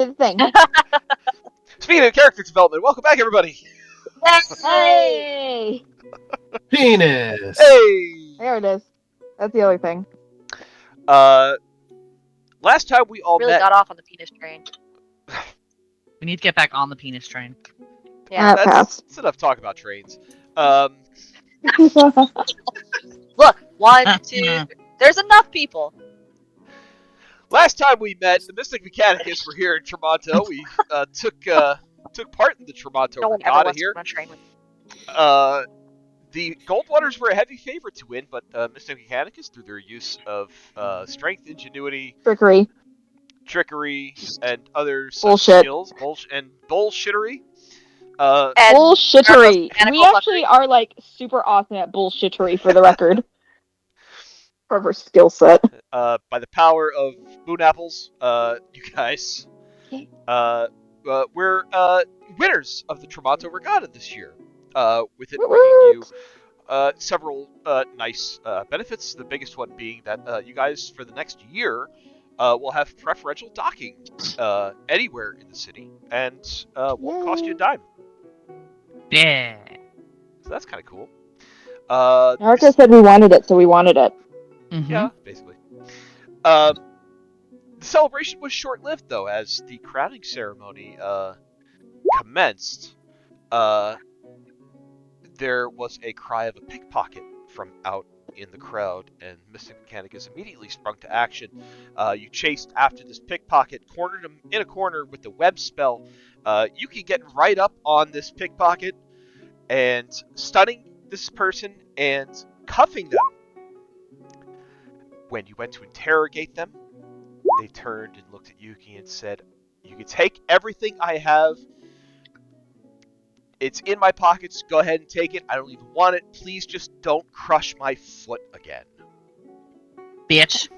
thing. Speaking of character development, welcome back, everybody. Hey! Penis. Hey. There it is. That's the other thing. Last time we all Really met. got off on the penis train. We need to get back on the penis train. Yeah. Pass. That's enough talk about trains. Look, 1, 2. There's enough people. Last time we met, the Mystic Mechanicus were here in Tremonto. We took part in the Tremonto No one ever Regatta wants to here. run a train with. The Goldwaters were a heavy favorite to win, but Mystic Mechanicus, through their use of strength, ingenuity, trickery, and other such Bullshit. skills, bullshittery. And Bullshittery. mechanical We actually are like super awesome at bullshittery, for the record. For our skill set. By the power of moon apples, you guys, we're winners of the Tremonto Regatta this year. With it bringing you several nice benefits. The biggest one being that you guys, for the next year, will have preferential docking anywhere in the city, and won't cost you a dime. Yeah. So that's kind of cool. Erica said we wanted it, so we wanted it. Mm-hmm. Yeah, basically. The celebration was short-lived, though, as the crowning ceremony commenced. There was a cry of a pickpocket from out in the crowd, and Mystic Mechanicus immediately sprung to action. You chased after this pickpocket, cornered him in a corner with the web spell. Yuki getting right up on this pickpocket and stunning this person and cuffing them. When you went to interrogate them, they turned and looked at Yuki and said, "You can take everything I have. It's in my pockets. Go ahead and take it. I don't even want it. Please just don't crush my foot again." Bitch.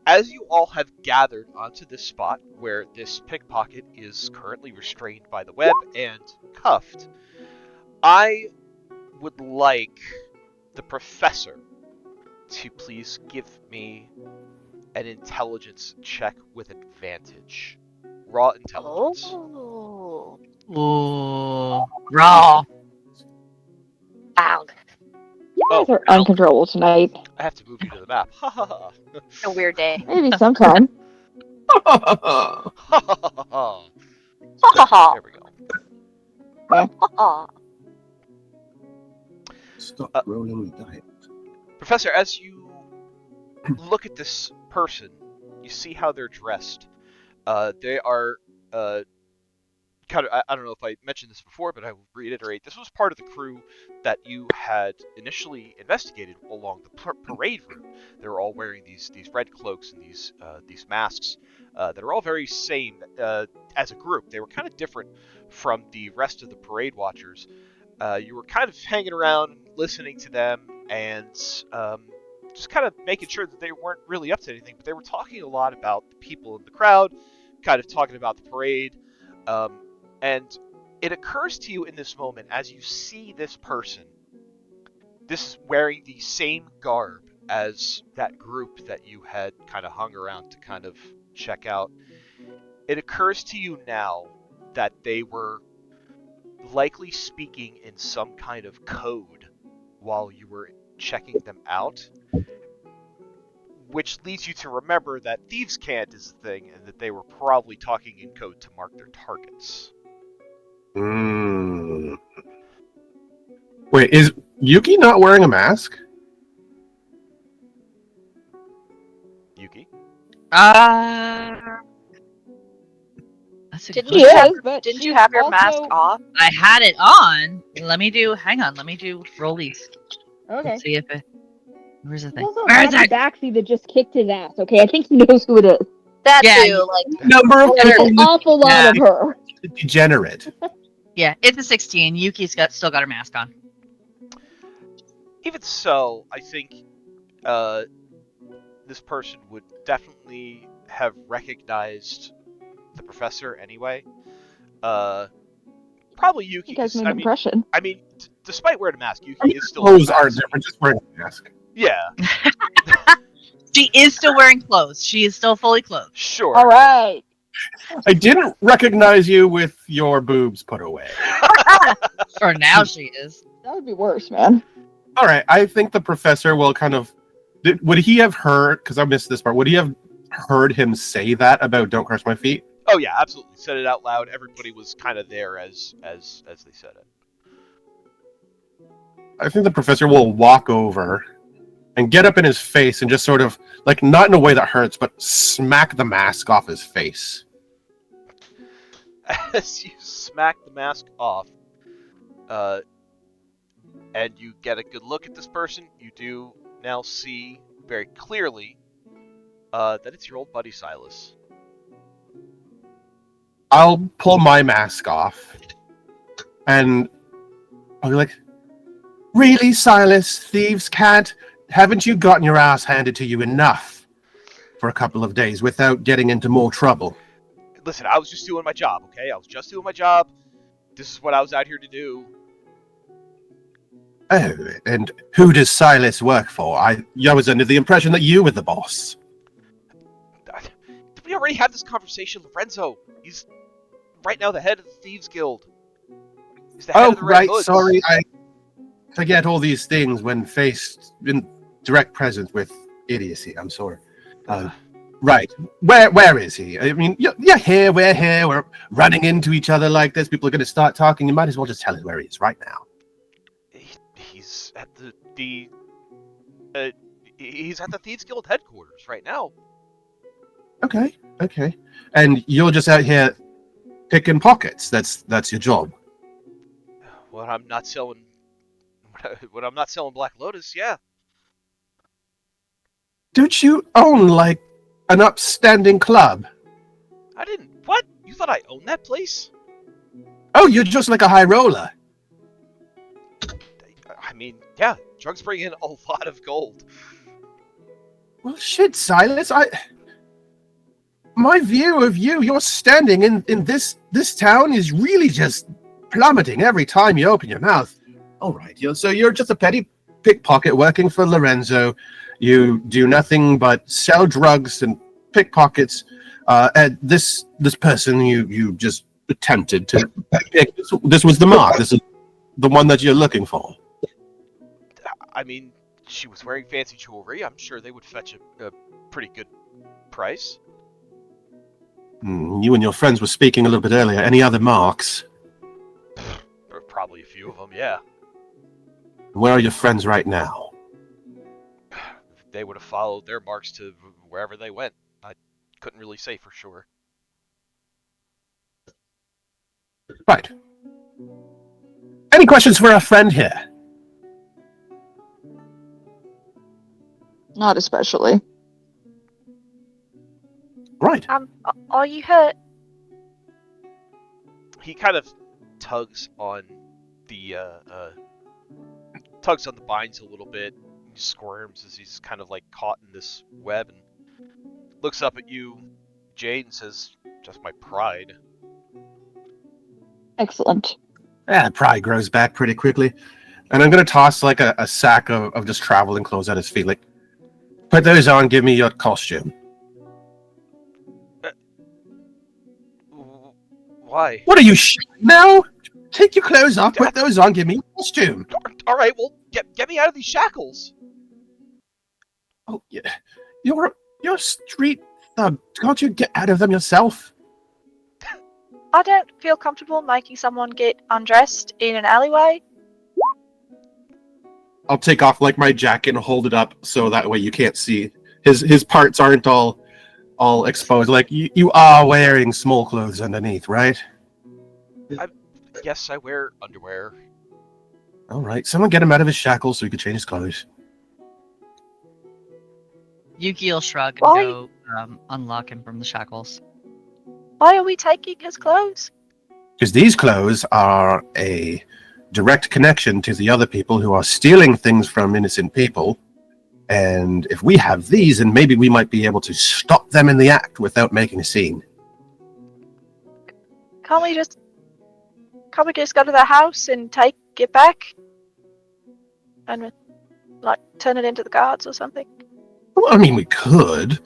As you all have gathered onto this spot where this pickpocket is currently restrained by the web and cuffed, I would like the professor to please give me an intelligence check with advantage. Raw intelligence. Oh. Ooh. Raw. Wow. You guys are uncontrollable tonight. I have to move you to the map. Ha ha ha. A weird day. Maybe sometime. Ha ha ha. Ha ha There we go. ha. Stop rolling the dice. Professor, as you look at this person, you see how they're dressed. They are kind of, I don't know if I mentioned this before, but I will reiterate, this was part of the crew that you had initially investigated along the parade route. They were all wearing these red cloaks and these masks that are all very same as a group. They were kind of different from the rest of the parade watchers. You were kind of hanging around, listening to them, and just kind of making sure that they weren't really up to anything, but they were talking a lot about the people in the crowd, kind of talking about the parade, and it occurs to you in this moment, as you see this person, this wearing the same garb as that group that you had kind of hung around to kind of check out, it occurs to you now that they were likely speaking in some kind of code while you were checking them out, which leads you to remember that thieves' cant is a thing, and that they were probably talking in code to mark their targets. Wait, is Yuki not wearing a mask? Yuki? That's a Didn't good you question. have, but didn't you she's have your mask also- off? I had it on. Let me do rollies. Okay. Let's see if it. Where's the There's thing? also Where is Matthew it? Baxi that just kicked his ass, okay? I think he knows who it is. That Yeah, too, like Number of There's people an awful lot Yeah. of her. degenerate. Yeah, it's a 16. Yuki's still got her mask on. Even so, I think this person would definitely have recognized the professor anyway. Probably Yuki. You guys 'Cause, made an impression. I mean, despite wearing a mask, Yuki I mean, is still clothes a are mask. different, just wearing a mask. Yeah. She is still wearing clothes. She is still fully clothed. Sure. All right. I didn't recognize you with your boobs put away. For now, she is. That would be worse, man. All right, I think the professor will kind of. Would he have heard? Because I missed this part. Would he have heard him say that about "Don't crush my feet"? Oh yeah, absolutely. Said it out loud. Everybody was kind of there as they said it. I think the professor will walk over and get up in his face and just sort of, like, not in a way that hurts, but smack the mask off his face. As you smack the mask off, and you get a good look at this person, you do now see very clearly that it's your old buddy Silas. I'll pull my mask off and I'll be like, "Really, Silas? Thieves can't? Haven't you gotten your ass handed to you enough for a couple of days without getting into more trouble?" Listen, I was just doing my job, okay? I was just doing my job. This is what I was out here to do. Oh, and who does Silas work for? I was under the impression that you were the boss. Did we already have this conversation, Lorenzo? He's right now the head of the Thieves Guild. He's the head Oh, of the Red right, Hoods. sorry. I forget all these things when faced in direct presence with idiocy. I'm sorry. Right. Where is he? I mean, you're here, we're here, we're running into each other like this. People are going to start talking. You might as well just tell us where he is right now. He's at he's at the Thieves Guild headquarters right now. Okay. And you're just out here picking pockets. That's your job. When I'm not selling Black Lotus, yeah. Don't you own, like, an upstanding club? I didn't. What? You thought I owned that place? Oh, you're just like a high roller. I mean, yeah, drugs bring in a lot of gold. Well, shit, Silas. My view of your standing in this town is really just plummeting every time you open your mouth. All right, so you're just a petty pickpocket working for Lorenzo. You do nothing but sell drugs and pickpockets. And this person you just attempted to pick. This was the mark. This is the one that you're looking for. I mean, she was wearing fancy jewelry. I'm sure they would fetch a pretty good price. You and your friends were speaking a little bit earlier. Any other marks? There are probably a few of them, yeah. Where are your friends right now? They would have followed their marks to wherever they went. I couldn't really say for sure. Right. Any questions for our friend here? Not especially. Right. Are you hurt? He kind of tugs on the binds a little bit. He squirms as he's kind of like caught in this web and looks up at you, Jade, and says, "Just my pride." Excellent. Yeah, pride grows back pretty quickly. And I'm going to toss like a sack of just traveling clothes at his feet. Like, put those on, give me your costume. Why? What are you now? Take your clothes off, put those on, give me your costume. All right, well, get me out of these shackles. Oh, yeah. You're a street thug. Can't you get out of them yourself? I don't feel comfortable making someone get undressed in an alleyway. I'll take off like my jacket and hold it up so that way you can't see. His parts aren't all exposed. Like, you are wearing small clothes underneath, right? Yes, I wear underwear. All right. Someone get him out of his shackles so he can change his clothes. Yuki will shrug and Why? go unlock him from the shackles. Why are we taking his clothes? Because these clothes are a direct connection to the other people who are stealing things from innocent people. And if we have these, then maybe we might be able to stop them in the act without making a scene. Can't we just go to the house and take it back? And, like, turn it into the guards or something? Well, I mean, we could,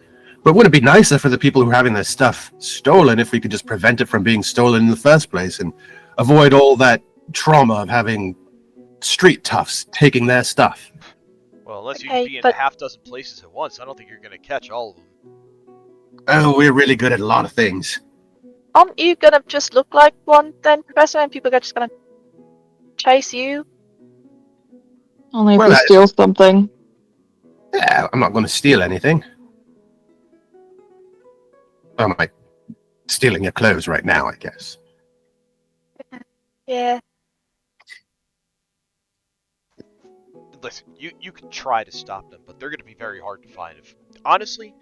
but wouldn't it be nicer for the people who are having their stuff stolen if we could just prevent it from being stolen in the first place and avoid all that trauma of having street toughs taking their stuff? Well, unless you Okay, can be in but- a half dozen places at once, I don't think you're going to catch all of them. Oh, we're really good at a lot of things. Aren't you gonna just look like one then, Professor, and people are just gonna chase you? Only if Well, we that- steal something. Yeah, I'm not going to steal anything. I'm like stealing your clothes right now, I guess. Yeah. Listen, you can try to stop them, but they're going to be very hard to find. If honestly,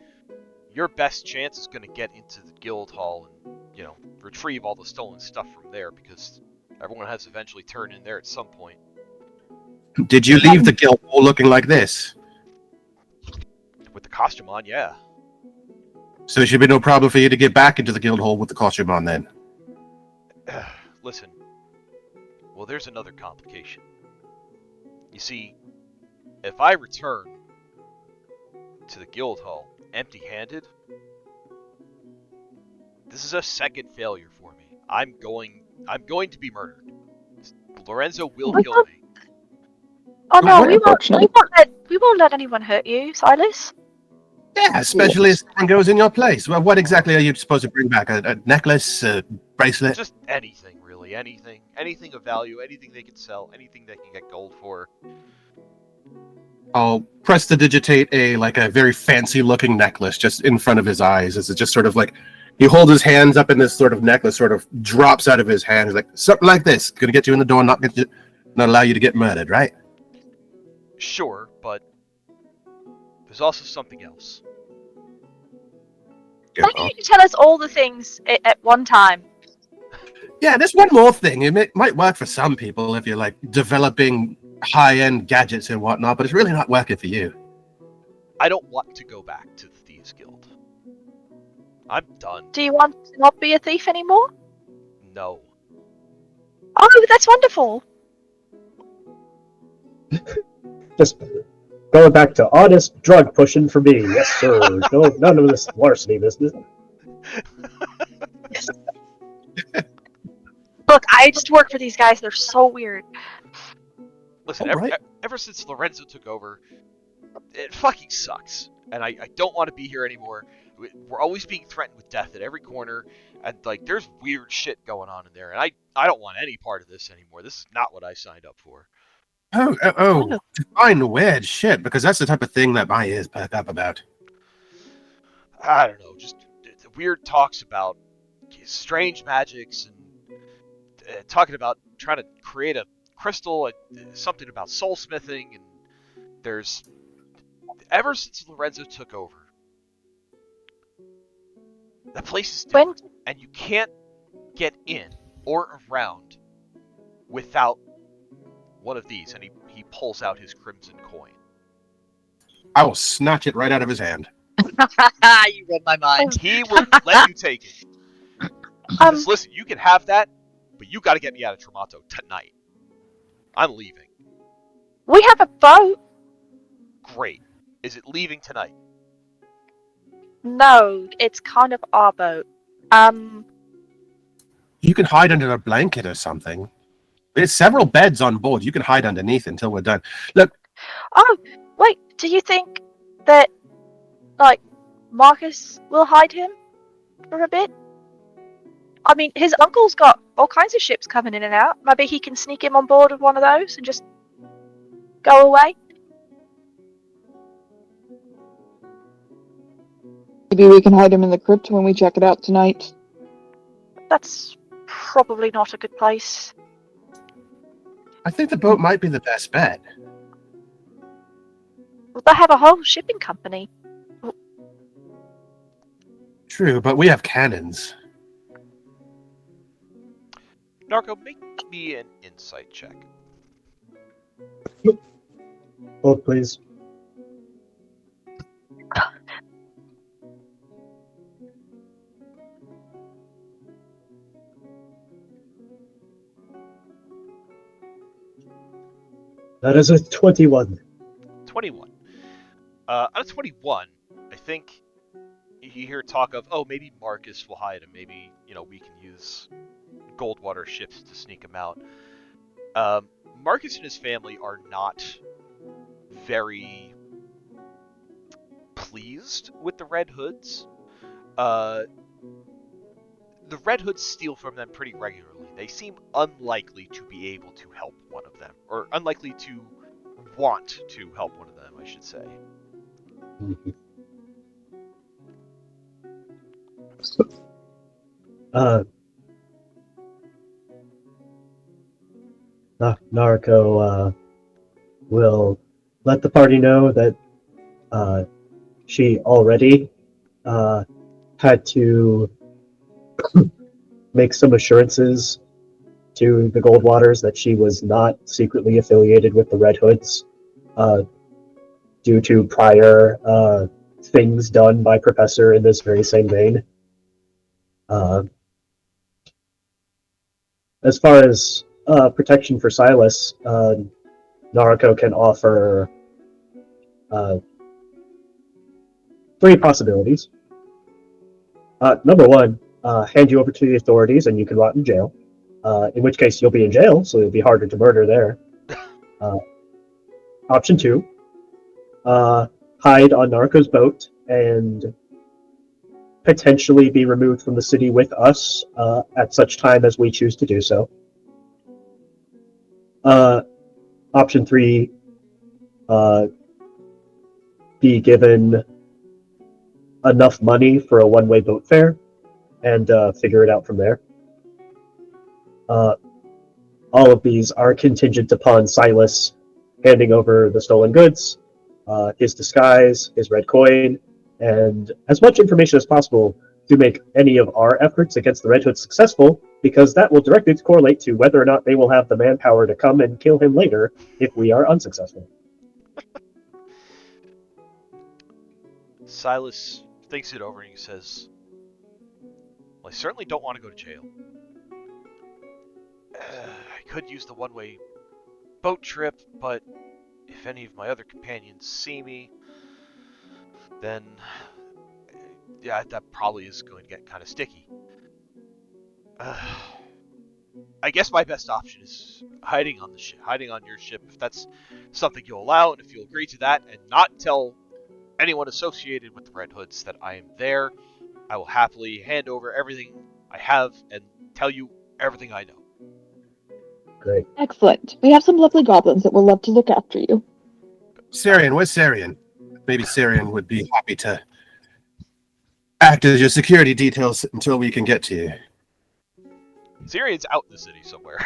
your best chance is going to get into the guild hall and, you know, retrieve all the stolen stuff from there, because everyone has eventually turned in there at some point. Did you leave the guild hall looking like this? With the costume on, yeah. So there should be no problem for you to get back into the guild hall with the costume on then. Listen, well, there's another complication. You see, if I return to the guild hall empty-handed, this is a second failure for me. I'm going to be murdered. Lorenzo will kill me. Oh no, Very unfortunate. we won't let anyone hurt you, Silas. Yeah, especially if someone goes in your place. Well, what exactly are you supposed to bring back? A necklace, a bracelet? Just anything, really. Anything. Anything of value, anything they can sell, anything they can get gold for. I'll prestidigitate a very fancy looking necklace just in front of his eyes. As it just sort of like he holds his hands up and this sort of necklace sort of drops out of his hand. He's like, something like this. Gonna get you in the door, not allow you to get murdered, right? Sure, but there's also something else. Why don't you tell us all the things at one time? Yeah, there's one more thing. It might work for some people if you're like developing high-end gadgets and whatnot, but it's really not working for you. I don't want to go back to the Thieves Guild. I'm done. Do you want to not be a thief anymore? No. Oh, that's wonderful. Just going back to honest drug pushing for me. Yes, sir. No, none of this larceny business. Look, I just work for these guys. They're so weird. Listen, Alright. ever since Lorenzo took over, it fucking sucks. And I don't want to be here anymore. We're always being threatened with death at every corner. And, like, there's weird shit going on in there. And I don't want any part of this anymore. This is not what I signed up for. Oh, define weird shit, because that's the type of thing that my ears perk up about. I don't know, just weird talks about strange magics and talking about trying to create a crystal, something about soul smithing, and there's ever since Lorenzo took over, that place is different, and you can't get in or around without one of these, and he pulls out his crimson coin. I will snatch it right out of his hand. You read my mind. He will let you take it. Just listen, you can have that, but you got to get me out of Tremato tonight. I'm leaving. We have a boat. Great. Is it leaving tonight? No, it's kind of our boat. You can hide under a blanket or something. There's several beds on board. You can hide underneath until we're done. Look, Oh, wait. Do you think that, like, Marcus will hide him for a bit? I mean, his uncle's got all kinds of ships coming in and out. Maybe he can sneak him on board of one of those and just go away. Maybe we can hide him in the crypt when we check it out tonight. That's probably not a good place. I think the boat might be the best bet. Well, they have a whole shipping company. True, but we have cannons. Narco, make me an insight check. Both, please. That is a 21. 21. On a 21, I think you hear talk of, oh, maybe Marcus will hide him. Maybe, we can use Goldwater ships to sneak him out. Marcus and his family are not very pleased with the Red Hoods. The Red Hoods steal from them pretty regularly. They seem unlikely to be able to help one of them, or unlikely to want to help one of them, I should say. Narco will let the party know that she already had to make some assurances to the Goldwaters that she was not secretly affiliated with the Red Hoods due to prior things done by Professor in this very same vein. As far as protection for Silas, Narco can offer 3 possibilities. Number 1, hand you over to the authorities and you can rot in jail. In which case you'll be in jail, so it'll be harder to murder there. Option 2, hide on Narco's boat and potentially be removed from the city with us at such time as we choose to do so. Option 3, be given enough money for a one-way boat fare and figure it out from there. All of these are contingent upon Silas handing over the stolen goods, his disguise, his red coin, and as much information as possible to make any of our efforts against the Red Hood successful, because that will directly correlate to whether or not they will have the manpower to come and kill him later if we are unsuccessful. Silas thinks it over and he says, well, I certainly don't want to go to jail. I could use the one-way boat trip, but if any of my other companions see me, then yeah, that probably is going to get kind of sticky. I guess my best option is hiding on the ship, hiding on your ship, if that's something you'll allow, and if you'll agree to that, and not tell anyone associated with the Red Hoods that I am there. I will happily hand over everything I have and tell you everything I know. Great. Excellent. We have some lovely goblins that will love to look after you. Sarian, where's Sarian? Maybe Sarian would be happy to act as your security details until we can get to you. Sirian's out in the city somewhere.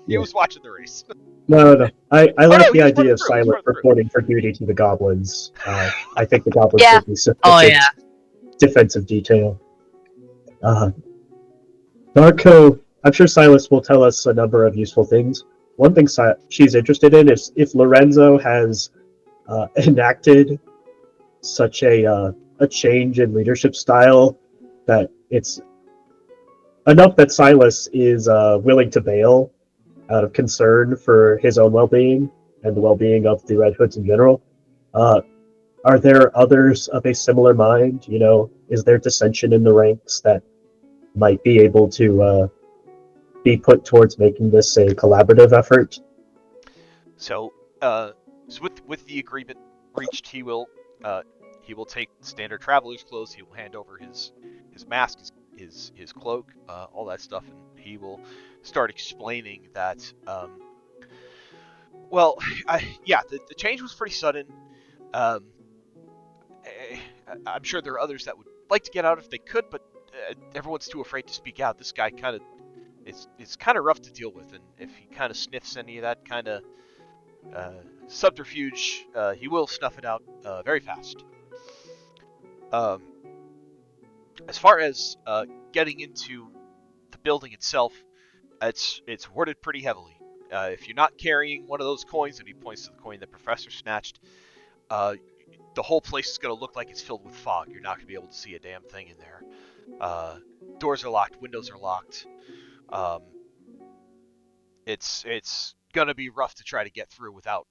He was watching the race. No. I like no, the he's idea running of through, Silas he's running through. reporting for duty to the goblins. I think the goblins Yeah. would be sufficient Oh yeah. defensive detail. Narco, I'm sure Silas will tell us a number of useful things. One thing she's interested in is if Lorenzo has enacted such a change in leadership style that it's enough that Silas is willing to bail out of concern for his own well-being and the well-being of the Red Hoods in general. Are there others of a similar mind? Is there dissension in the ranks that might be able to be put towards making this a collaborative effort? So with the agreement reached, he will take standard traveler's clothes. He will hand over his mask, his cloak, all that stuff, and he will start explaining that. The change was pretty sudden. I'm sure there are others that would like to get out if they could, but everyone's too afraid to speak out. This guy it's kind of rough to deal with, and if he kind of sniffs any of that kind of subterfuge, he will snuff it out very fast. As far as getting into the building itself, it's worded pretty heavily. If you're not carrying one of those coins, and he points to the coin that Professor snatched, the whole place is going to look like it's filled with fog. You're not going to be able to see a damn thing in there. Doors are locked, windows are locked. It's going to be rough to try to get through without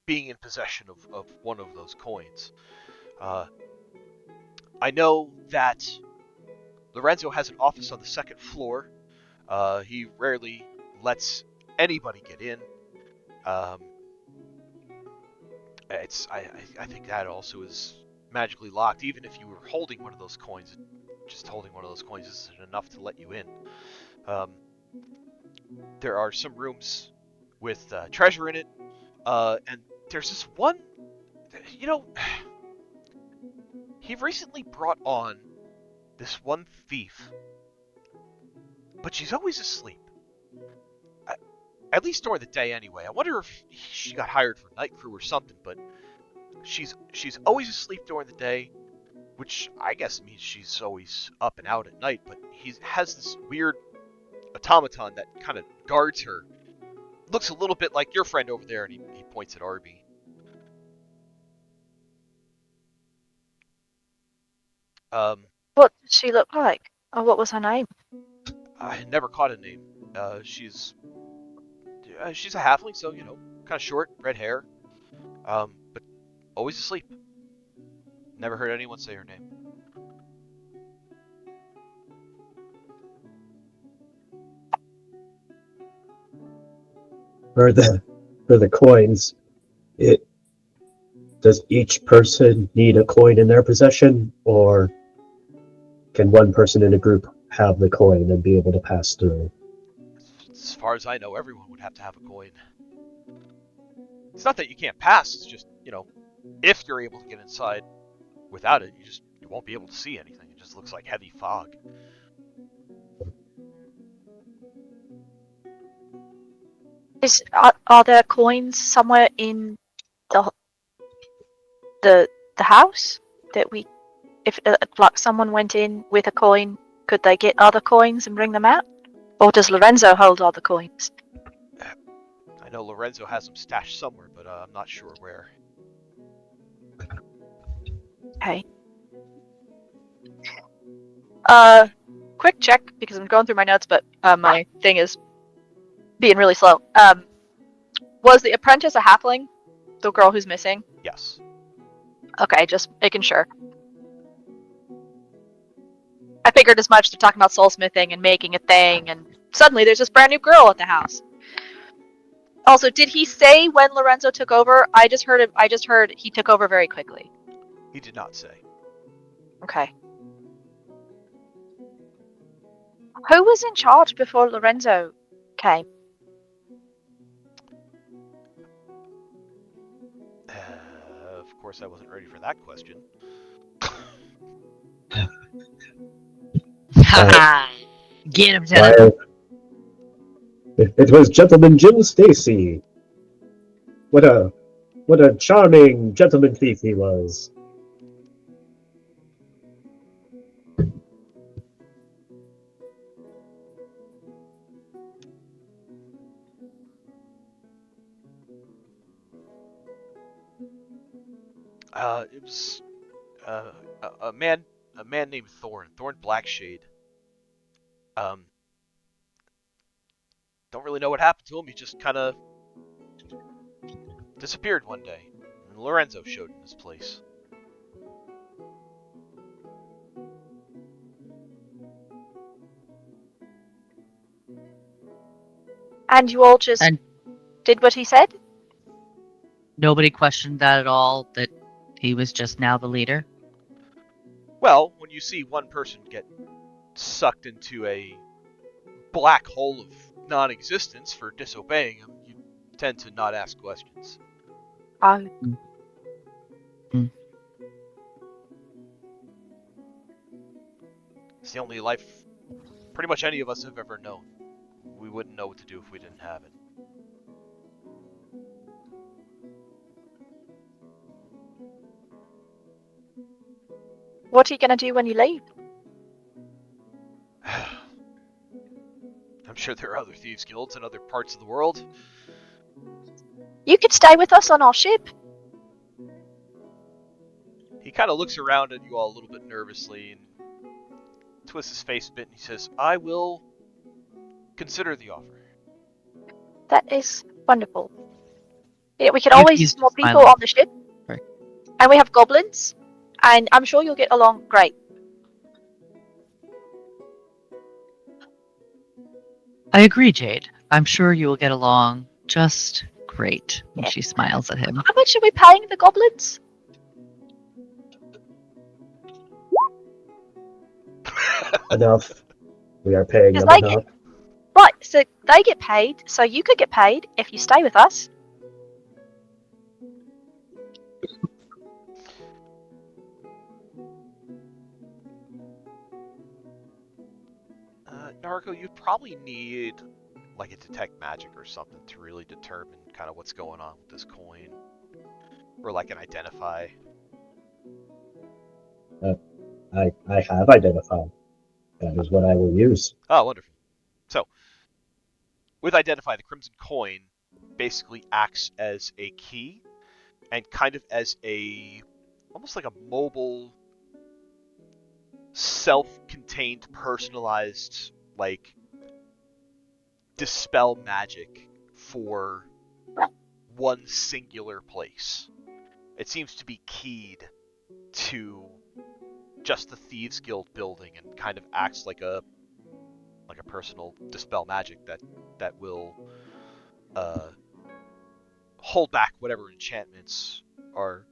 being in possession of one of those coins. I know that Lorenzo has an office on the second floor. He rarely lets anybody get in. I think that also is magically locked. Even if you were holding one of those coins, just holding one of those coins isn't enough to let you in. There are some rooms with treasure in it, and there's this one. You know, he recently brought on this one thief, but she's always asleep. At least during the day, anyway. I wonder if she got hired for night crew or something, but she's always asleep during the day, which I guess means she's always up and out at night. But he has this weird automaton that kind of guards her. Looks a little bit like your friend over there, and he points at Arby. What did she look like? Or what was her name? I never caught a name. She's a halfling, so kind of short, red hair, but always asleep. Never heard anyone say her name. For the coins, does each person need a coin in their possession, or can one person in a group have the coin and be able to pass through? As far as I know, everyone would have to have a coin. It's not that you can't pass, it's just, if you're able to get inside without it, you won't be able to see anything. It just looks like heavy fog. Are there coins somewhere in the house that if like someone went in with a coin, could they get other coins and bring them out? Or does Lorenzo hold all the coins? I know Lorenzo has them stashed somewhere, but I'm not sure where. Okay. Quick check, because I'm going through my notes, but my thing is being really slow. Was the apprentice a halfling? The girl who's missing? Yes. Okay, just making sure. I figured as much. They're talking about soulsmithing and making a thing, and suddenly there's this brand new girl at the house. Also, did he say when Lorenzo took over? I just heard he took over very quickly. He did not say. Okay. Who was in charge before Lorenzo came? Of course, I wasn't ready for that question. Get him, Ted. Well, it was Gentleman Jim Stacy. What a charming gentleman thief he was. It was a man named Thorn Blackshade. Don't really know what happened to him. He just kind of disappeared one day, and Lorenzo showed in his place. And you all just And- did what he said? Nobody questioned that at all, that he was just now the leader. Well, when you see one person get sucked into a black hole of non-existence for disobeying him, you tend to not ask questions. It's the only life pretty much any of us have ever known. We wouldn't know what to do if we didn't have it. What are you gonna do when you leave? I'm sure there are other thieves' guilds in other parts of the world. You could stay with us on our ship. He kind of looks around at you all a little bit nervously and twists his face a bit, and he says, "I will consider the offer." That is wonderful. Yeah, we can You always teased use more Smiler. people on the ship. Right. And we have goblins. And I'm sure you'll get along great. I agree, Jade. I'm sure you will get along just great. And Yeah. she smiles at him. How much are we paying the goblins? Enough. We are paying Because them they enough. Right, so they get paid, so you could get paid if you stay with us. Naruko, you'd probably need like a detect magic or something to really determine kind of what's going on with this coin, or like an identify. I have identified. That is what I will use. Oh, wonderful. So, with identify, the crimson coin basically acts as a key and kind of as a almost like a mobile, self-contained, personalized like dispel magic for one singular place. It seems to be keyed to just the Thieves Guild building and kind of acts like a personal dispel magic that will hold back whatever enchantments are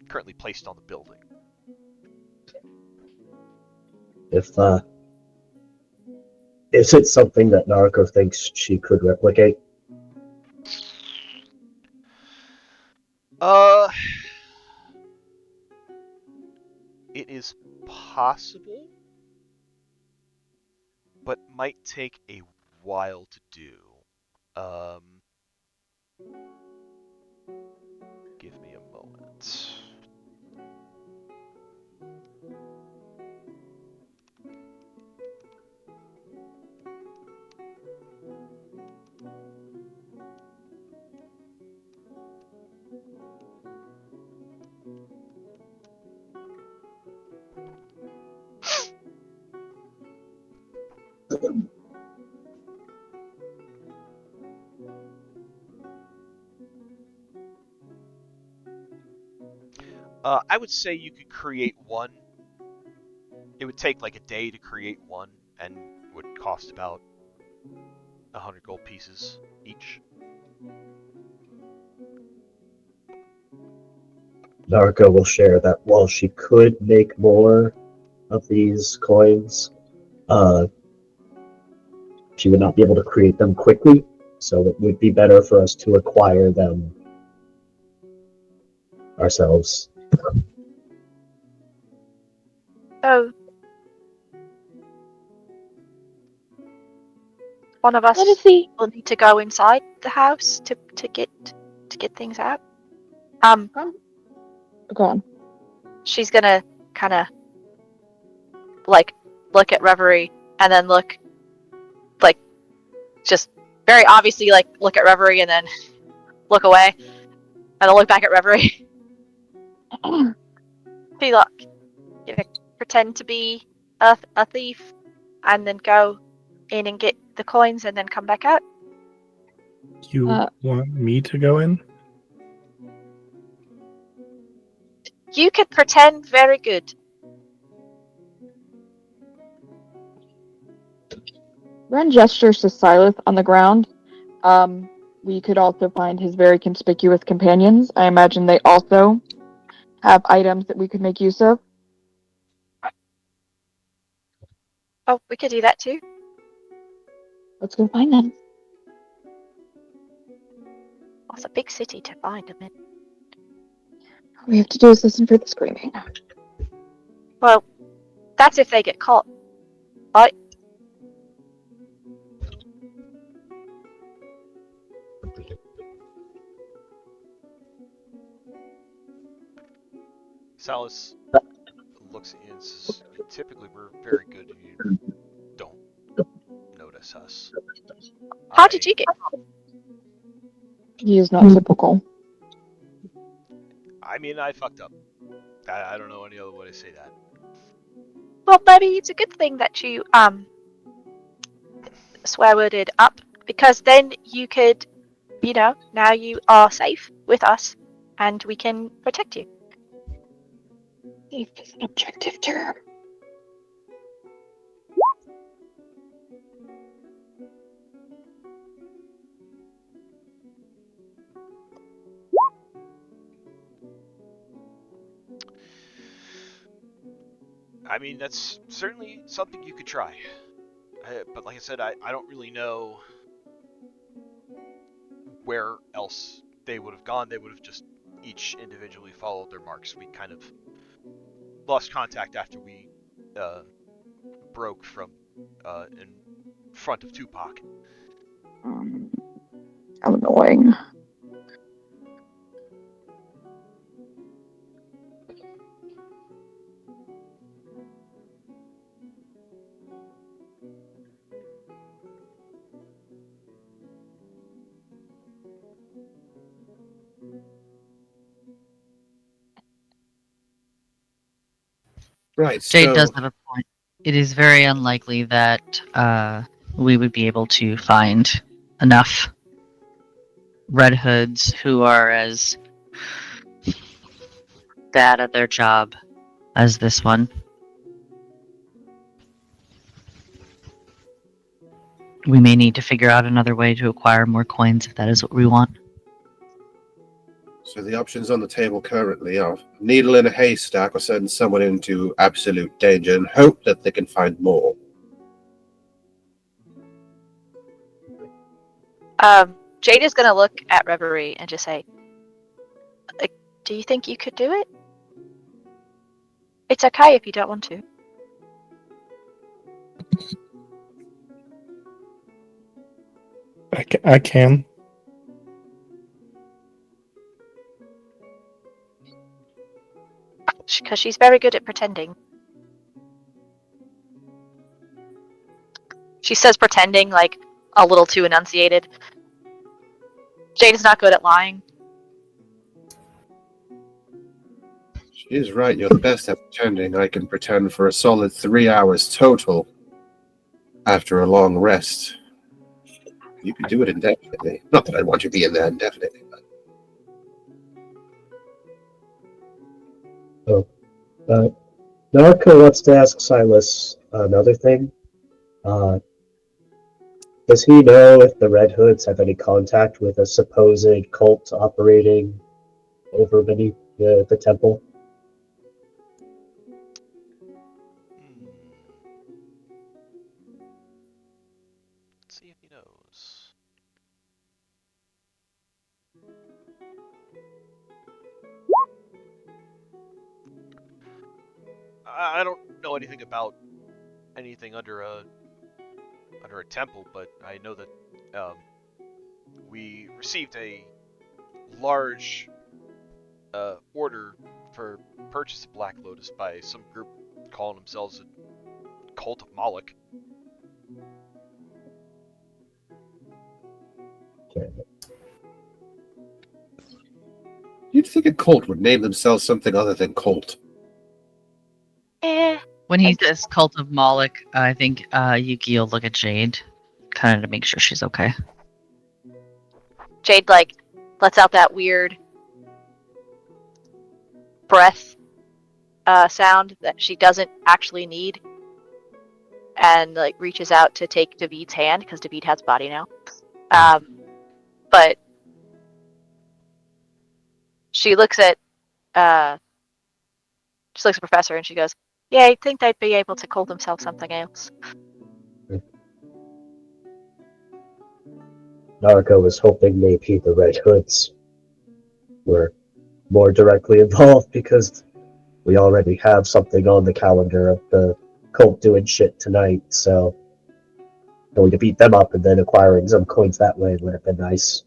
currently placed on the building. Is it something that Naruko thinks she could replicate? It is possible, but might take a while to do. Give me a moment. I would say you could create one. It would take like a day to create one and would cost about 100 gold pieces each. Naruko will share that while she could make more of these coins, she would not be able to create them quickly, so it would be better for us to acquire them ourselves. So one of us Let us see. will need to go inside the house to get things out. Go on. She's gonna kind of like look at Reverie and then look like just very obviously like look at Reverie and then look away and then look back at Reverie. Be like, pretend to be a thief and then go in and get the coins and then come back out. You want me to go in? You could pretend very good. Ren gestures to Silas on the ground. We could also find his very conspicuous companions. I imagine they also have items that we could make use of. Oh, we could do that too. Let's go find them. Oh, it's a big city to find them in. All we have to do is listen for the screaming. Well, that's if they get caught, right? Salas looks at you and says, typically we're very good and you don't notice us. How did you get caught? He is not typical. I mean, I fucked up. I don't know any other way to say that. Well, maybe it's a good thing that you swear worded up, because then you could now you are safe with us, and we can protect you. Safe is an objective term. I mean, that's certainly something you could try. But like I said, I don't really know where else they would have gone. They would have just each individually followed their marks. We kind of lost contact after we broke from in front of Tupac. How annoying. Right. Jade so, does have a point. It is very unlikely that we would be able to find enough Red Hoods who are as bad at their job as this one. We may need to figure out another way to acquire more coins if that is what we want. So the options on the table currently are needle in a haystack or send someone into absolute danger and hope that they can find more. Jade is going to look at Reverie and just say, do you think you could do it? It's okay if you don't want to. I can. Because she's very good at pretending. She says pretending like a little too enunciated. Jade is not good at lying. She's right, you're the best at pretending. I can pretend for a solid 3 hours total after a long rest. You can do it indefinitely. Not that I want you to be in there indefinitely, but... Narco wants to ask Silas another thing. Does he know if the Red Hoods have any contact with a supposed cult operating over beneath the temple? Let's see if he knows. I don't know anything about anything under a temple, but I know that we received a large order for purchase of Black Lotus by some group calling themselves a Cult of Moloch. Okay. You'd think a cult would name themselves something other than cult. When he says Cult of Moloch, I think Yuki will look at Jade, kind of to make sure she's okay. Jade, lets out that weird breath sound that she doesn't actually need. And, reaches out to take David's hand, because David has a body now. But she looks at Professor and she goes, yeah, I think they'd be able to call themselves something else. Narco was hoping maybe the Red Hoods were more directly involved because we already have something on the calendar of the cult doing shit tonight, so going to beat them up and then acquiring some coins that way would have been nice.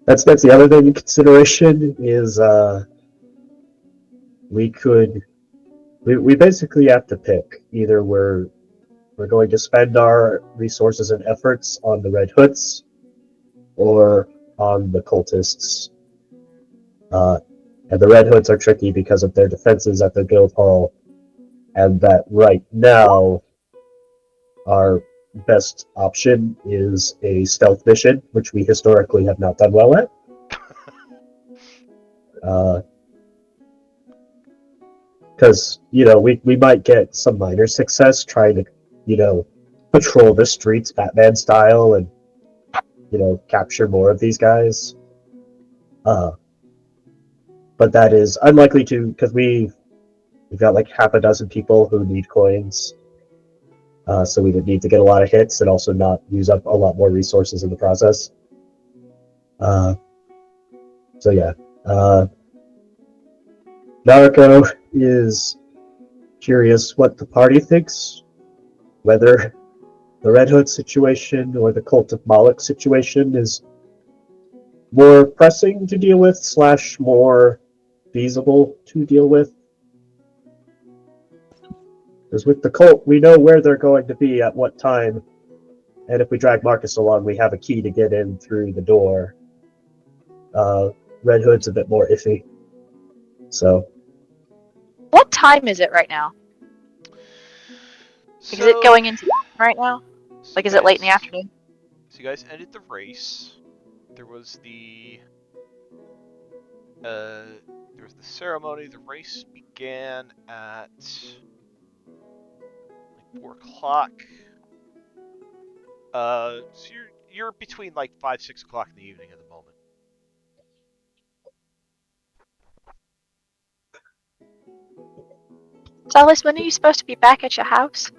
That's the other thing in consideration is we basically have to pick. Either we're going to spend our resources and efforts on the Red Hoods or on the cultists. And the Red Hoods are tricky because of their defenses at the guild hall and that right now our best option is a stealth mission, which we historically have not done well at. Because, we might get some minor success trying to, patrol the streets Batman style and, capture more of these guys. But that is unlikely to, because we've got like half a dozen people who need coins. So we would need to get a lot of hits and also not use up a lot more resources in the process. So yeah. Naruko is curious what the party thinks, whether the Red Hood situation or the Cult of Moloch situation is more pressing to deal with / more feasible to deal with. Because with the cult, we know where they're going to be at what time, and if we drag Marcus along, we have a key to get in through the door. Red Hood's a bit more iffy. So, What time is it right now? Is it going into right now? Like, is it late in the afternoon? So you guys ended the race. There was the ceremony. The race began at like 4 o'clock. So you're between like 5-6 o'clock in the evening at the moment. Silas, when are you supposed to be back at your house?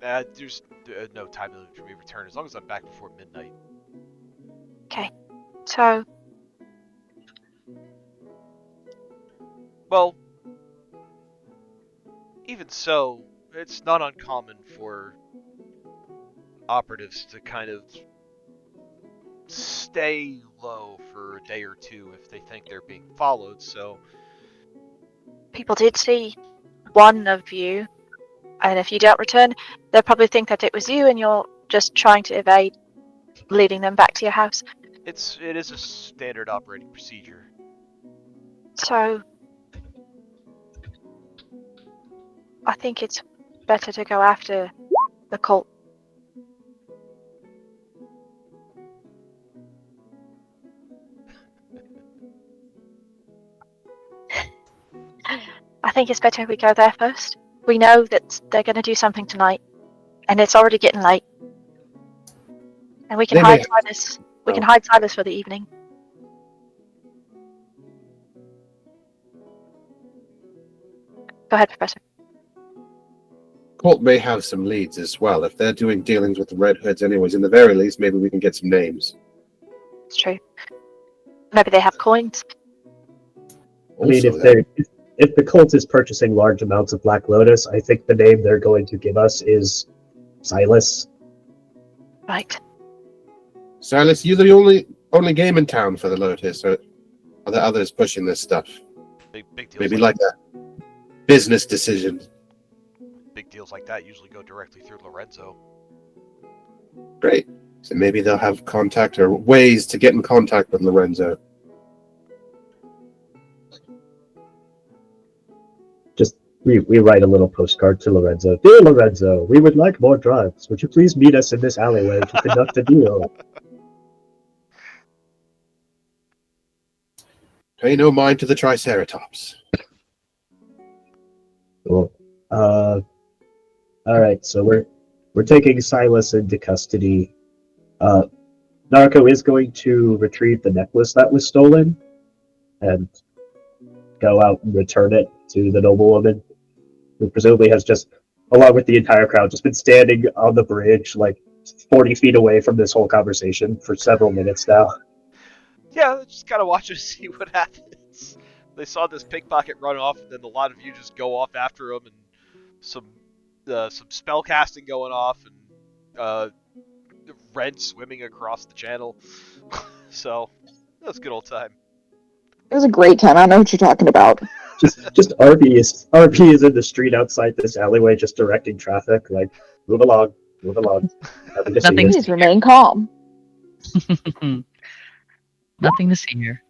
There's no time limit for me to return as long as I'm back before midnight. Okay, so Well, even so, it's not uncommon for operatives to kind of stay low for a day or two if they think they're being followed, so... people did see one of you, and if you don't return, they'll probably think that it was you and you're just trying to evade leading them back to your house. It is a standard operating procedure. So I think it's better to go after the cult. I think it's better we go there first. We know that they're going to do something tonight, and it's already getting late. And we can hide Silas. We can hide Silas for the evening. Go ahead, Professor. Court may have some leads as well. If they're doing dealings with the Red Hoods anyways, in the very least, maybe we can get some names. It's true. Maybe they have coins. I mean, if the cult is purchasing large amounts of Black Lotus, I think the name they're going to give us is Silas. Right. Silas, you're the only game in town for the Lotus, or are there others pushing this stuff? Big deals Maybe like a business decision. Big deals like that usually go directly through Lorenzo. Great. So maybe they'll have contact or ways to get in contact with Lorenzo. Just we write a little postcard to Lorenzo. Dear Lorenzo, we would like more drugs. Would you please meet us in this alleyway to conduct a deal? Pay no mind to the Triceratops. Cool. All right, so we're taking Silas into custody. Naruko is going to retrieve the necklace that was stolen and go out and return it to the noblewoman, who presumably has just, along with the entire crowd, just been standing on the bridge, like 40 feet away from this whole conversation for several minutes now. Yeah, just kind of watch us see what happens. They saw this pickpocket run off, and then a lot of you just go off after him, and some spell casting going off, and Red swimming across the channel. So that was a good old time. It was a great time. I don't know what you're talking about. Just RP is in the street outside this alleyway, just directing traffic. Like, move along. Please remain calm. Nothing to see here.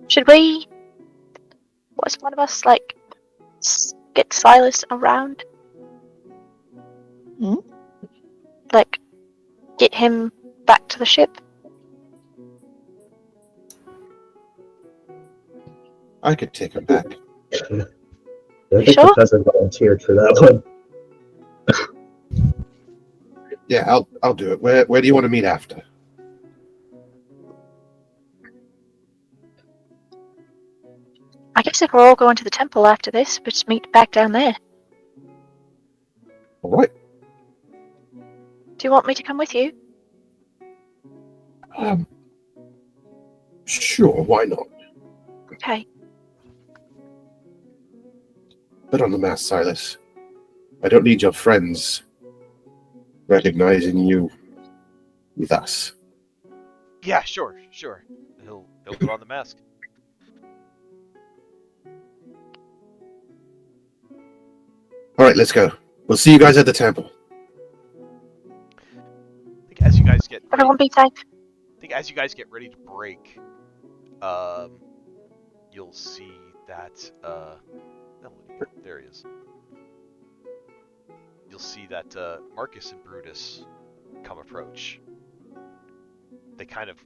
Should we? Was one of us get Silas around? Hmm? Like, get him back to the ship? I could take him back. I think sure? the peasant volunteered for that one. Yeah, I'll do it. Where do you want to meet after? I guess if we're all going to the temple after this, we'll just meet back down there. All right. Do you want me to come with you? Sure, why not? Okay. Put on the mask, Silas. I don't need your friends recognizing you with us. Yeah, sure. He'll put on the mask. All right, let's go. We'll see you guys at the temple. I think as you guys get Everyone be safe. ready to break, you'll see that there he is. You'll see that Marcus and Brutus approach. They kind of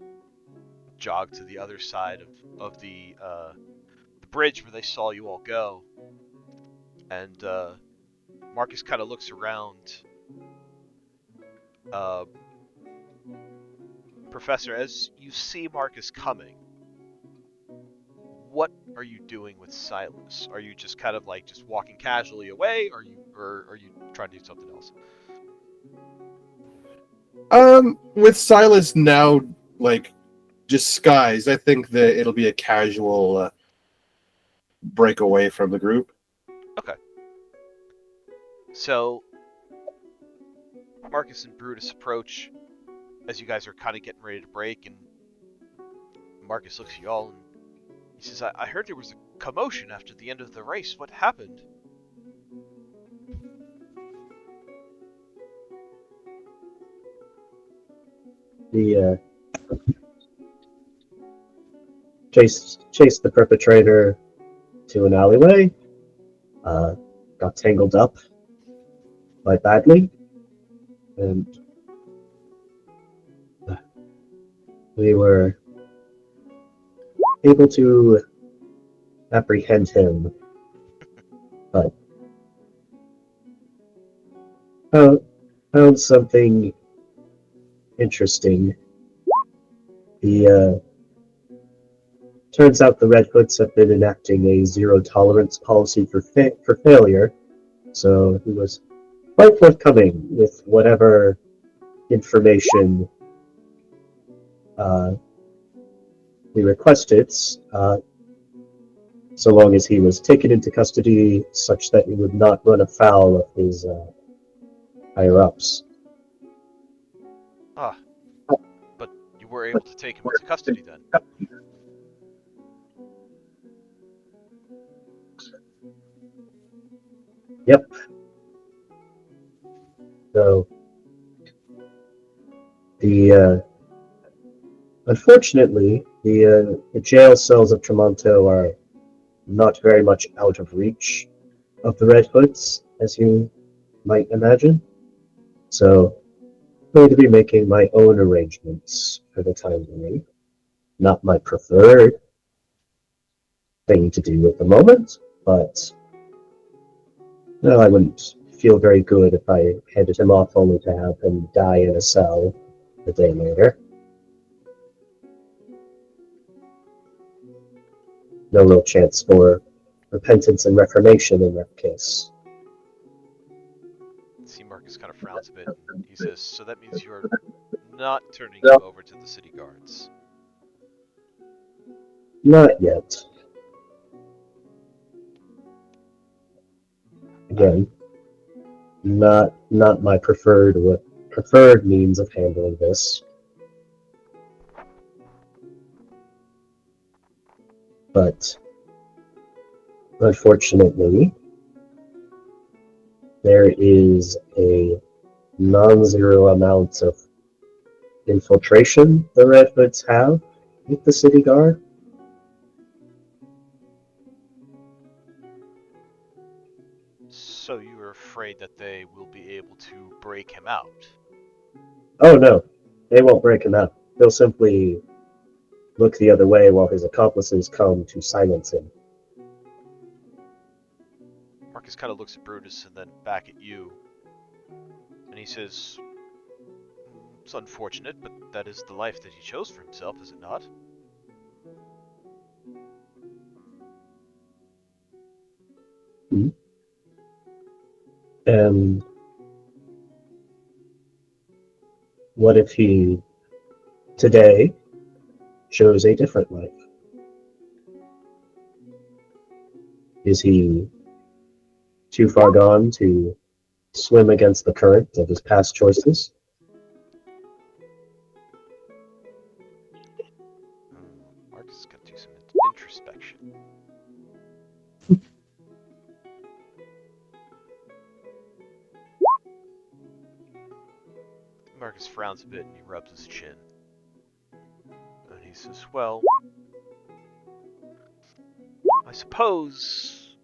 jog to the other side of the bridge where they saw you all go, and Marcus kind of looks around. Professor, as you see Marcus coming, what are you doing with Silas? Are you just kind of just walking casually away, or are you trying to do something else? With Silas now disguised, I think that it'll be a casual break away from the group. Okay. So Marcus and Brutus approach as you guys are kind of getting ready to break, and Marcus looks at you all and he says, I heard there was a commotion after the end of the race. What happened? The chased the perpetrator to an alleyway, got tangled up quite badly, and we were able to apprehend him, but found something interesting. Turns out the Red Hoods have been enacting a zero-tolerance policy for failure, so he was quite forthcoming with whatever information we requested, so long as he was taken into custody such that he would not run afoul of his higher-ups. Ah, but you were able to take him into custody then? Yep. So, unfortunately, the jail cells of Tremonto are not very much out of reach of the Red Hoods, as you might imagine. So, I'm going to be making my own arrangements for the time being. Not my preferred thing to do at the moment, but I wouldn't feel very good if I handed him off only to have him die in a cell a day later. No real chance for repentance and reformation in that case. See, Marcus kind of frowns a bit, and he says, so that means you're not turning him over to the city guards? Not yet. Again, not my preferred means of handling this. But unfortunately, there is a non-zero amount of infiltration the Red Hoods have with the city guard? So you're afraid that they will be able to break him out? Oh no, they won't break him out. They'll simply look the other way while his accomplices come to silence him. Marcus kind of looks at Brutus and then back at you. And he says, "It's unfortunate, but that is the life that he chose for himself, is it not?" And what if he, today, chose a different life? Is he too far gone to swim against the current of his past choices? Marcus is going to do some introspection. Marcus frowns a bit and he rubs his chin. And he says, "Well, I suppose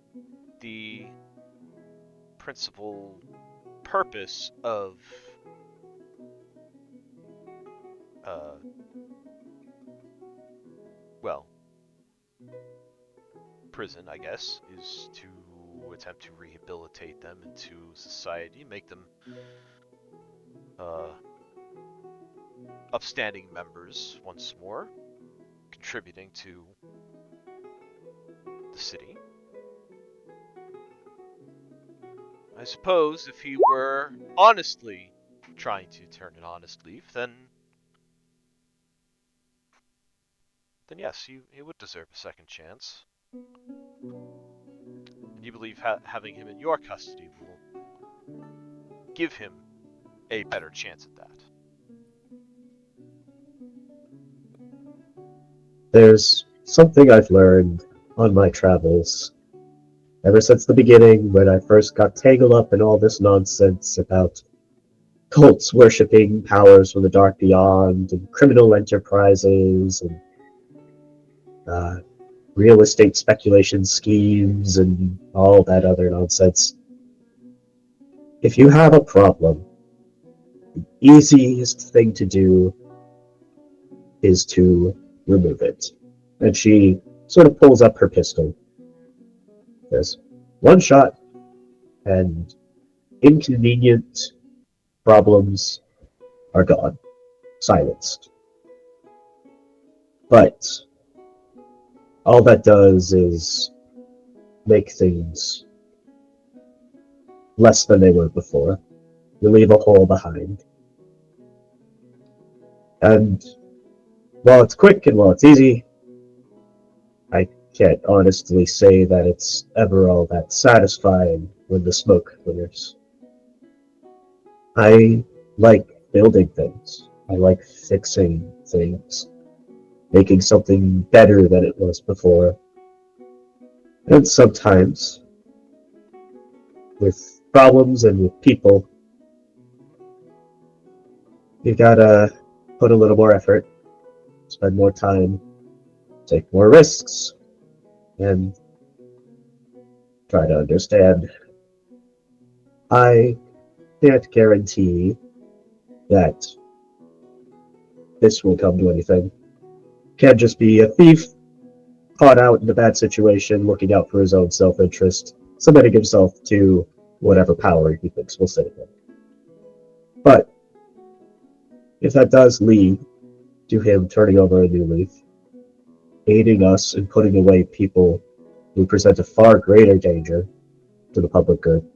the principal purpose of prison, I guess, is to attempt to rehabilitate them into society, make them upstanding members once more, contributing to the city. I suppose if he were honestly trying to turn an honest leaf, then yes, he would deserve a second chance. And you believe having him in your custody will give him a better chance at that. There's something I've learned on my travels ever since the beginning, when I first got tangled up in all this nonsense about cults worshipping powers from the dark beyond, and criminal enterprises, and real estate speculation schemes, and all that other nonsense. If you have a problem, the easiest thing to do is to remove it. And she sort of pulls up her pistol. There's one shot, and inconvenient problems are gone, silenced. But all that does is make things less than they were before. You leave a hole behind. And while it's quick and while it's easy, I can't honestly say that it's ever all that satisfying when the smoke clears. I like building things. I like fixing things, making something better than it was before. And sometimes, with problems and with people, you gotta put a little more effort, spend more time, take more risks, and try to understand. I can't guarantee that this will come to anything. Can't just be a thief caught out in a bad situation, looking out for his own self-interest, submitting himself to whatever power he thinks will save him. But if that does lead to him turning over a new leaf, aiding us in putting away people who present a far greater danger to the public good,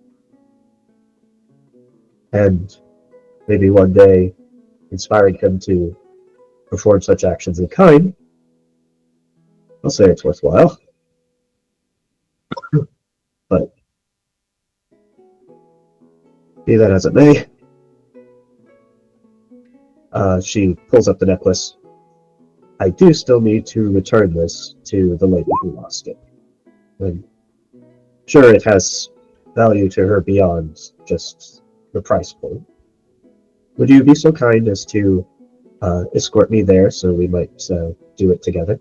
and maybe one day inspiring him to perform such actions in kind, I'll say it's worthwhile. But be that as it may, she pulls up the necklace. I do still need to return this to the lady who lost it. And sure, it has value to her beyond just the price point. Would you be so kind as to escort me there, so we might do it together.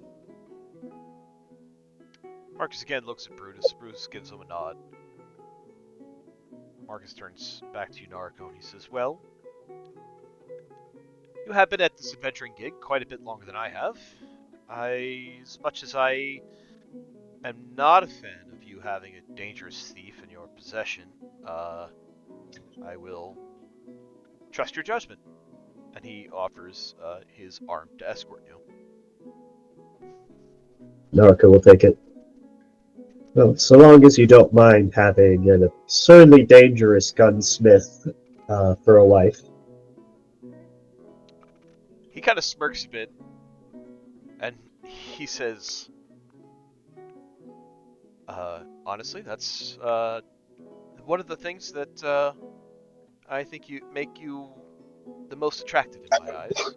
Marcus again looks at Brutus. Brutus gives him a nod. Marcus turns back to you, Narco, and he says, well, you have been at this adventuring gig quite a bit longer than I have. As much as I am not a fan of you having a dangerous thief in your possession, I will trust your judgment. And he offers his arm to escort you. Narco will take it. Well, so long as you don't mind having an absurdly dangerous gunsmith for a wife. He kind of smirks a bit, and he says, honestly, that's one of the things that I think make you the most attractive in my eyes.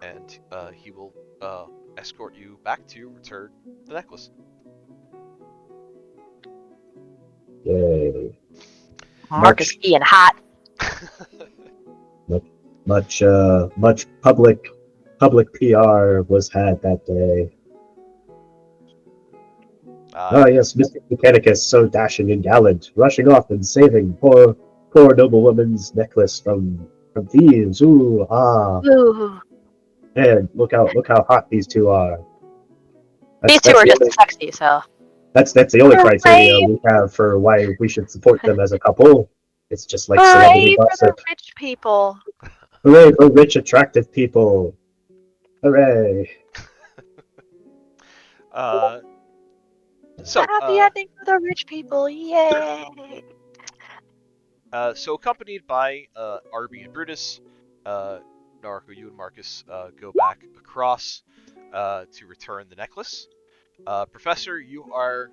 And he will escort you back to return the necklace. Yay. Marcus being hot. Much public PR was had that day. Yes, Mr. Mechanicus, so dashing and gallant, rushing off and saving poor noblewoman's necklace from thieves. Ooh, ah. Ooh. And look how hot these two are. These two are just as sexy, so. That's the only criteria we have for why we should support them as a couple. It's just like Hooray celebrity for gossip. the rich people. Hooray for rich, attractive people. Hooray. So, happy ending for the rich people, yay! So accompanied by Arby and Brutus, Narco, you and Marcus go back across to return the necklace. Professor, you are,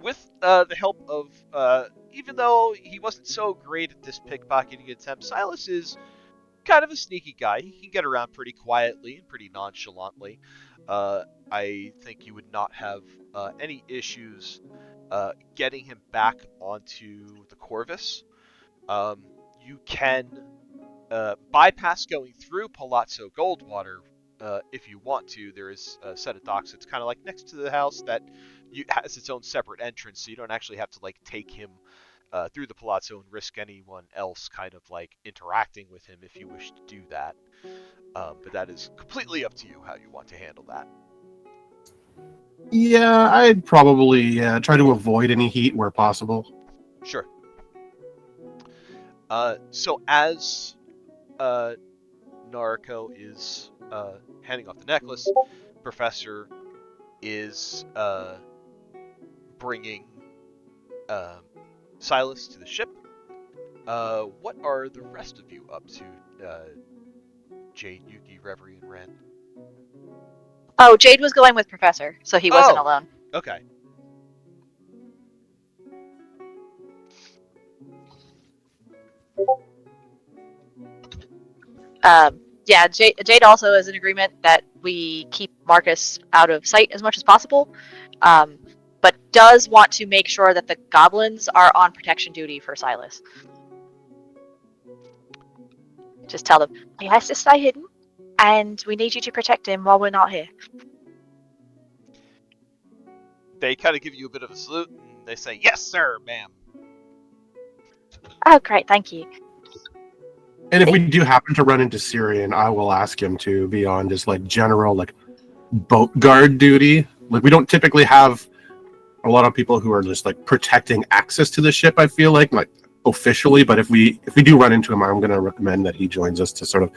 with the help of, even though he wasn't so great at this pickpocketing attempt, Silas is kind of a sneaky guy. He can get around pretty quietly and pretty nonchalantly. I think you would not have any issues getting him back onto the Corvus. You can bypass going through Palazzo Goldwater if you want to. There is a set of docks that's kind of like next to the house that has its own separate entrance, so you don't actually have to like take him through the Palazzo and risk anyone else kind of like interacting with him if you wish to do that. But that is completely up to you how you want to handle that. Yeah, I'd probably try to avoid any heat where possible. Sure. So as Narco is handing off the necklace, Professor is bringing Silas to the ship. What are the rest of you up to, Jade, Yuki, Reverie, and Ren? Oh, Jade was going with Professor, so he wasn't alone. Okay. Yeah, Jade also is in agreement that we keep Marcus out of sight as much as possible, but does want to make sure that the goblins are on protection duty for Silas. Just tell them, he has to stay hidden, and we need you to protect him while we're not here. They kind of give you a bit of a salute, and they say, "Yes, sir, ma'am." Oh, great, thank you. And if we do happen to run into Syrian, I will ask him to be on just like general like boat guard duty. Like we don't typically have a lot of people who are just like protecting access to the ship, I feel like officially, but if we do run into him, I'm going to recommend that he joins us to sort of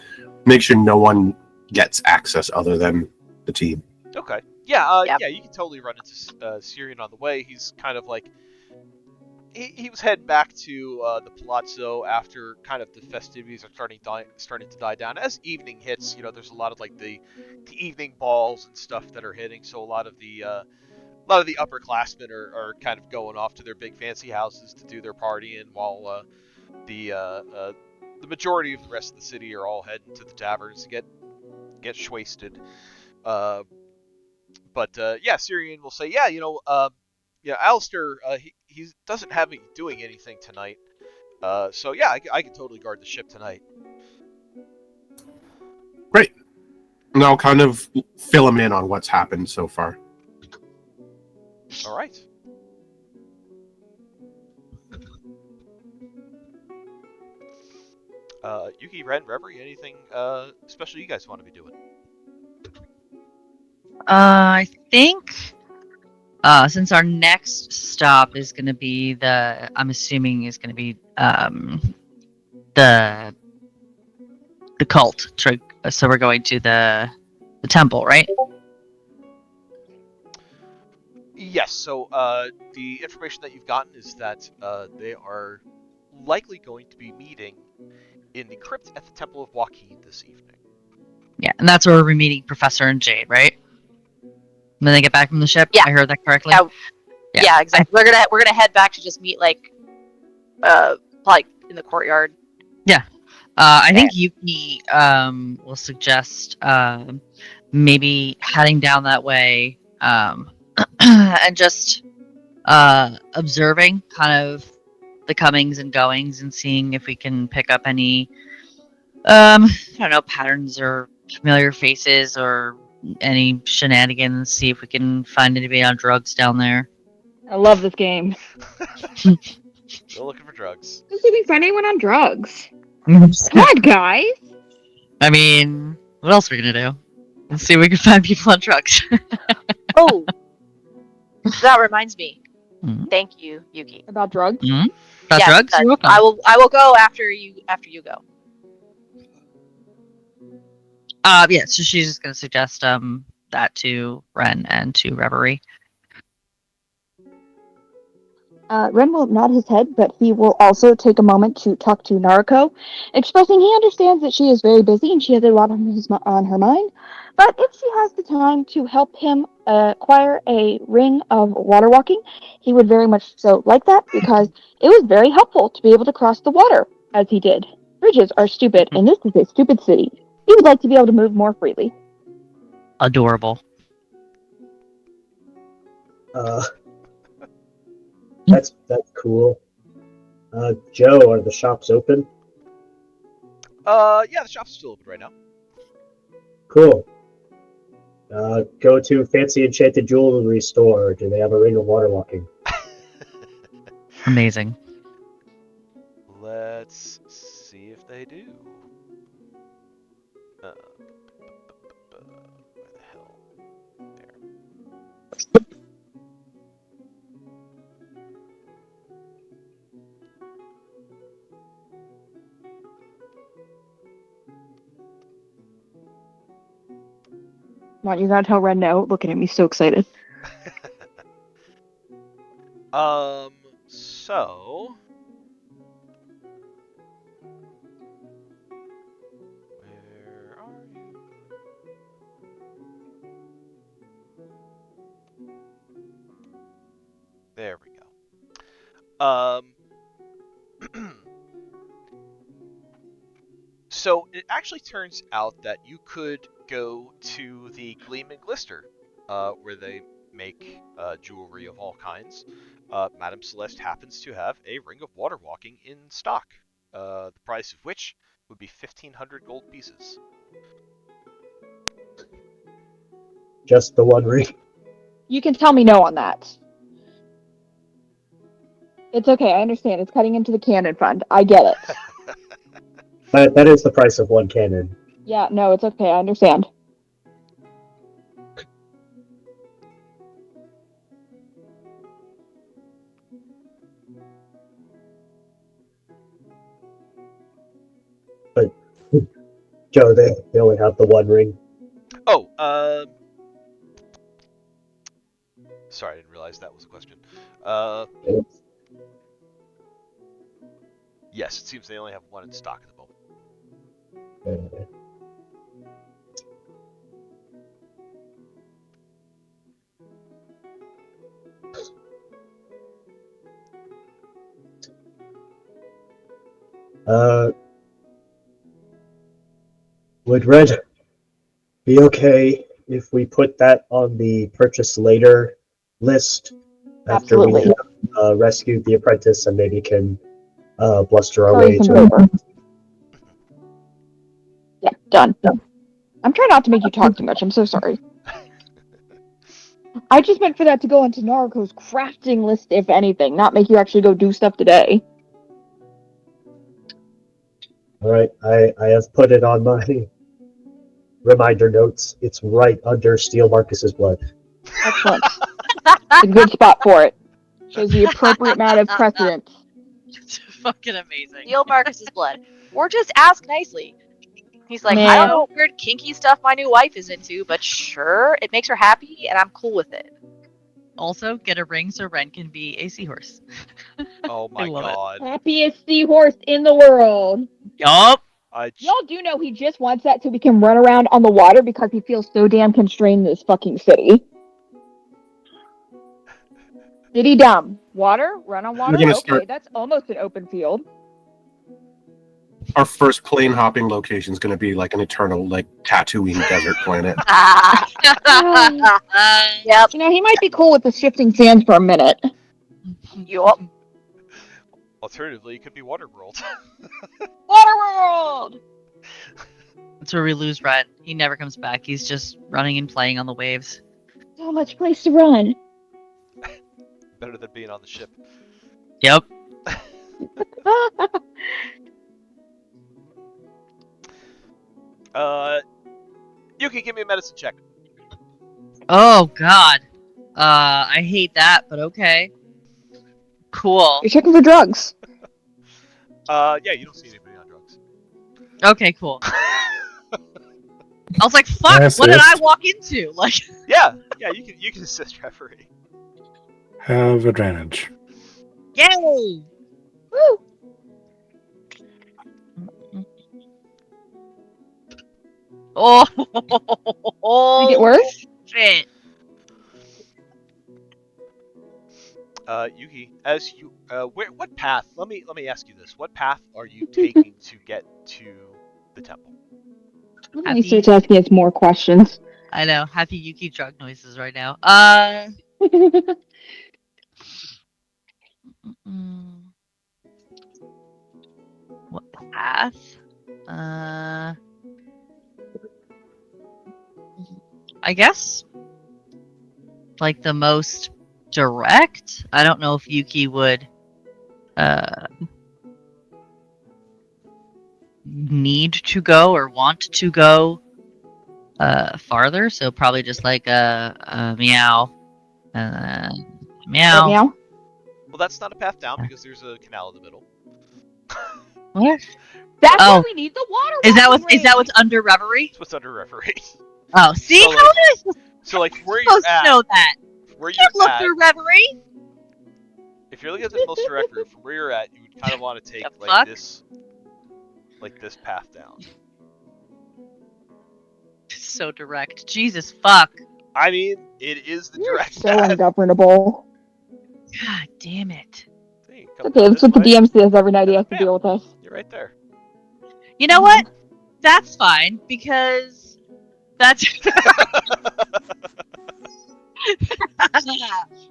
make sure no one gets access other than the team. Okay. Yeah, Yep. yeah, you can totally run into Syrian on the way. He's kind of like he was heading back to the Palazzo after kind of the festivities are starting to die down. As evening hits, there's a lot of like the evening balls and stuff that are hitting. So a lot of the upperclassmen are kind of going off to their big fancy houses to do their partying, while the majority of the rest of the city are all heading to the taverns to get shwasted. But yeah, Syrian will say, yeah, yeah, Alistair, he doesn't have me doing anything tonight. So yeah, I can totally guard the ship tonight. Great. And I'll kind of fill him in on what's happened so far. All right. Yuki, Ren, Reverie, anything special you guys want to be doing? I think since our next stop is going to be I'm assuming is going to be the cult. So we're going to the temple, right? Yes. So the information that you've gotten is that they are likely going to be meeting in the crypt at the Temple of Joaquin this evening. Yeah, and that's where we're meeting Professor and Jade, right? When they get back from the ship. Yeah. I heard that correctly. Yeah, exactly. We're gonna head back to just meet like in the courtyard. I think Yuki will suggest maybe heading down that way and just observing kind of the comings and goings and seeing if we can pick up any I don't know, patterns or familiar faces or any shenanigans, see if we can find anybody on drugs down there. I love this game. Still looking for drugs. How can we find anyone on drugs? Come on, guys. I mean, what else are we gonna do? Let's see if we can find people on drugs. Oh, that reminds me. Mhm. Thank you, Yuki. About drugs? About Yes, drugs? You're welcome. I will go after you go. Yeah, so she's just gonna suggest that to Ren and to Reverie. Ren will nod his head, but he will also take a moment to talk to Naruko, expressing he understands that she is very busy and she has a lot on her mind. But if she has the time to help him acquire a ring of water walking, he would very much so like that because it was very helpful to be able to cross the water as he did. Bridges are stupid, and this is a stupid city. He would like to be able to move more freely. Adorable. That's cool. Joe, are the shops open? Yeah, the shop's still open right now. Cool. Go to Fancy Enchanted Jewelry Store. Do they have a ring of water walking? Amazing. Let's see if they do. Where the hell? There. What, you gotta tell Ren no? Looking at me so excited. So where are you? There we go. So it actually turns out that you could go to the Gleam and Glister, where they make jewelry of all kinds. Madame Celeste happens to have a ring of water walking in stock, the price of which would be 1,500 gold pieces. Just the one ring. You can tell me no on that. It's okay, I understand. It's cutting into the cannon fund. I get it. That is the price of one cannon. Yeah, no, it's okay. I understand. But Joe, they only have the one ring. Oh, sorry, I didn't realize that was a question. Yes, it seems they only have one in stock at the moment. Would Red be okay if we put that on the purchase later list after we Absolutely. have rescued the apprentice and maybe can bluster our Sorry, way some to. paper. Yeah, done. I'm trying not to make you talk too much. I'm so sorry. I just meant for that to go onto Naruko's crafting list, if anything, not make you actually go do stuff today. All right, I have put it on my reminder notes. It's right under Steel Marcus's blood. Excellent. It's a good spot for it. Shows the appropriate amount of precedence. Fucking amazing. Steal Marcus's blood. Or just ask nicely. He's like, Nah. I don't know what weird kinky stuff my new wife is into, but sure, it makes her happy, and I'm cool with it. Also, get a ring so Ren can be a seahorse. Oh my love it. god. Happiest seahorse in the world. Yup. Y'all do know he just wants that so he can run around on the water because he feels so damn constrained in this fucking city. City dumb. Water? Run on water? gonna Okay, start- that's almost an open field. Our first plane hopping location is going to be like an eternal, like Tatooine desert planet. Yep. You know, he might be cool with the shifting sands for a minute. Yup. Alternatively, it could be Waterworld. Waterworld! That's where we lose Ren. He never comes back. He's just running and playing on the waves. So much place to run. Better than being on the ship. Yep. Yuki, give me a medicine check. Oh god. I hate that, but okay. Cool. You're checking for drugs. Yeah, you don't see anybody on drugs. Okay, cool. I was like, fuck, Yes, what did I yes. walk into? Like, Yeah, you can assist referee. Have advantage. yay! Woo! Oh, Did it get worse? shit. Yuki, as you what path? Let me ask you this: what path are you taking to get to the temple? Let me start asking us more questions. I know, happy Yuki drug noises right now. What path? I guess like the most direct. I don't know if Yuki would need to go or want to go farther, so probably just like a meow. Meow. Meow. Well, that's not a path down because there's a canal in the middle. What? That's Oh. why we need the water. Is that walking what's under reverie? That's what's under referee. Oh, see, So, how like, am I So like where supposed you're to know at, that? where Can't you're look at. through reverie. If you're looking at the most direct route from where you're at, you would kind of want to take The like fuck? this path down. So direct. Jesus fuck. I mean, it is the You're direct so path. ungovernable. God damn it. Hey, It's come okay, down that's this what the way. DM says every night he has to Bam. deal with us. You're right there. You know what? That's fine because that's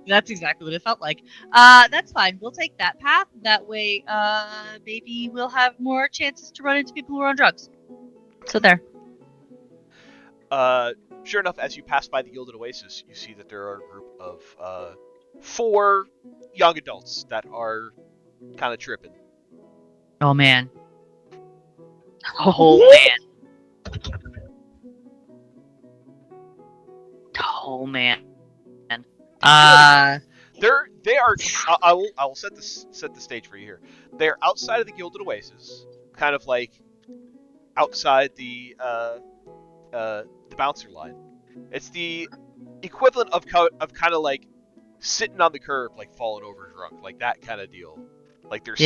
that's exactly what it felt like. That's fine. We'll take that path. That way, maybe we'll have more chances to run into people who are on drugs. So there. Sure enough, as you pass by the Gilded Oasis, you see that there are a group of 4 young adults that are kind of tripping. Oh man. Oh man. Oh man. They are. I will set the stage for you here. They're outside of the Gilded Oasis, kind of like outside the bouncer line. It's the equivalent of kind of like sitting on the curb, like falling over drunk, like that kind of deal. Like they're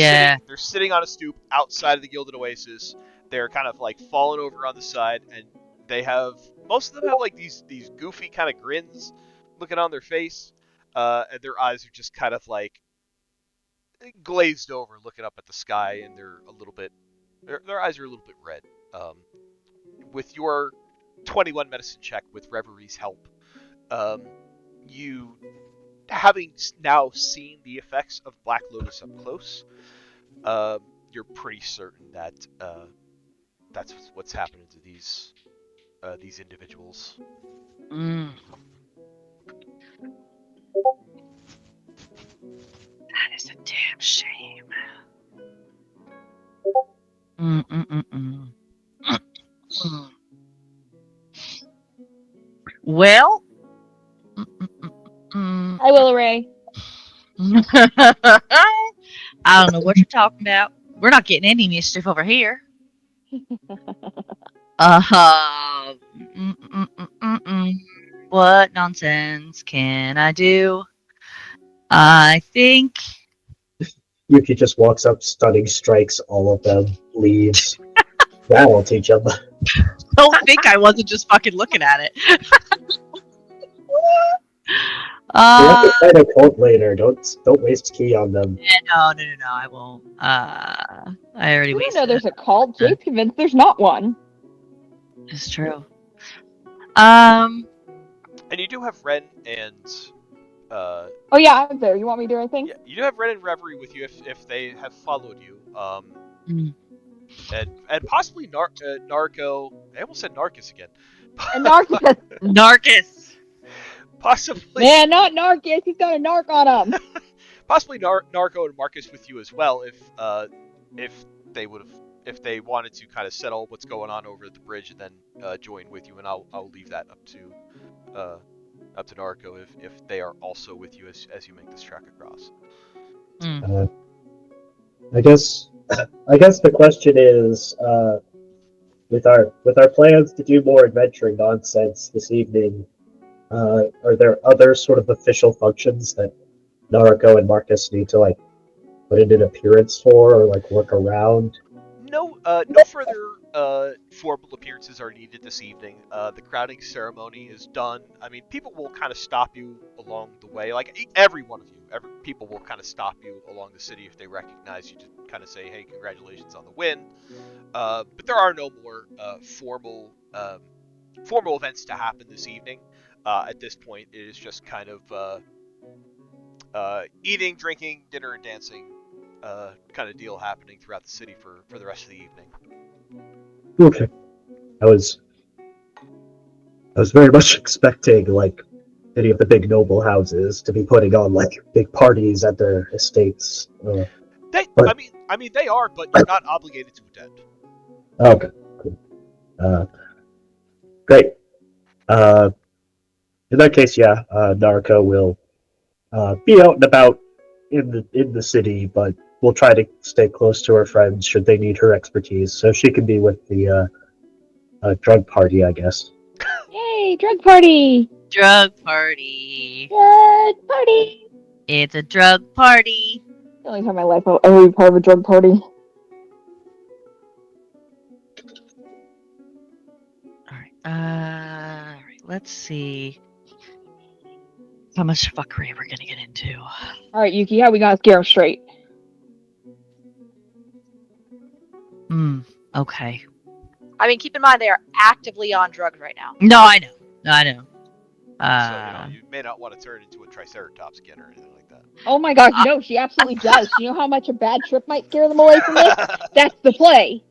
sitting on a stoop outside of the Gilded Oasis. They're kind of like falling over on the side, and most of them have like these goofy kind of grins looking on their face, and their eyes are just kind of like glazed over, looking up at the sky, and they're a little bit their eyes are a little bit red. With your 21 medicine check with Reverie's help. You, having now seen the effects of Black Lotus up close, you're pretty certain that that's what's happening to these individuals. Mm. That is a damn shame. Mm. Well. I will, Ray. I don't know what you're talking about. We're not getting any mischief over here. What nonsense can I do? I think. Yuki just walks up, stunning strikes all of them, leaves. That'll teach them. Don't think I wasn't just fucking looking at it. We'll have to fight a cult later. Don't waste key on them. No, I won't. I already We don't wasted know it. there's a cult. Jade's convinced there's not one. It's true. And you do have Ren and Oh yeah, I'm there. You want me to do anything? yeah, you do have Ren and Reverie with you if they have followed you. And possibly Narco. I almost said Narcus again. And Narcus. Narcus. Possibly. Man, not Narcus. He's got a narc on him. Possibly Narco and Marcus with you as well if they wanted to kind of settle what's going on over at the bridge and then join with you, and I'll leave that up to Narco if they are also with you as you make this trek across. I guess the question is, with our plans to do more adventuring nonsense this evening, are there other sort of official functions that Naruko and Marcus need to put in an appearance for or work around? No further formal appearances are needed this evening. The crowning ceremony is done. I mean, people will kind of stop you along the way. Every one of you, people will kind of stop you along the city if they recognize you to kind of say, "Hey, congratulations on the win." But there are no more formal events to happen this evening. At this point, it is just kind of eating, drinking, dinner, and dancing. Kind of deal happening throughout the city for the rest of the evening. Okay. I was very much expecting any of the big noble houses to be putting on big parties at their estates. I mean they are, but you're not obligated to attend. Okay. Cool. Great. In that case, yeah, Naruko will be out and about in the city, but we'll try to stay close to her friends should they need her expertise, so she can be with the drug party, I guess. Yay, drug party! Drug party. Drug party! It's a drug party. The only time in my life I'll ever be part of a drug party. Alright, let's see how much fuckery we're gonna get into. Alright, Yuki, how we gonna scare him straight? Okay. I mean, keep in mind they are actively on drugs right now. No, I know. So you may not want to turn into a Triceratops again or anything like that. Oh my gosh, no, she absolutely does. You know how much a bad trip might scare them away from this? That's the play.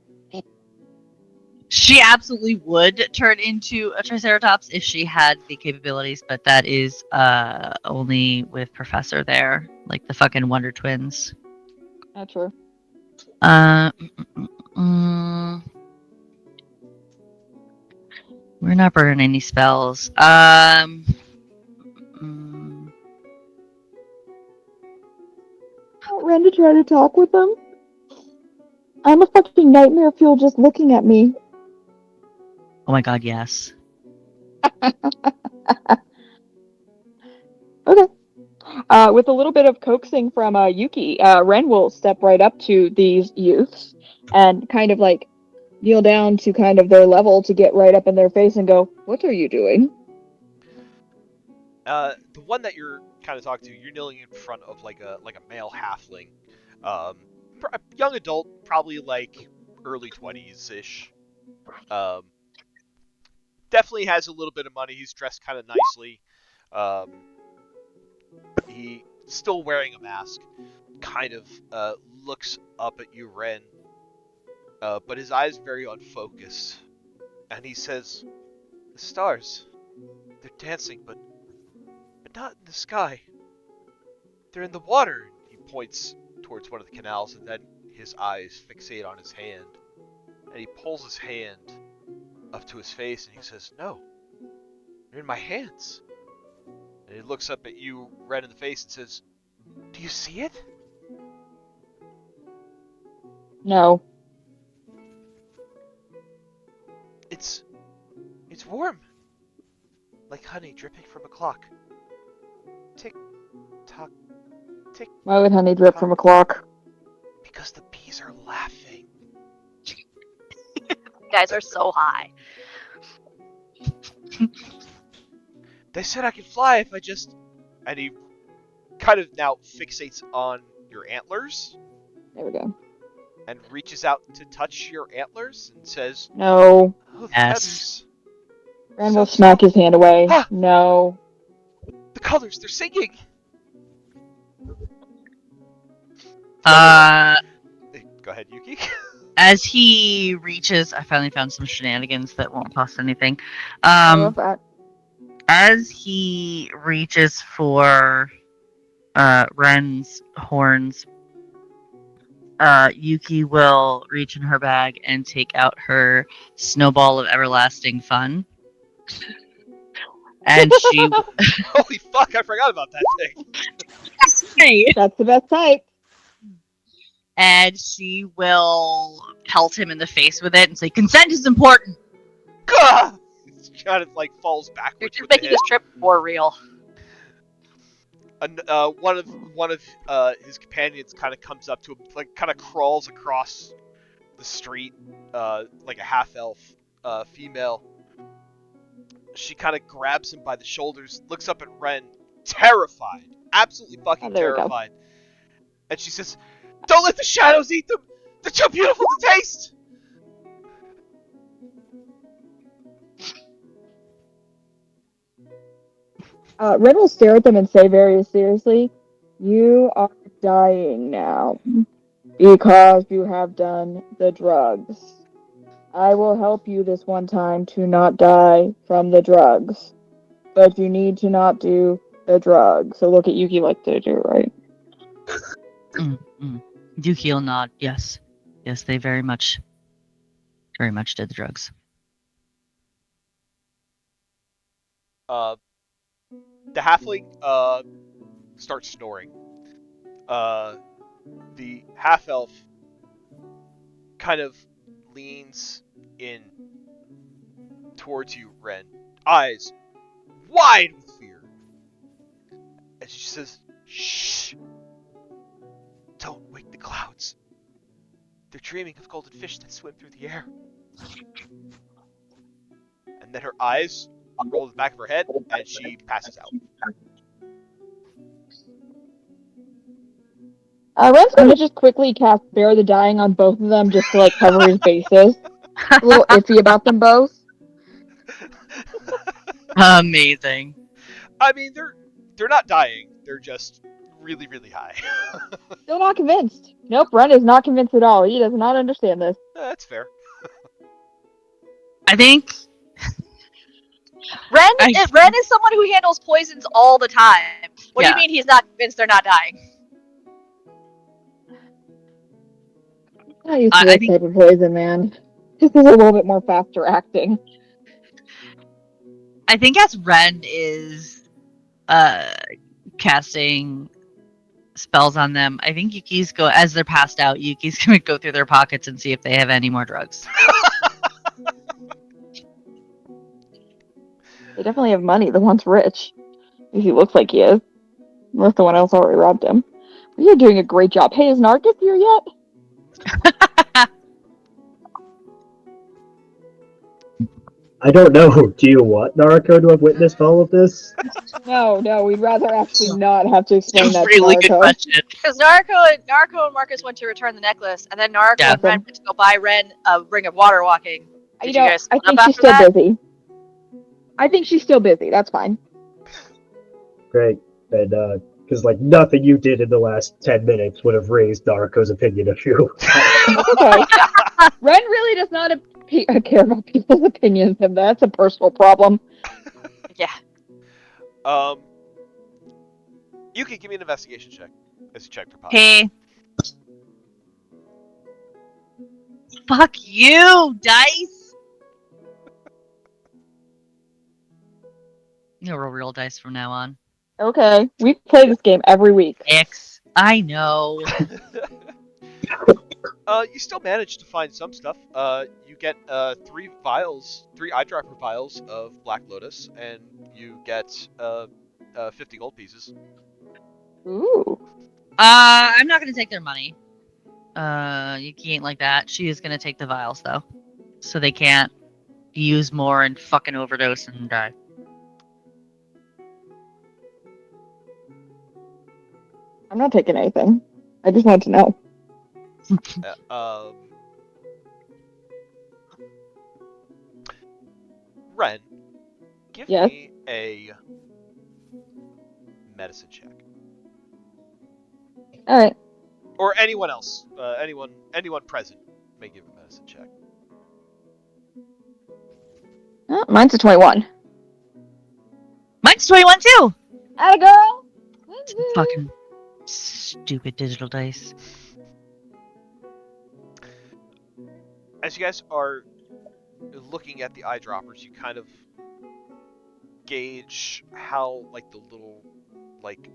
She absolutely would turn into a Triceratops if she had the capabilities, but that is only with Professor there, like the fucking Wonder Twins. Not true. We're not burning any spells. Want Ren to try to talk with them? I'm a fucking nightmare fuel just looking at me. Oh my god, yes. Okay. With a little bit of coaxing from Yuki, Ren will step right up to these youths and kind of kneel down to kind of their level to get right up in their face and go, "What are you doing?" The one that you're kind of talking to, you're kneeling in front of like a male halfling, a young adult, probably early 20s ish. definitely has a little bit of money. He's dressed kind of nicely. He still wearing a mask. Kind of looks up at you, Ren. But his eyes very unfocused. And he says, "The stars, they're dancing, but not in the sky. They're in the water." He points towards one of the canals, and then his eyes fixate on his hand. And he pulls his hand up to his face, and he says, "No, they're in my hands." And he looks up at you, red in the face, and says, "Do you see it?" No. It's warm. Like honey dripping from a clock. Tick, tock, tick. Why would honey drip from a clock? Because the bees are laughing. You guys are so high. They said I could fly if I just... And he kind of now fixates on your antlers. There we go. And reaches out to touch your antlers and says, No. "Oh, the Yes. feathers. Ren will smack his hand away. Ah! No. The colors, they're singing." Go ahead, Yuki. As he reaches, I finally found some shenanigans that won't cost anything. I love that. As he reaches for Ren's horns, Yuki will reach in her bag and take out her snowball of everlasting fun. And she Holy fuck, I forgot about that thing. That's the best type. and she will pelt him in the face with it and say, "Consent is important." Gah! It kind of like falls You're backwards just with the making hit. this trip more real. And, one of his companions kind of comes up to him, like kind of crawls across the street, like a half elf female. She kind of grabs him by the shoulders, looks up at Ren, terrified, absolutely fucking there we go. terrified, and she says, "Don't let the shadows eat them. They're too beautiful to taste." Ren will stare at them and say very seriously, "You are dying now because you have done the drugs. I will help you this one time to not die from the drugs, but you need to not do the drugs." So look at Yuki like they do, right? Yuki will nod. Yes, they very much did the drugs. The halfling starts snoring. The half elf kind of leans in towards you, Ren, eyes wide with fear, and she says, "Shh! Don't wake the clouds. They're dreaming of golden fish that swim through the air." And then her eyes roll to the back of her head, and she passes out. Ren's gonna just quickly cast Bear the Dying on both of them just to like cover his bases. A little iffy about them both. Amazing. I mean, they're not dying. They're just really, really high. Still not convinced. Nope, Ren is not convinced at all. He does not understand this. That's fair. I think Ren is someone who handles poisons all the time. What do you mean he's not convinced they're not dying? I'm not used to this type of poison, man. This is a little bit more faster acting. I think as Ren is casting spells on them, I think as they're passed out, Yuki's gonna go through their pockets and see if they have any more drugs. They definitely have money. The one's rich. At least he looks like he is. Unless the one else already robbed him. But you're doing a great job. Hey, is Narcus here yet? I don't know. Do you want Naruto to have witnessed all of this? No, we'd rather actually not have to explain that Really to good Naruto. question. Because Naruto and Marcus went to return the necklace, and then Naruto and Ren went to go buy Ren a ring of water walking. Did you guys I split think up she's after still that? busy. I think she's still busy. That's fine. Great. And because like nothing you did in the last 10 minutes would have raised Naruko's opinion of you. Okay. Ren really does not care about people's opinions, and that's a personal problem. Yeah. You can give me an investigation check as you check their pockets. Hey. Fuck you, dice. You'll roll real dice from now on. Okay, we play this game every week. X. I know. You still manage to find some stuff. You get 3 eyedropper vials of Black Lotus, and you get 50 gold pieces. Ooh. I'm not gonna take their money. Yuki ain't like that. She is gonna take the vials though, so they can't use more and fucking overdose and die. I'm not taking anything. I just wanted to know. Ren, give Yes? me a medicine check. Alright. Or anyone else. Anyone present may give a medicine check. Oh, mine's a 21. Mine's 21 too. Atta girl! Fucking stupid digital dice. As you guys are looking at the eyedroppers, you kind of gauge how like the little like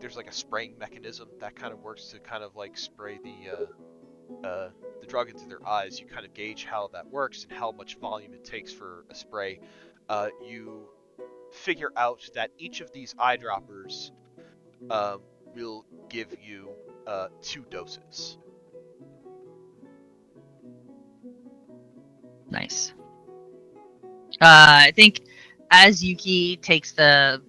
there's like a spraying mechanism that kind of works to kind of like spray the drug into their eyes. You kind of gauge how that works and how much volume it takes for a spray. You figure out that each of these eyedroppers will give you 2 doses. Nice. I think as Yuki takes the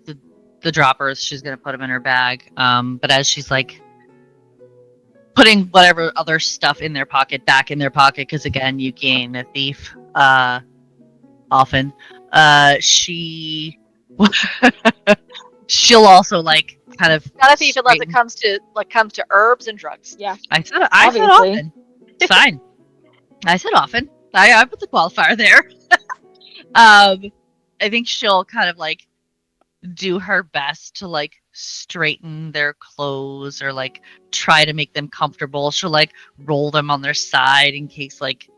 droppers, she's gonna put them in her bag. But as she's like putting whatever other stuff in their pocket back in their pocket, because again, Yuki ain't a thief. Often, she'll also like kind of Not a thief unless it straighten- comes to herbs and drugs. Yeah. I said Obviously. often. It's fine. I said often. I put the qualifier there. I think she'll kind of like do her best to like straighten their clothes or like try to make them comfortable. She'll like roll them on their side in case like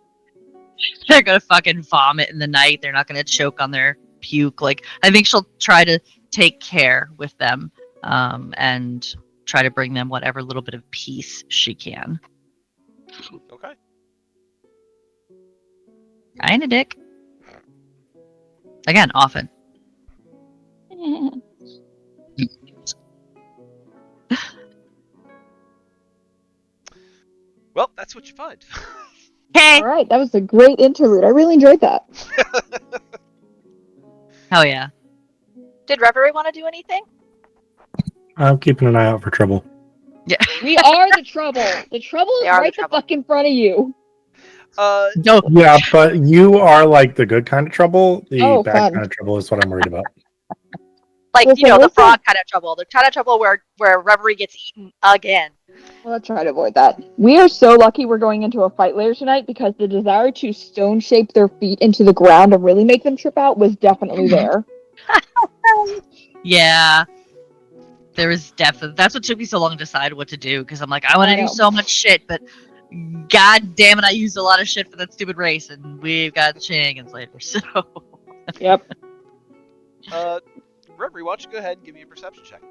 they're gonna fucking vomit in the night. They're not gonna choke on their puke. Like I think she'll try to take care with them and try to bring them whatever little bit of peace she can. Okay. I ain't a dick. Again, often. Well, that's what you find. Hey! Alright, that was a great interlude. I really enjoyed that. Hell yeah. Did Reverie want to do anything? I'm keeping an eye out for trouble. Yeah. We are the trouble. The trouble is They are the right the trouble. fuck in front of you. No. Yeah, but you are like the good kind of trouble. The Oh, bad fun. kind of trouble is what I'm worried about. Like, Listen, the listen. frog kind of trouble. The kind of trouble where Reverie gets eaten again. Well, let's try to avoid that. We are so lucky we're going into a fight later tonight because the desire to stone shape their feet into the ground and really make them trip out was definitely there. Yeah. There was definitely. That's what took me so long to decide what to do because I'm like, I want I to do know. so much shit, but god damn it, I used a lot of shit for that stupid race, and we've got shenanigans later. So. Yep. Reverie, why don't you go ahead and give me a perception check?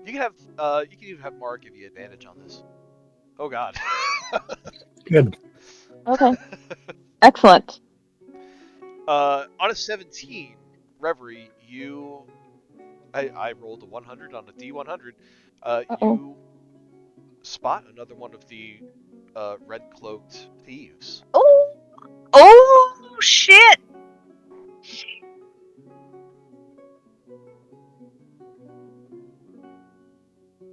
You can even have Mara give you advantage on this. Oh god. Good. Okay. Excellent. On a 17, Reverie, I rolled a 100 on a D100. You spot another one of the red-cloaked thieves. Oh shit!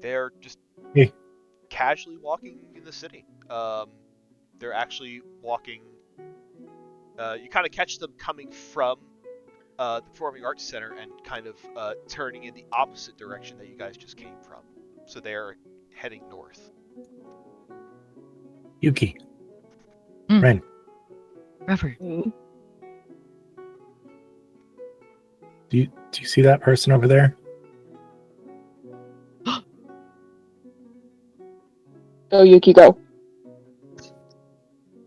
They're just Hey. casually walking in the city. They're actually walking. You kind of catch them coming from the Performing Arts Center and kind of turning in the opposite direction that you guys just came from. So they are heading north. Yuki. Mm. Ren. Reverie. Do you see that person over there? Go, Yuki, go.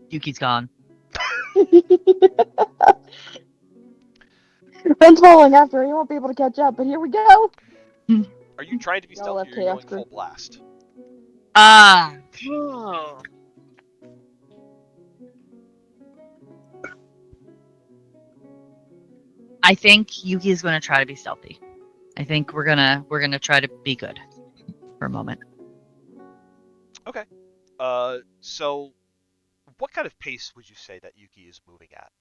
Yuki's gone. Ren's following after. He won't be able to catch up, but here we go. Are you trying to be Y'all stealthy left or are you going Chaos full blast? I think Yuki is going to try to be stealthy. I think we're gonna try to be good for a moment. Okay. So what kind of pace would you say that Yuki is moving at?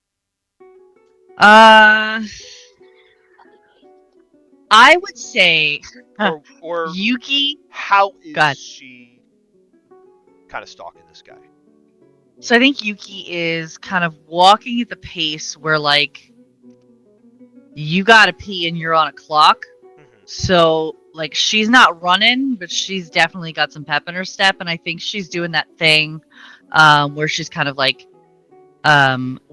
I would say Or Yuki. how is God. she kind of stalking this guy? So I think Yuki is kind of walking at the pace where, like, you gotta pee and you're on a clock. Mhm. So, like, she's not running, but she's definitely got some pep in her step. And I think she's doing that thing where she's kind of like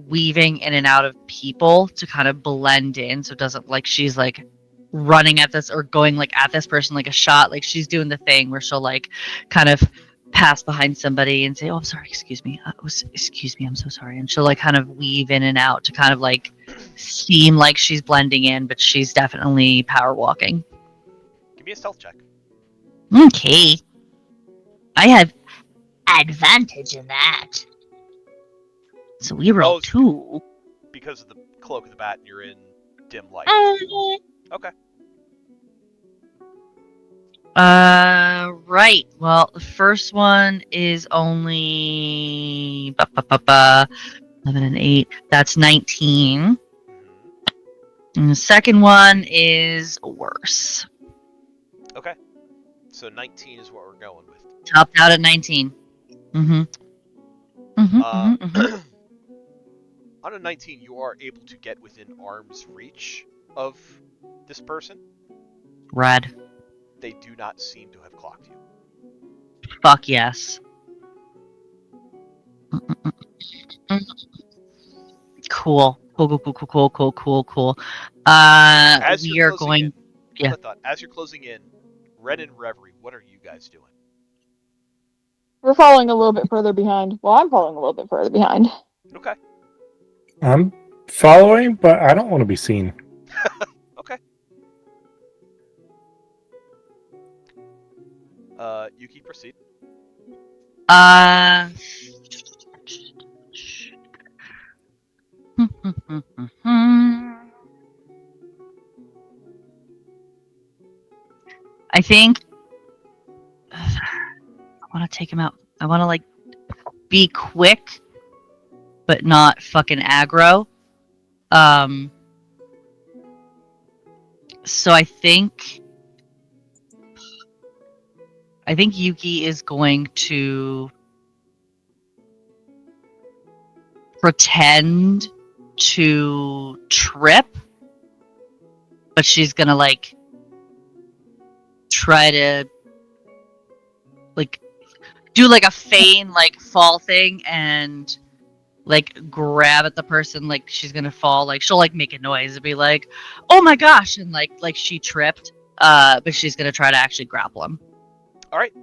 weaving in and out of people to kind of blend in. So it doesn't like she's like running at this or going like at this person like a shot. Like, she's doing the thing where she'll like kind of pass behind somebody and say, "Oh, I'm sorry, excuse me, excuse me, I'm so sorry," and she'll like kind of weave in and out to kind of like seem like she's blending in, but she's definitely power walking. Give me a stealth check. Okay, I have advantage in that, so we roll 2. Because of the cloak of the bat, you're in dim light. Okay. Right. Well, the first one is only 11 and 8. That's 19. And the second one is worse. Okay. So 19 is what we're going with. Topped out at 19. Mm-hmm. On a 19, you are able to get within arm's reach of this person. Rad. They do not seem to have clocked you. Fuck yes. Cool. Cool. As We you're are closing going. in, Yeah. hold that thought. As you're closing in, Ren and Reverie, what are you guys doing? We're following a little bit further behind. Well, I'm following a little bit further behind. Okay. I'm following, but I don't want to be seen. Okay. Yuki, proceed. I think I want to take him out. I want to like be quick, but not fucking aggro. So I think Yuki is going to pretend to trip, but she's gonna like try to like do like a feign like fall thing and like grab at the person like she's gonna fall. Like she'll like make a noise and be like, "Oh my gosh," and like she tripped, but she's gonna try to actually grapple him. All right.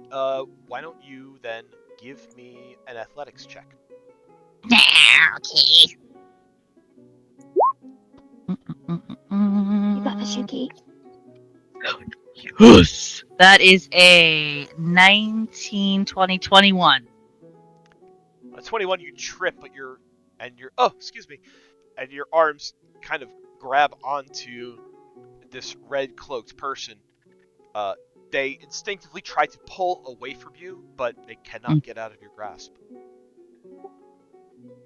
Why don't you then give me an athletics check? Okay. You got this, Yuki. Yes. That is a 19, 20, 21. 21, you trip, but your arms kind of grab onto this red cloaked person. They instinctively try to pull away from you, but they cannot get out of your grasp.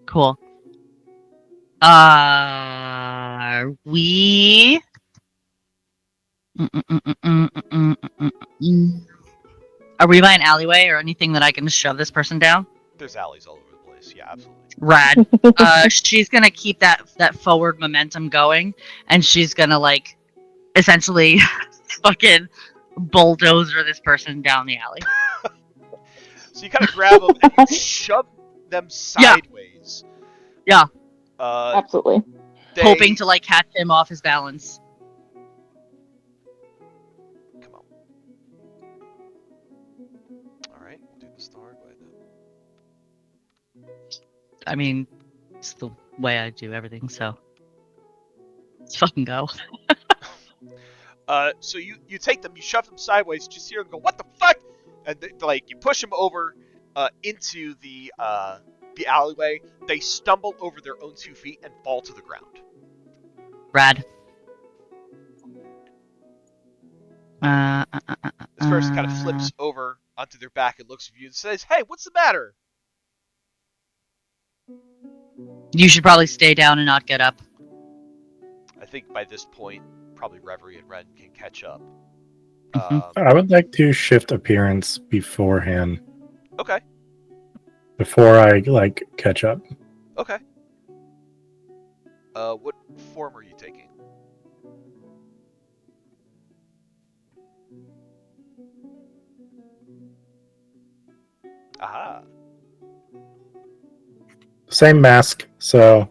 Cool. We. Are we by an alleyway or anything that I can just shove this person down? There's alleys all over the place. Yeah, absolutely. Rad. She's gonna keep that forward momentum going, and she's gonna like essentially fucking bulldozer this person down the alley. So you kind of grab them and you shove them sideways. Yeah. Absolutely. Hoping to like catch him off his balance. Come on. All right, we'll do this the hard way then. I mean, it's the way I do everything, so let's fucking go. So you take them, you shove them sideways, you just hear them go, "What the fuck?" And like you push them over into the alleyway. They stumble over their own 2 feet and fall to the ground. Rad. This person kind of flips over onto their back and looks at you and says, "Hey, what's the matter?" You should probably stay down and not get up. I think by this point, probably Reverie and Ren can catch up. I would like to shift appearance beforehand. Okay. Before I like catch up. Okay. What form are you taking? Aha. Same mask, so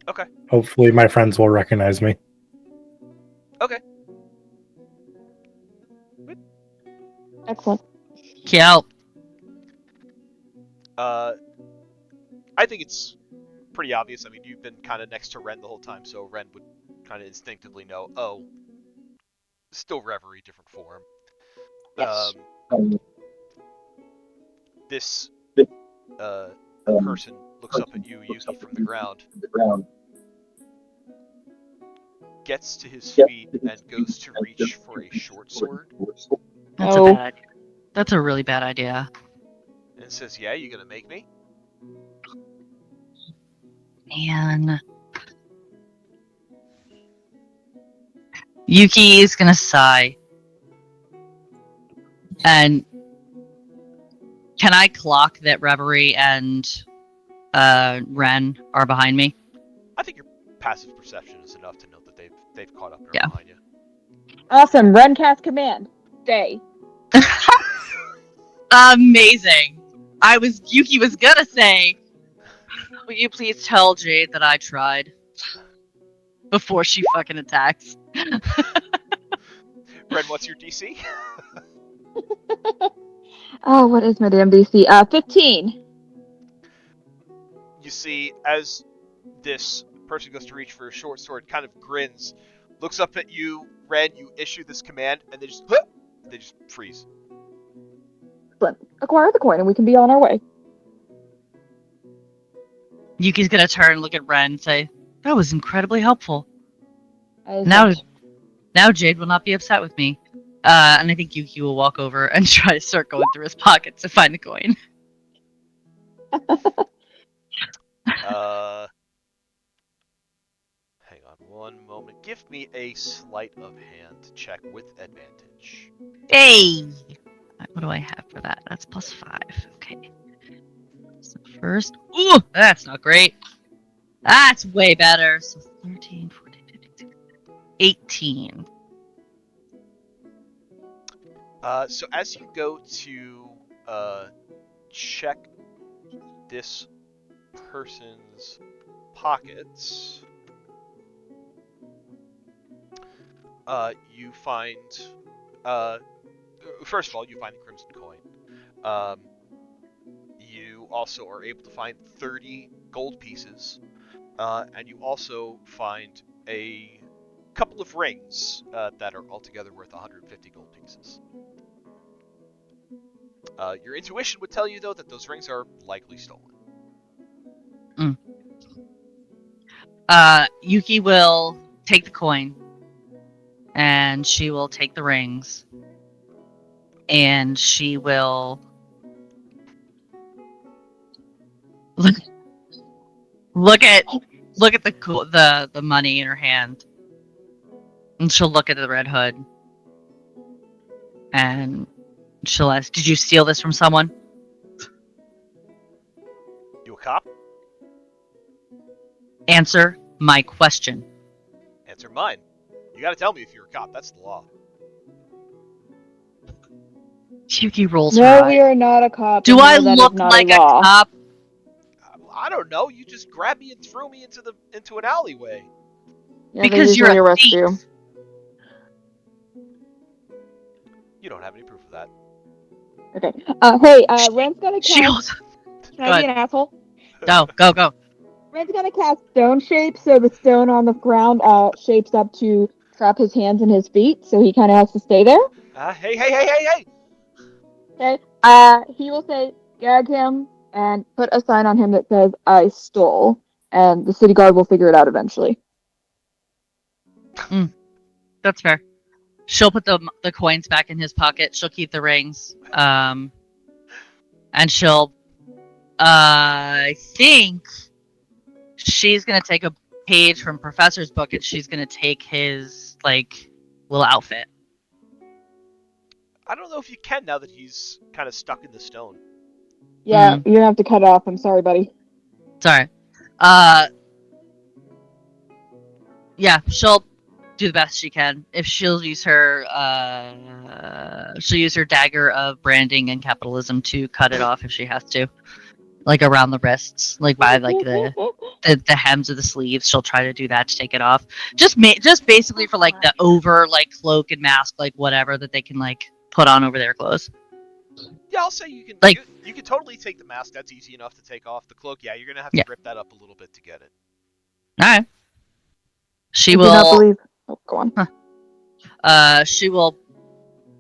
Okay. hopefully my friends will recognize me. Okay. Excellent. Kill. I think it's pretty obvious. I mean, you've been kind of next to Ren the whole time, so Ren would kind of instinctively know, oh, still Reverie, different form. Yes. This person looks up at you, Yuki, from the ground, gets to his feet, and goes to reach for a short sword, That's Oh. a bad idea. That's a really bad idea. and says, "Yeah, you gonna make me?" Man. Yuki is gonna sigh. And can I clock that Reverie and Ren are behind me? I think your passive perception is enough to know that they've caught up and are Yeah. behind you. Awesome. Ren cast command. Stay. Amazing. Yuki was gonna say, will you please tell Jade that I tried? Before she fucking attacks. Ren, what's your DC? Oh, what is my damn DC? 15. You see, as this person goes to reach for a short sword, kind of grins, looks up at you, Ren, you issue this command, and they just freeze. Excellent. Acquire the coin and we can be on our way. Yuki's gonna turn, look at Ren, and say, that was incredibly helpful. As Now Jade will not be upset with me. And I think Yuki will walk over and try to start going through his pockets to find the coin. Hang on one moment. Give me a sleight of hand check with advantage. Hey! What do I have for that? That's +5. Okay. So first... Ooh! That's not great. That's way better. So 13, 14, 15, 16, 18. So as you go to check this person's pockets, you find, first of all, you find the crimson coin. You also are able to find 30 gold pieces, and you also find a couple of rings that are altogether worth 150 gold pieces. Your intuition would tell you, though, that those rings are likely stolen. Yuki will take the coin, and she will take the rings, and she will look at the money in her hand, and she'll look at the Red Hood, and she'll ask, "Did you steal this from someone?" a cop? Answer my question. Answer mine. You gotta tell me if you're a cop. That's the law. Yuki rolls her No, we eyes. are not a cop. Do and I no, that is look not like a a law. cop? I don't know. You just grabbed me and threw me into an alleyway. Yeah, they Because you're usually a arrest thief. you. You don't have any proof of that. Okay. Hey, Ren's gonna She cast. goes, Can I be an asshole? go. Ren's gonna cast stone shape, so the stone on the ground shapes up to trap his hands and his feet, so he kind of has to stay there. Hey! Okay. He will say, gag him, and put a sign on him that says, I stole. And the city guard will figure it out eventually. That's fair. She'll put the coins back in his pocket. She'll keep the rings. And she'll, I think she's gonna take a page from Professor's book, and she's gonna take his like little outfit. I don't know if you can now that he's kind of stuck in the stone. Yeah, you're gonna have to cut it off. I'm sorry, buddy. Sorry. Yeah, she'll do the best she can. If she'll use her dagger of branding and capitalism to cut it off if she has to. Like around the wrists, like by like the hems of the sleeves. She'll try to do that to take it off. Just basically for like the over like cloak and mask, like whatever that they can like put on over their clothes. Yeah, I'll say you can. Like- you can totally take the mask. That's easy enough to take off. The cloak, yeah, you're gonna have to rip that up a little bit to get it. All right. She I do not will. believe. Oh, go on. She will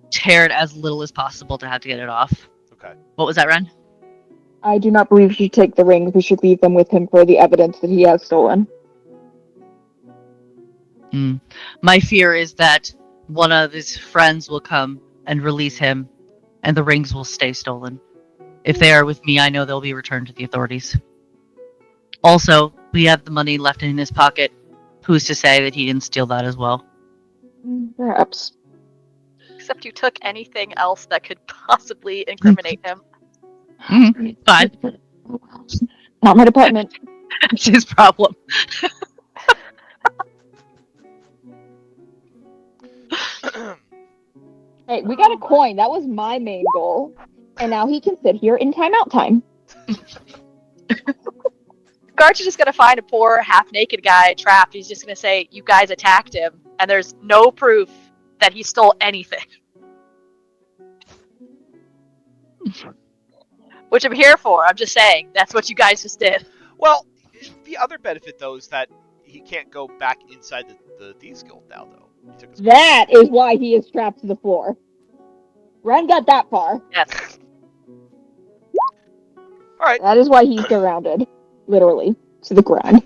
tear it as little as possible to have to get it off. Okay. What was that, Ren? I do not believe we should take the rings. We should leave them with him for the evidence that he has stolen. My fear is that one of his friends will come and release him, and the rings will stay stolen. If they are with me, I know they'll be returned to the authorities. Also, we have the money left in his pocket. Who's to say that he didn't steal that as well? Perhaps. Except you took anything else that could possibly incriminate him. Fine. Not my department. That's his problem. Hey, we got a coin. That was my main goal. And now he can sit here in timeout time. Guards are just gonna find a poor, half-naked guy trapped. He's just gonna say, "You guys attacked him," and there's no proof that he stole anything. Which I'm here for. I'm just saying that's what you guys just did. Well, the other benefit though is that he can't go back inside the Thieves Guild now, though. He took his That is why he is strapped to the floor. Ren got that far. Yes. All right. That is why he's surrounded, literally, to the ground.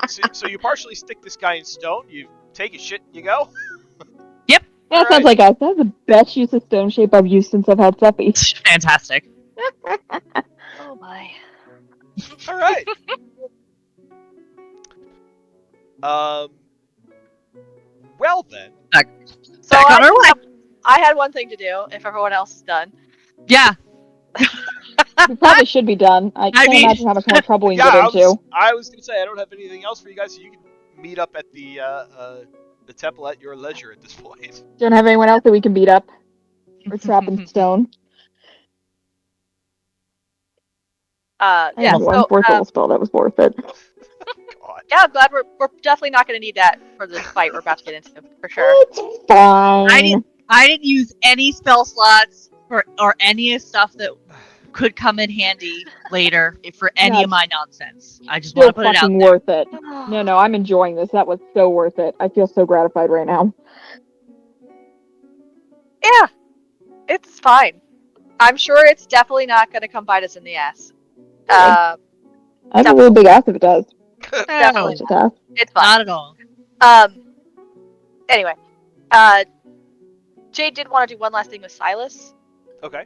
So you partially stick this guy in stone. You take his shit and you go. Yeah, that sounds like us. That's the best use of stone shape I've used since I've had Seppi. Fantastic. Oh my. All right. Well then. So Back on our way. I had one thing to do. If everyone else is done. Yeah. We probably should be done. I can't imagine how much more trouble we can get into. I was gonna say I don't have anything else for you guys, so you can meet up at the temple at your leisure at this point. Don't have anyone else that we can beat up or trap in stone. I Yeah. had one fourth level spell that was worth it. God. Yeah, I'm glad we're definitely not going to need that for the fight we're about to get into, for sure. It's fine. I didn't use any spell slots or any stuff that could come in handy later for any of my nonsense. I just want Still to put it out fucking there. worth it. No, I'm enjoying this. That was so worth it. I feel so gratified right now. Yeah, it's fine. I'm sure it's definitely not going to come bite us in the ass. I have a really big ass if it does. Definitely. It's ass. It's fine. Not at all. Anyway, Jade did want to do one last thing with Silas. Okay.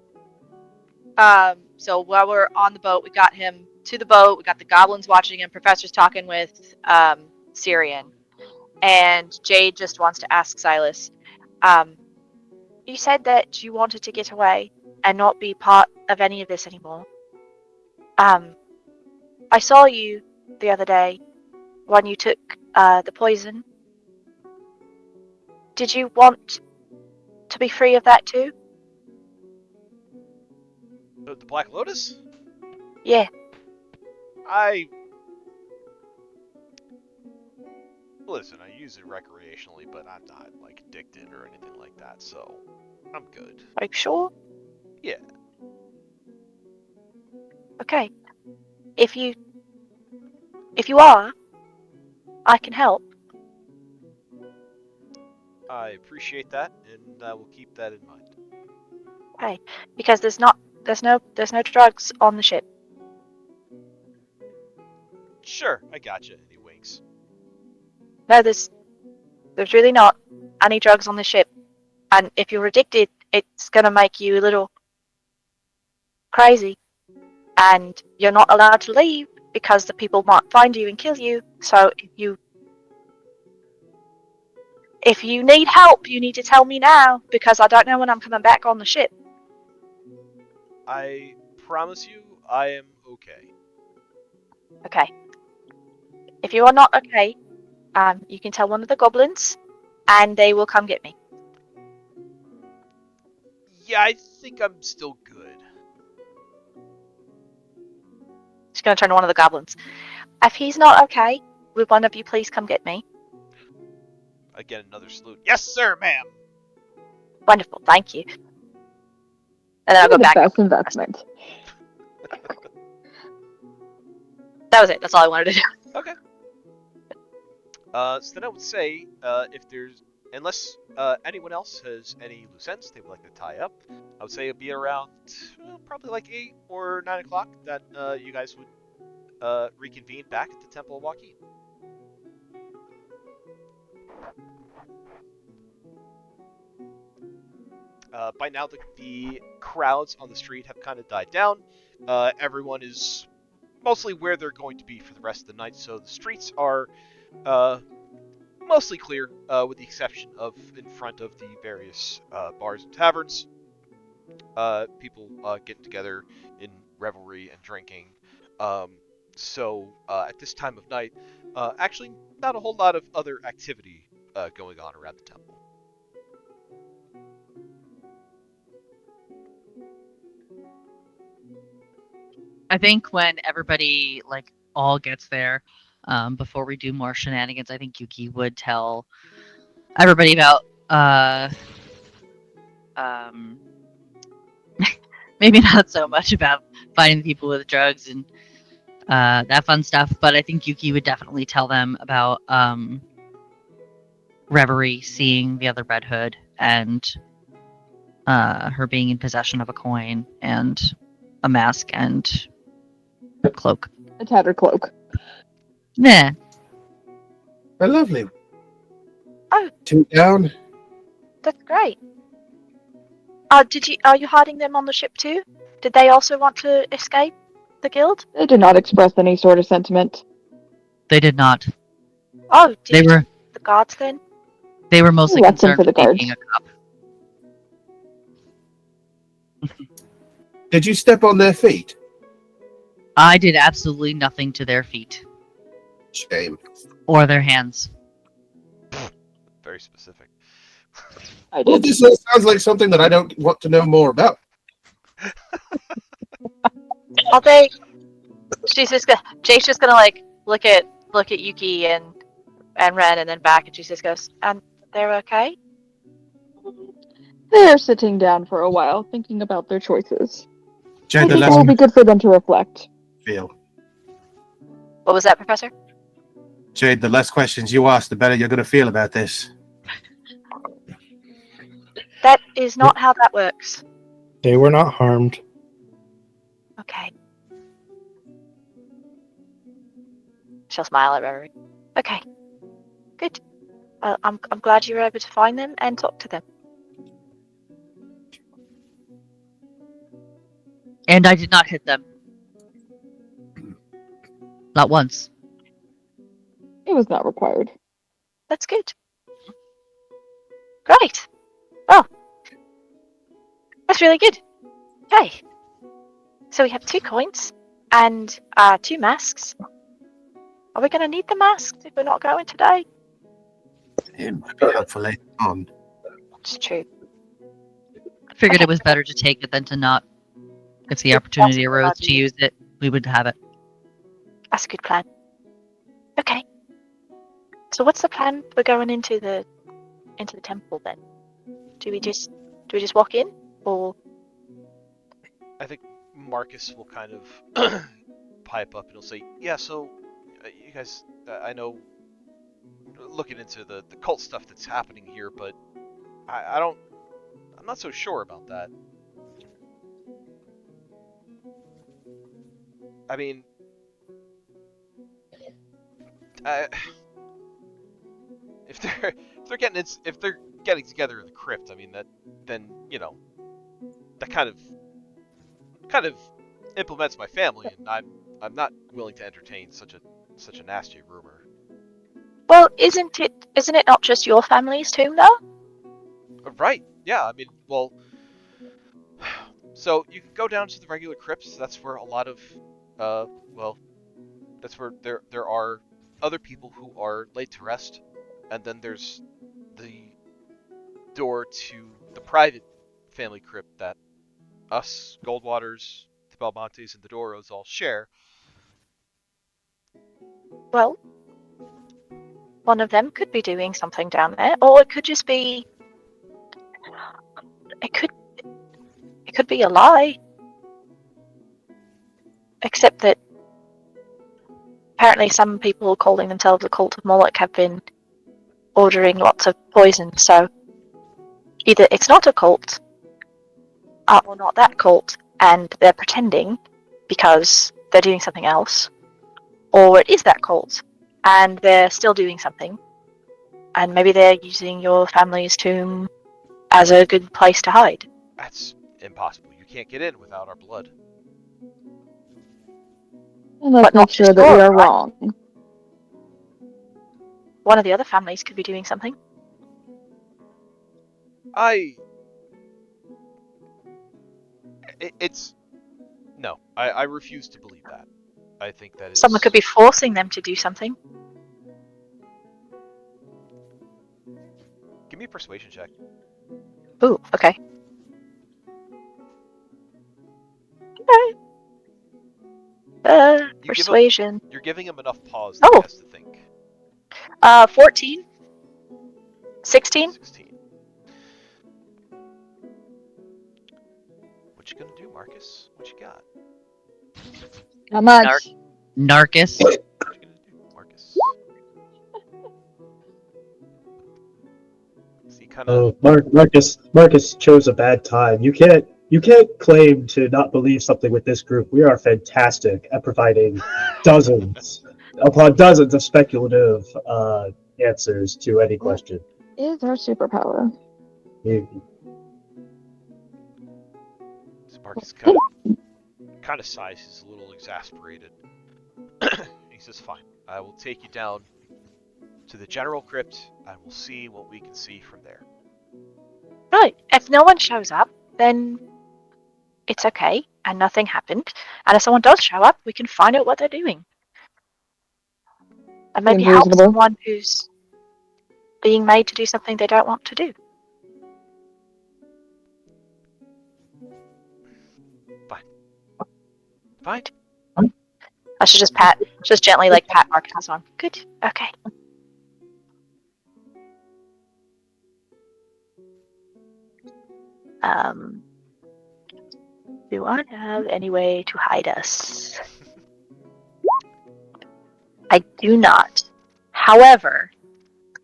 So while we're on the boat, we got him to the boat. We got the goblins watching him. Professor's talking with Syrian, and Jade just wants to ask Silas. You said that you wanted to get away and not be part of any of this anymore. I saw you the other day when you took the poison. Did you want to be free of that too? The Black Lotus? Yeah. Listen, I use it recreationally, but I'm not, like, addicted or anything like that, so I'm good. Are you sure? Yeah. Okay. If you are, I can help. I appreciate that, and I will keep that in mind. Okay. Because there's no drugs on the ship. Sure, I gotcha. And he winks. No, there's really not any drugs on the ship. And if you're addicted, it's gonna make you a little crazy. And you're not allowed to leave because the people might find you and kill you. So if you need help, you need to tell me now, because I don't know when I'm coming back on the ship. I promise you, I am okay. Okay. If you are not okay, you can tell one of the goblins, and they will come get me. Yeah, I think I'm still good. She's gonna turn to one of the goblins. If he's not okay, would one of you please come get me? Again, another salute. Yes, sir, ma'am. Wonderful, thank you. And then I'll You're go the back. best investment. That was it. That's all I wanted to do. Okay. So then I would say, if there's, unless anyone else has any loose ends they would like to tie up, I would say it'd be around, probably like 8 or 9 o'clock that you guys would reconvene back at the Temple of Joaquin. By now, the crowds on the street have kind of died down. Everyone is mostly where they're going to be for the rest of the night, so the streets are mostly clear, with the exception of in front of the various bars and taverns. People getting together in revelry and drinking. So at this time of night, actually not a whole lot of other activity going on around the temple. I think when everybody like all gets there, before we do more shenanigans, I think Yuki would tell everybody about maybe not so much about finding people with drugs and that fun stuff, but I think Yuki would definitely tell them about Reverie seeing the other Red Hood and her being in possession of a coin and a mask and cloak. A tattered cloak. Nah. Lovely. Oh. 2 down. That's great. Are you hiding them on the ship too? Did they also want to escape the guild? They did not express any sort of sentiment. They did not. Oh, They were the guards then? They were mostly left them concerned for the with me guards. being a cop. Did you step on their feet? I did absolutely nothing to their feet Shame. or their hands. Very specific. I Well, did. this sounds like something that I don't want to know more about. Are they? Jake's just gonna like look at Yuki and Ren, and then back, and she just goes, "And they're okay?" They're sitting down for a while, thinking about their choices. I Jade, the think it less will be good for them to reflect. feel. What was that, Professor? Jade, the less questions you ask, the better you're going to feel about this. That is not how that works. They were not harmed. Okay. She'll smile at Reverie. Okay. Good. I'm glad you were able to find them and talk to them. And I did not hit them. Not once. It was not required. That's good. Great. Oh. That's really good. Okay. So we have 2 coins And 2 masks. Are we going to need the masks if we're not going today? It might be helpful later on. It's true. I figured Okay. it was better to take it than to not. If the opportunity arose to use it, we would have it. That's a good plan. Okay. So what's the plan for going into the temple then? Do we just walk in, or I think Marcus will kind of pipe up and he'll say, "Yeah, so you guys, I know, looking into the cult stuff that's happening here, but I'm not so sure about that. I mean, if they're getting together in the crypt, I mean then that kind of implements my family, and I'm not willing to entertain such a nasty rumor." well, isn't it not just your family's tomb though? Right? Yeah. I mean, well, so you can go down to the regular crypts. That's where a lot of that's where there are other people who are laid to rest, and then there's the door to the private family crypt that us Goldwaters, the Belmontes, and the Doros all share. Well, one of them could be doing something down there, or it could just be. It could be a lie. Except that apparently some people calling themselves the Cult of Moloch have been ordering lots of poison, so either it's not a cult, or not that cult, and they're pretending because they're doing something else, or it is that cult, and they're still doing something, and maybe they're using your family's tomb as a good place to hide. That's impossible. You can't get in without our blood. And let's But not make sure just that we yours, are right? wrong. One of the other families could be doing something. I refuse to believe that. I think that is... Someone could be forcing them to do something. Give me a persuasion check. Ooh, okay. Persuasion. You're giving him enough pause that he has to think. 14. 16. 16. What you gonna do, Marcus? What you got? Not much. Narcus. What you gonna do, Marcus? See, kind of. Marcus chose a bad time. You can't claim to not believe something with this group. We are fantastic at providing dozens upon dozens of speculative answers to any question. Is our superpower. So Marcus kind of sighs. He's a little exasperated. He says, "Fine, I will take you down to the general crypt, and we'll see what we can see from there." Right. If no one shows up, then it's okay, and nothing happened. And if someone does show up, we can find out what they're doing. And maybe Seems help reasonable. someone who's being made to do something they don't want to do. Fine. I should just gently pat Marcus on. Good. Okay. Do I have any way to hide us? I do not. However,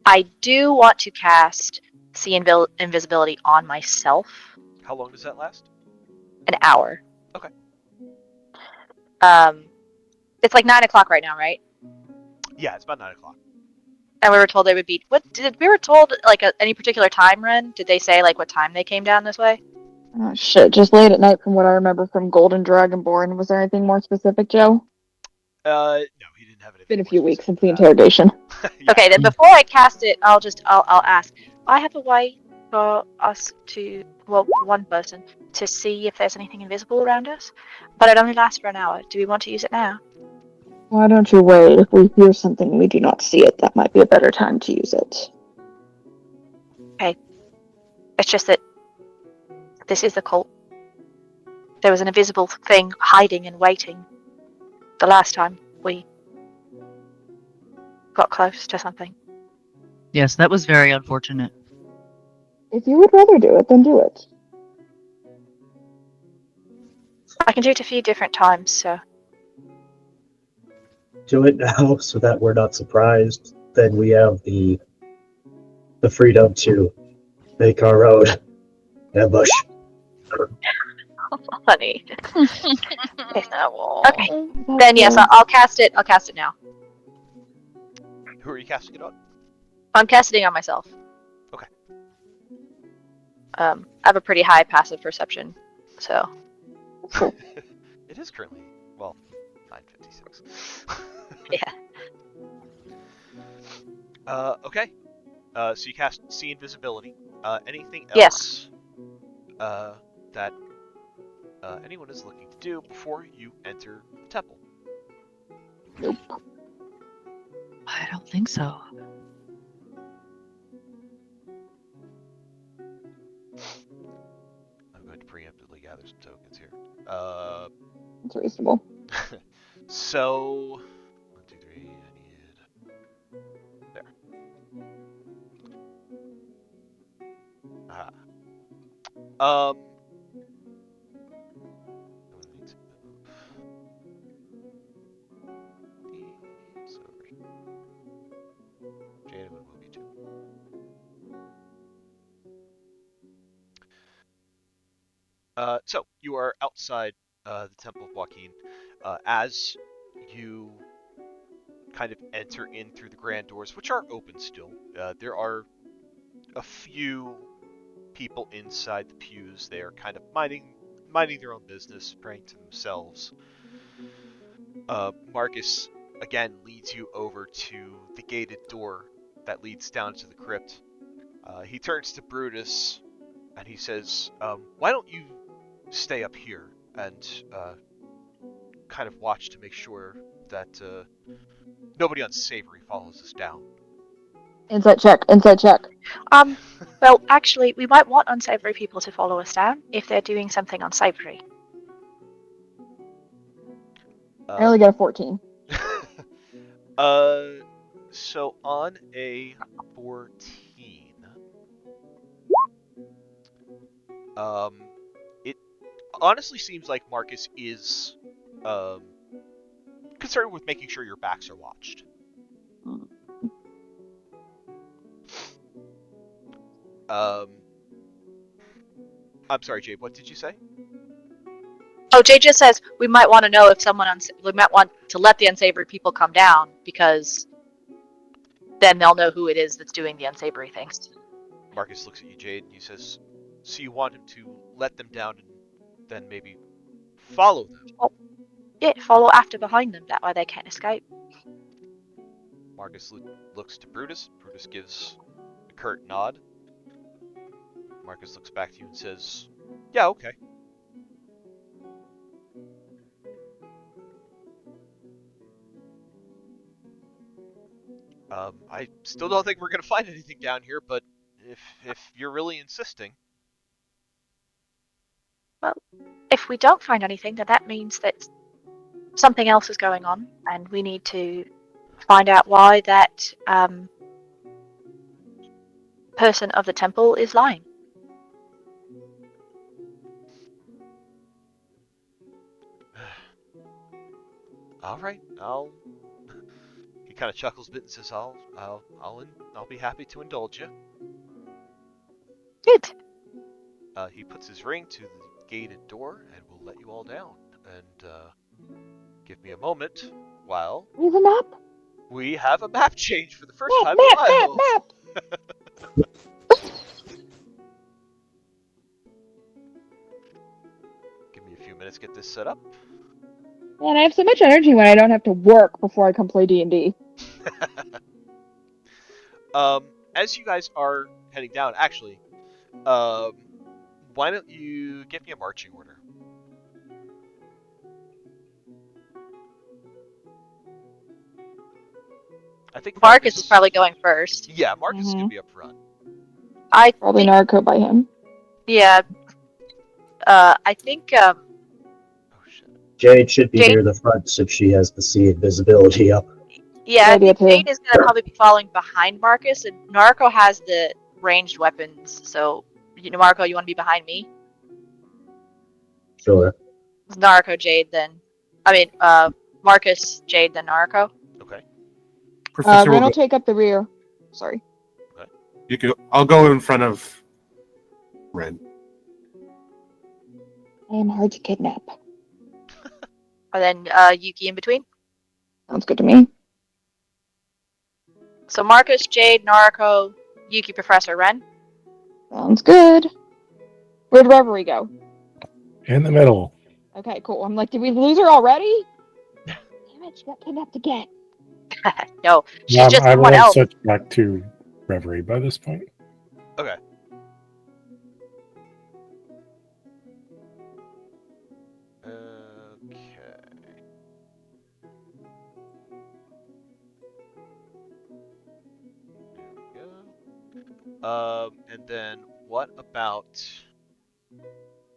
I do want to cast See Invisibility on myself. How long does that last? An hour. Okay. It's like 9 o'clock right now, right? Yeah, it's about 9 o'clock. And we were told they would be. We were told any particular time, Ren? Did they say what time they came down this way? Oh, shit, just late at night from what I remember from Golden Dragonborn. Was there anything more specific, Joe? No, he didn't have it. It's been a few weeks since the interrogation. Yeah. Okay, then before I cast it, I'll ask. I have a way for us to, well, for one person, to see if there's anything invisible around us, but it only lasts for an hour. Do we want to use it now? Why don't you wait? If we hear something and we do not see it, that might be a better time to use it. It's just that this is the cult. There was an invisible thing hiding and waiting the last time we got close to something. Yes, that was very unfortunate. If you would rather do it, then do it. I can do it a few different times, so Do it now so that we're not surprised. Then we have the freedom to make our own ambush. funny. Okay. Okay, then yes, I'll cast it. I'll cast it now. Who are you casting it on? I'm casting on myself. Okay. I have a pretty high passive perception, so It is currently, well, 9:56. yeah. Okay. So you cast See Invisibility. Anything Yes. else that anyone is looking to do before you enter the temple? Nope. I don't think so. I'm going to preemptively gather some tokens here. It's reasonable. So 1, 2, 3. I need there. Ah. I'm gonna need to move these over here. Jada would move you too. So you are outside the Temple of Joaquin. As you kind of enter in through the grand doors, which are open still, there are a few people inside the pews. They are kind of minding their own business, praying to themselves. Marcus again leads you over to the gated door that leads down to the crypt. He turns to Brutus and he says, "Why don't you stay up here and kind of watch to make sure that nobody unsavory follows us down?" Insight check. Insight check. Well, actually, we might want unsavory people to follow us down if they're doing something unsavory. I only got a 14. So on a 14, it honestly seems like Marcus is concerned with making sure your backs are watched. I'm sorry, Jade, what did you say? Oh, Jay just says we might want to know if we might want to let the unsavory people come down because then they'll know who it is that's doing the unsavory things. Marcus looks at you, Jade, and he says, "So you want him to let them down and then maybe follow them?" Yeah, follow after behind them. That way they can't escape. Marcus looks to Brutus. Brutus gives a curt nod. Marcus looks back to you and says, "Yeah, okay." I still don't think we're gonna find anything down here, but if you're really insisting. Well, if we don't find anything, then that means that something else is going on, and we need to find out why that person of the temple is lying. All right, He kind of chuckles a bit and says, "I'll be happy to indulge you." Good. He puts his ring to the gated door and will let you all down. And give me a moment while We have a map. we have a map change for the first time Map, in a map, while. map. Give me a few minutes to get this set up. Man, I have so much energy when I don't have to work before I come play D&D. As you guys are heading down, actually, Why don't you give me a marching order? I think Marcus is probably going first. Yeah, Marcus is gonna Mhm. be up front. I Probably think, Naruto by him. yeah. I think Oh shit. Jade should be Jade- near the front since she has the sea invisibility up. yeah, I idea, think too. Jade is gonna probably be following behind Marcus, and Naruto has the ranged weapons. So, Naruto, you want to be behind me? Sure. Naruto, Jade, then. I mean, Marcus, Jade, then Naruto. Okay. Professor Ren will will go. take up the rear. Sorry. You go, I'll go in front of Ren. I am hard to kidnap. And then Yuki in between. Sounds good to me. So Marcus, Jade, Naruto, Yuki, Professor, Ren. Sounds good. Where'd Reverie go? In the middle. Okay, cool. I'm like, did we lose her already? Damn it, she got kidnapped again. No, she's just I will someone have else. switched back to Reverie by this point. Okay. There we go. And then what about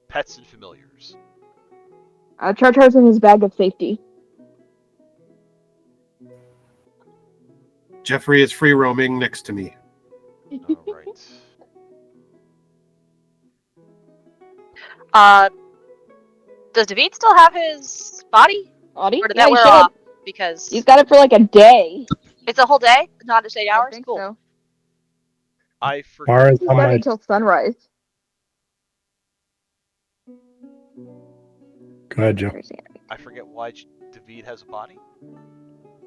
pets and familiars? Char's in his bag of safety. Jeffrey is free roaming next to me. All right. Does David still have his body? Body? Or did Yeah, that he wear should. off? Because He's got it for like a day. it's a whole day, not just 8 hours. I think Cool. so. I forget. Mara's He's on got it my until sunrise. Go ahead, Joe. I forget why David has a body.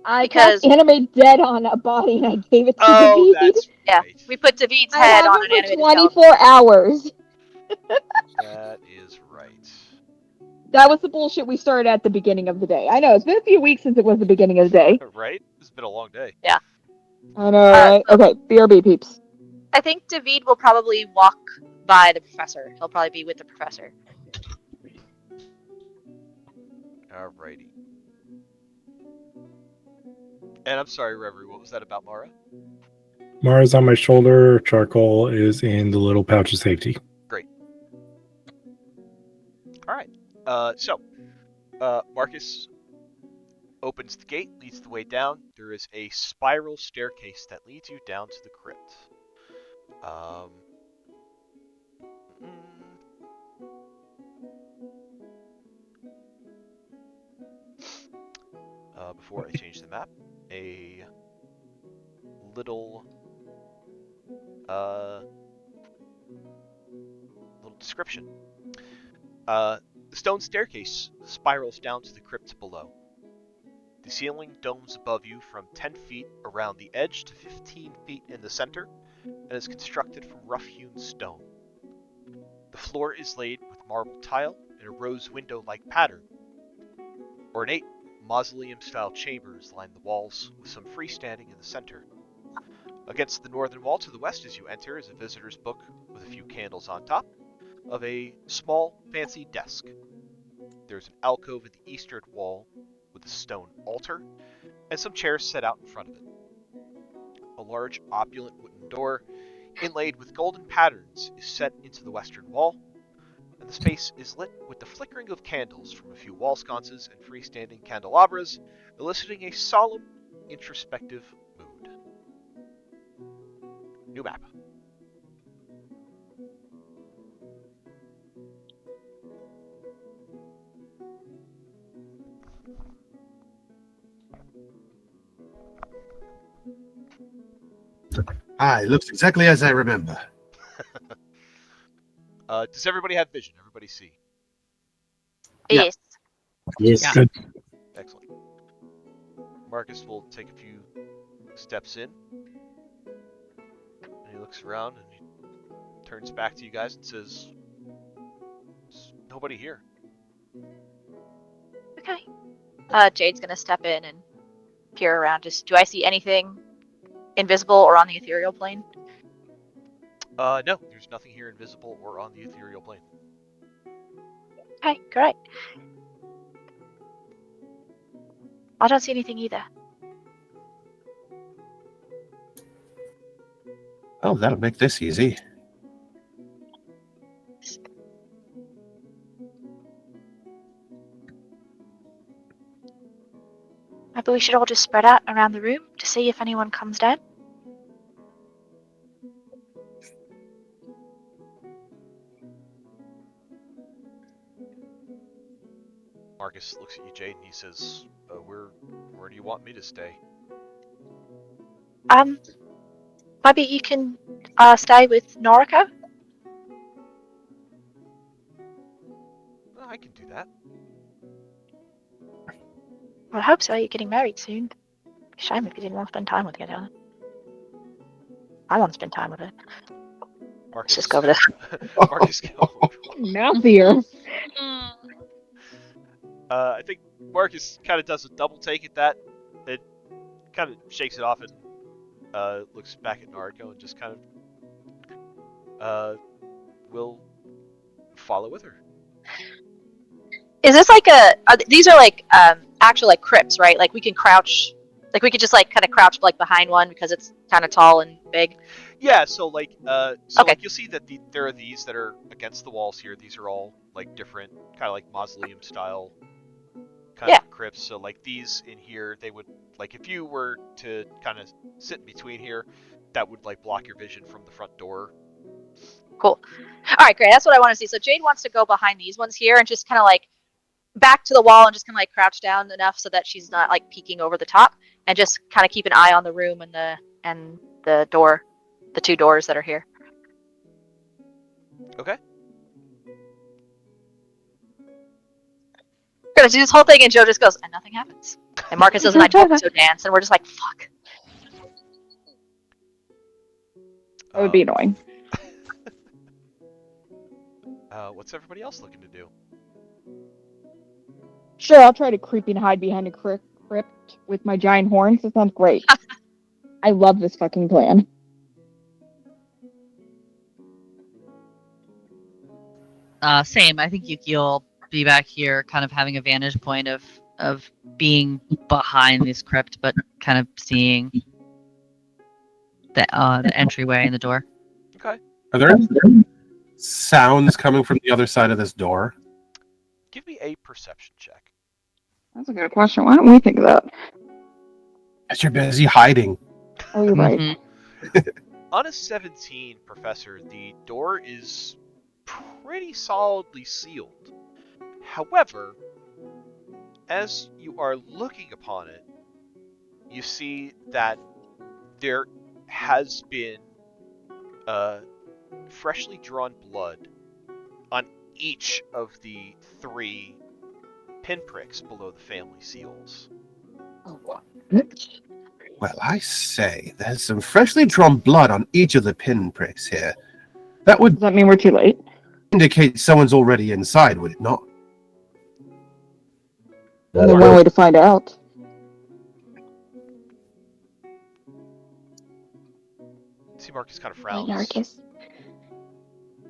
I Because- cast animate dead on a body and I gave it to Oh, David. that's Yeah, right. we put David's I head have on him an for animated 24 hours. That is right. That was the bullshit we started at the beginning of the day. I know, it's been a few weeks since it was the beginning of the day. Right? It's been a long day. I know, right? Okay, BRB peeps. I think David will probably walk by the professor. He'll probably be with the professor. Alrighty. And I'm sorry, Reverie, what was that about Mara? Mara's on my shoulder. Charcoal is in the little pouch of safety. Alright. So, Marcus opens the gate, leads the way down. There is a spiral staircase that leads you down to the crypt. Before I change the map, a little description. The stone staircase spirals down to the crypt below. The ceiling domes above you from 10 feet around the edge to 15 feet in the center, and is constructed from rough-hewn stone. The floor is laid with marble tile in a rose window-like pattern. Ornate mausoleum-style chambers line the walls, with some freestanding in the center. Against the northern wall to the west as you enter is a visitor's book with a few candles on top of a small, fancy desk. There's an alcove at the eastern wall with a stone altar and some chairs set out in front of it. A large, opulent wooden door, inlaid with golden patterns, is set into the western wall, and the space is lit with the flickering of candles from a few wall sconces and freestanding candelabras, eliciting a solemn, introspective mood. New map. It looks exactly as I remember. Does everybody have vision? Everybody see? Yeah. Yes. Yes. Yeah. Good. Excellent. Marcus will take a few steps in. And he looks around and he turns back to you guys and says, "There's nobody here." Okay. Jade's gonna step in and peer around. Just, do I see anything invisible or on the ethereal plane? No, there's nothing here invisible or on the ethereal plane. Okay, great. I don't see anything either. Oh, that'll make this easy. Maybe we should all just spread out around the room to see if anyone comes down. Marcus looks at you, Jade, and he says, where do you want me to stay? Maybe you can stay with Noriko? Well, I can do that. Well, I hope so. You're getting married soon. Shame if you didn't want to spend time with her. I want to spend time with her. Let's Marcus, just go over there. Marcus, Now fear. I think Marcus kind of does a double take at that. It kind of shakes it off and looks back at Nariko and just kind of will follow with her. Is this like these are like actual like crypts, right? Like we can crouch, like we could just like kind of crouch like behind one because it's kind of tall and big. Yeah, so like Okay. like you'll see that there are these that are against the walls here. These are all like different, kind of like mausoleum style kind of crypts. So like these in here, they would like if you were to kind of sit in between here, that would like block your vision from the front door. Cool. All right, great. That's what I want to see. So Jade wants to go behind these ones here and just kind of like back to the wall and just kind of like crouch down enough so that she's not like peeking over the top, and just kind of keep an eye on the room and the door, the two doors that are here. Okay. We're gonna do this whole thing, and Joe just goes, and nothing happens. And Marcus doesn't like so dance, and we're just like, fuck. That would be annoying. What's everybody else looking to do? Sure, I'll try to creep and hide behind a crypt with my giant horns. That sounds great. I love this fucking plan. Same. I think Yuki'll be back here, kind of having a vantage point of being behind this crypt, but kind of seeing the entryway and the door. Okay. Are there any sounds coming from the other side of this door? Give me a perception check. That's a good question. Why don't we think of that? As you're busy hiding. Oh, you're right. Mhm. On a 17, Professor, the door is pretty solidly sealed. However, as you are looking upon it, you see that there has been freshly drawn blood on each of the 3 pinpricks below the family seals. Oh, what? Well, I say, there's some freshly drawn blood on each of the pinpricks here. That would Does that mean we're too late? indicate someone's already inside, would it not? Only one way to find out. See, Marcus kind of Right, frowns. Narcus.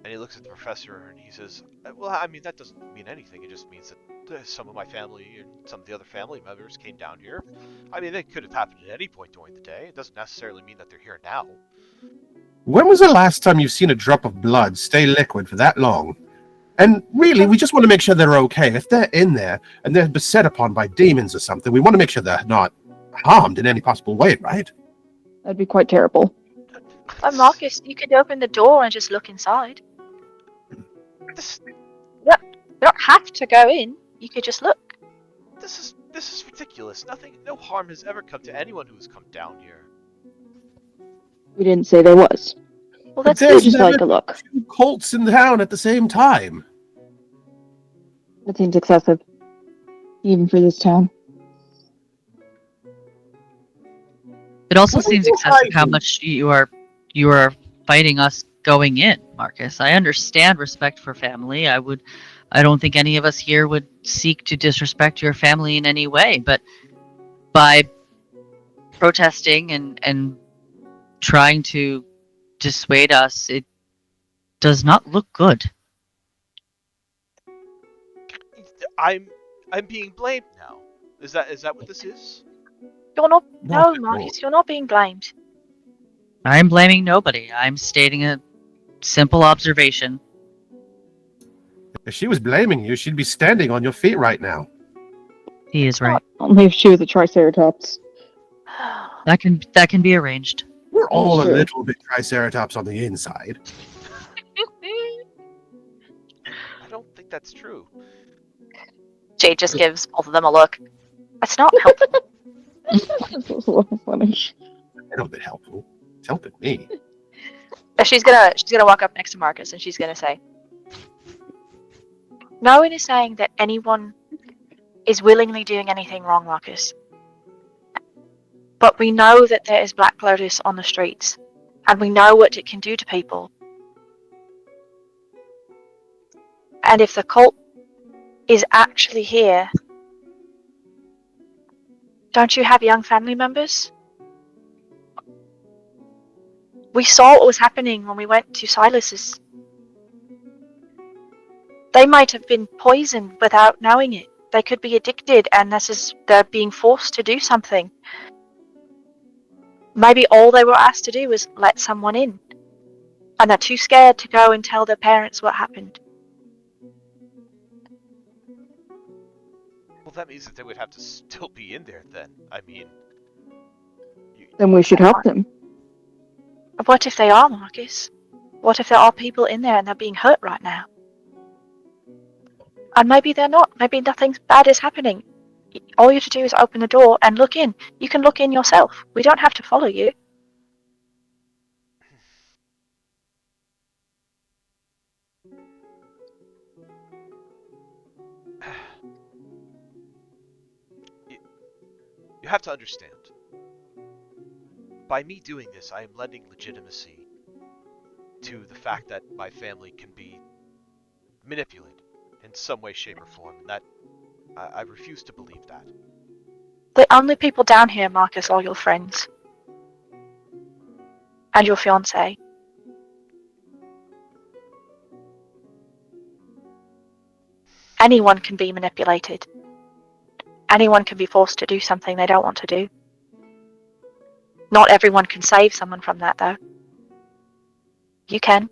And he looks at the professor and he says, well, I mean, that doesn't mean anything. It just means that some of my family and some of the other family members came down here. I mean, they could have happened at any point during the day. It doesn't necessarily mean that they're here now. When was the last time you've seen a drop of blood stay liquid for that long? And really, we just want to make sure they're okay. If they're in there and they're beset upon by demons or something, we want to make sure they're not harmed in any possible way, right? That'd be quite terrible. But Marcus, you could open the door and just look inside. This You don't have to go in. You could just look. is ridiculous. No harm has ever come to anyone who has come down here. We didn't say there was. Well, that's There's We just never like a look. 2 cults in town at the same time. That seems excessive. Even for this town. It also What are seems you excessive how hiding? much you are fighting us going in, Marcus. I understand respect for family. I don't think any of us here would seek to disrespect your family in any way, but by protesting and trying to dissuade us, does not look good. I'm being blamed now. Is that what this is? You're not. Not No, at Marcus, you're not being blamed. I'm blaming nobody. I'm stating a simple observation. If she was blaming you, she'd be standing on your feet right now. He is right. Only if she was a Triceratops. That can be arranged. We're all a True. little bit Triceratops on the inside. I don't think that's true. Jade just gives both of them a look. That's not helpful. This was a little funny. A little bit helpful. It's helping me. She's gonna walk up next to Marcus and she's gonna say, "No one is saying that anyone is willingly doing anything wrong, Marcus. But we know that there is Black Lotus on the streets, and we know what it can do to people. And if the cult is actually here, don't you have young family members? We saw what was happening when we went to Silas's. They might have been poisoned without knowing it. They could be addicted, and they're being forced to do something. Maybe all they were asked to do was let someone in, and they're too scared to go and tell their parents what happened." Well, that means that they would have to still be in there then. I mean... Then we should help them. What if they are, Marcus? What if there are people in there and they're being hurt right now? And maybe they're not. Maybe nothing bad is happening. All you have to do is open the door and look in. You can look in yourself. We don't have to follow you. You have to understand. By me doing this, I am lending legitimacy to the fact that my family can be manipulated in some way, shape, or form, and that I refuse to believe that. The only people down here, Marcus, are your friends. And your fiancé. Anyone can be manipulated. Anyone can be forced to do something they don't want to do. Not everyone can save someone from that, though. You can.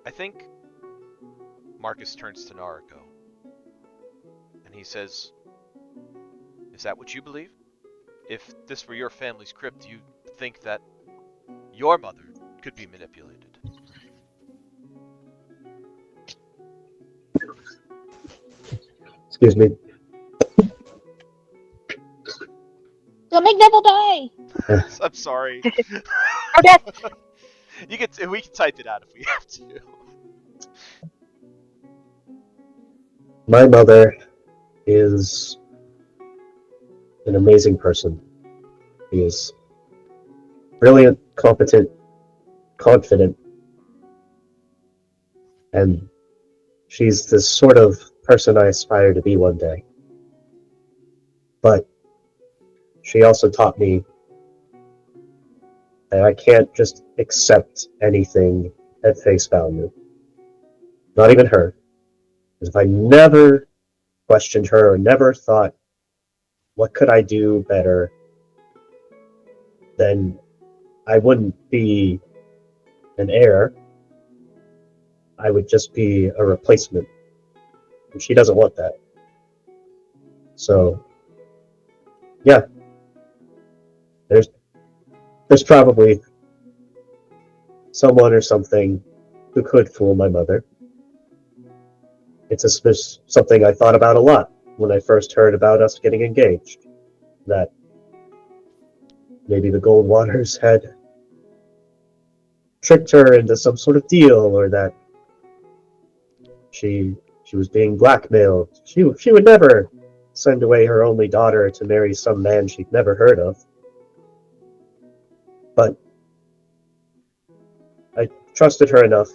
I think Marcus turns to Nariko, and he says, "Is that what you believe? If this were your family's crypt, do you think that your mother could be manipulated?" Excuse me. Don't make Neville die! I'm sorry. Okay. We can type it out if we have to. My mother is an amazing person. She is brilliant, competent, confident, and she's the sort of person I aspire to be one day. But she also taught me that I can't just accept anything at face value. Not even her. Because if I never questioned her or never thought, what could I do better, then I wouldn't be an heir. I would just be a replacement. And she doesn't want that. So, yeah. There's probably someone or something who could fool my mother. It's something I thought about a lot when I first heard about us getting engaged. That maybe the Goldwaters had tricked her into some sort of deal, or that she was being blackmailed. She would never send away her only daughter to marry some man she'd never heard of. But I trusted her enough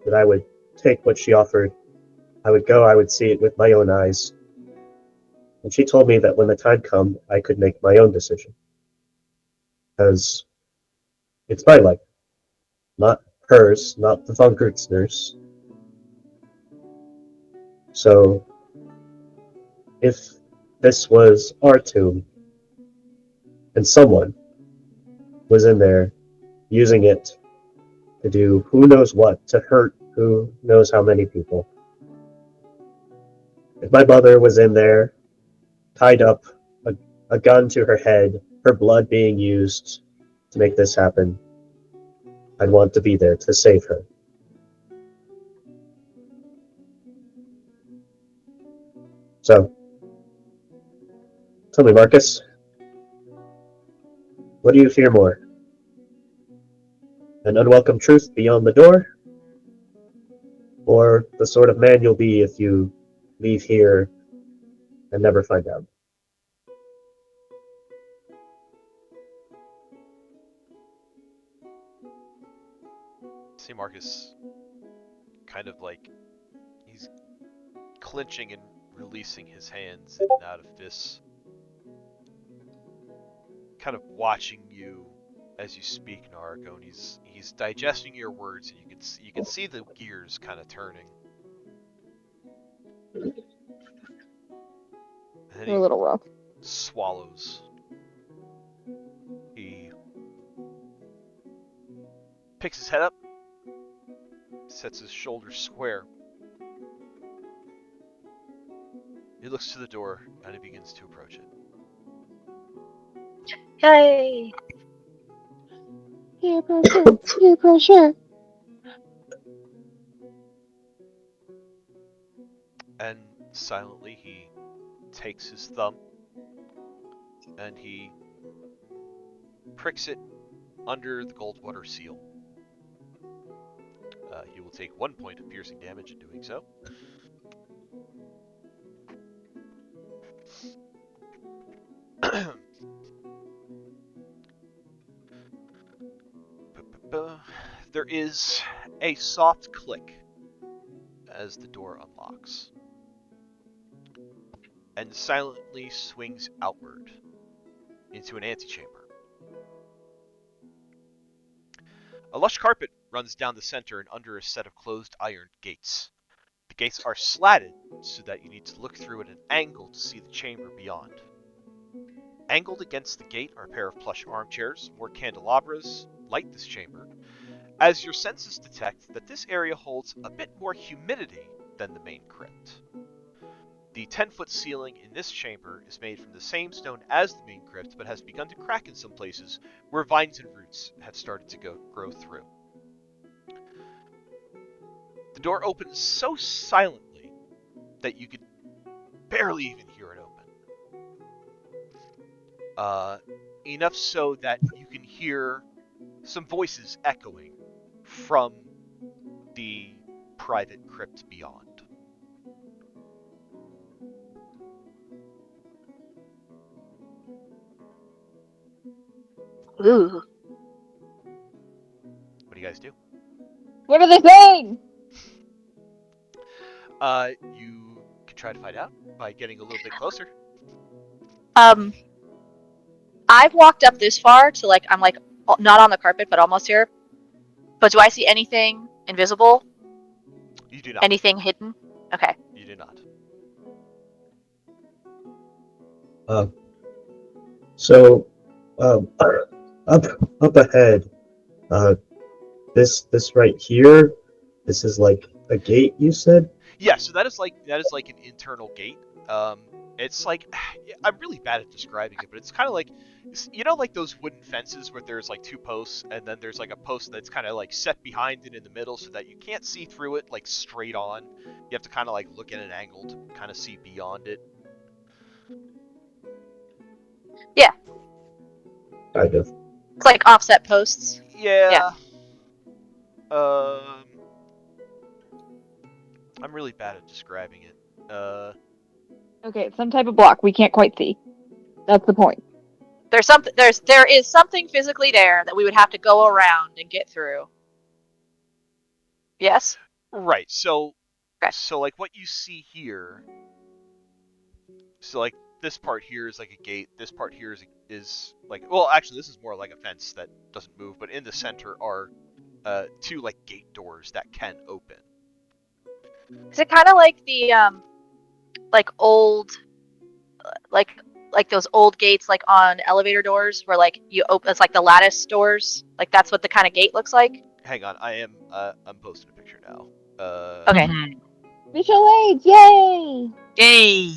that I would take what she offered. I would see it with my own eyes. And she told me that when the time come, I could make my own decision. Because it's my life, not hers, not the von Gertzner's. So, if this was our tomb, and someone was in there using it to do who knows what, to hurt who knows how many people. If my mother was in there, tied up, a gun to her head, her blood being used to make this happen, I'd want to be there to save her. So, tell me, Marcus, what do you fear more? An unwelcome truth beyond the door? Or the sort of man you'll be if you leave here and never find out? See Marcus kind of like he's clenching and releasing his hands in and out of fists, kind of watching you as you speak, Naruko, and he's digesting your words, and you can see the gears kind of turning. And then You're a little rough. swallows. He picks his head up, sets his shoulders square. He looks to the door and he begins to approach it. Yay! Peer pressure. Peer pressure. And silently he takes his thumb and he pricks it under the Goldwater seal. He will take 1 point of piercing damage in doing so. There is a soft click as the door unlocks and silently swings outward into an antechamber. A lush carpet runs down the center and under a set of closed iron gates. The gates are slatted so that you need to look through at an angle to see the chamber beyond. Angled against the gate are a pair of plush armchairs. More candelabras light this chamber, as your senses detect that this area holds a bit more humidity than the main crypt. The 10-foot ceiling in this chamber is made from the same stone as the main crypt, but has begun to crack in some places where vines and roots have started to grow through. The door opens so silently that you could barely even hear it open. Enough so that you can hear some voices echoing from the private crypt beyond. Ooh. What do you guys do? What are they saying? You can try to find out by getting a little bit closer. I've walked up this far to I'm not on the carpet, but almost here. But do I see anything invisible? You do not. Anything hidden? Okay. You do not. So, up ahead, this right here, this is like a gate, you said? Yeah, so that is like an internal gate. It's like I'm really bad at describing it, but it's kind of like, you know, like those wooden fences where there's like two posts and then there's like a post that's kind of like set behind it in the middle so that you can't see through it like straight on. You have to kind of like look at an angle to kind of see beyond it. Yeah. Kind of. It's like offset posts. Yeah. I'm really bad at describing it. Okay, it's some type of block we can't quite see. That's the point. There is something physically there that we would have to go around and get through. Yes? Right. So, Okay. so like what you see here. So like this part here is like a gate. This part here is like, well, actually, this is more like a fence that doesn't move. But in the center are two like gate doors that can open. Is it kind of like the like old, like those old gates like on elevator doors where like you open? It's like the lattice doors. Like that's what the kind of gate looks like. Hang on, I'm posting a picture now. Okay. Visual aids, yay! Yay!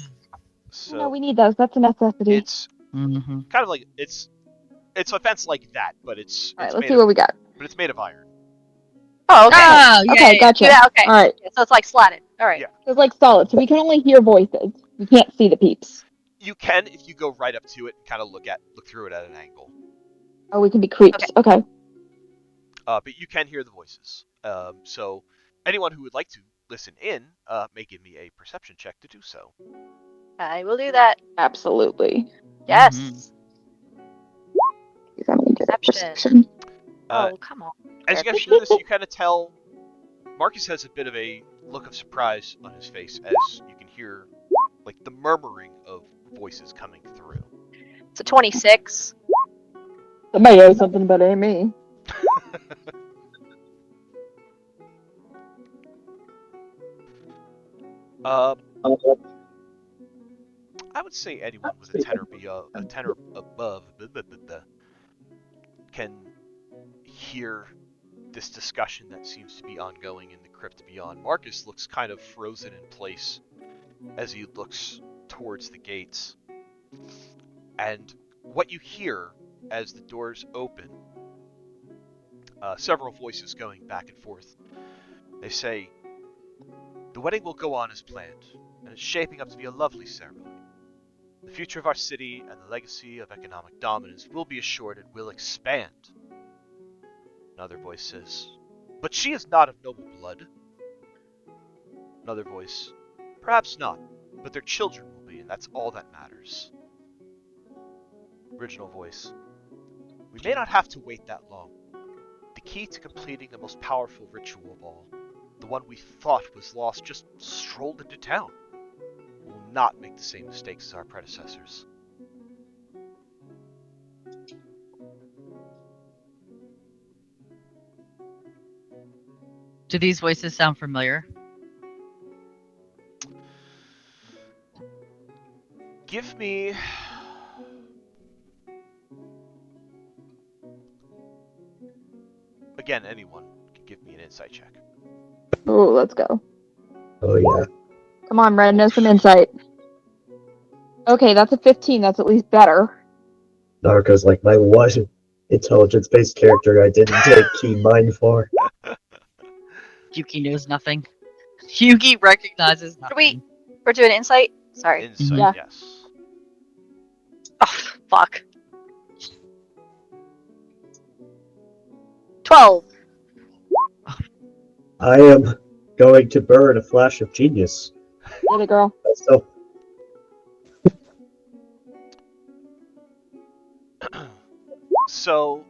So No, we need those. That's a necessity. it's kind of like it's a fence like that, but it's All right, it's let's made see of, what we got. but it's made of iron. Oh, okay. Oh, yeah, Okay, yeah. gotcha. Yeah, okay. All right, So it's like slatted. All right. Yeah. so it's like solid, so we can only hear voices. We can't see the peeps. You can if you go right up to it and kind of look through it at an angle. Oh, we can be creeps. Okay. But you can hear the voices. So anyone who would like to listen in may give me a perception check to do so. I will do that. Absolutely. Yes. He's having a good Perception. Uh, Oh, come on. As you guys hear this, you kind of tell Marcus has a bit of a look of surprise on his face as you can hear like the murmuring of voices coming through. It's a 26. Somebody knows something, but it ain't me. I would say anyone with a 10 or above can hear this discussion that seems to be ongoing in the crypt beyond. Marcus looks kind of frozen in place as he looks towards the gates. And what you hear as the doors open, several voices going back and forth. They say, "The wedding will go on as planned, and it's shaping up to be a lovely ceremony. The future of our city and the legacy of economic dominance will be assured and will expand." Another voice says, "But she is not of noble blood." Another voice, "Perhaps not, but their children will be, and that's all that matters." Original voice, "We may not have to wait that long. The key to completing the most powerful ritual of all, the one we thought was lost, just strolled into town. We will not make the same mistakes as our predecessors." Do these voices sound familiar? Give me... Again, anyone can give me an insight check. Oh, let's go. Oh yeah. Come on, Red, know some insight. Okay, that's a 15. That's at least better. Narco's like my one intelligence-based character I didn't take keen mind for. Yuki knows nothing. Yuki recognizes nothing. We're doing insight? Sorry. Insight, Yeah. yes. Oh, fuck. 12. I am going to burn a flash of genius. Get it, girl. So, So,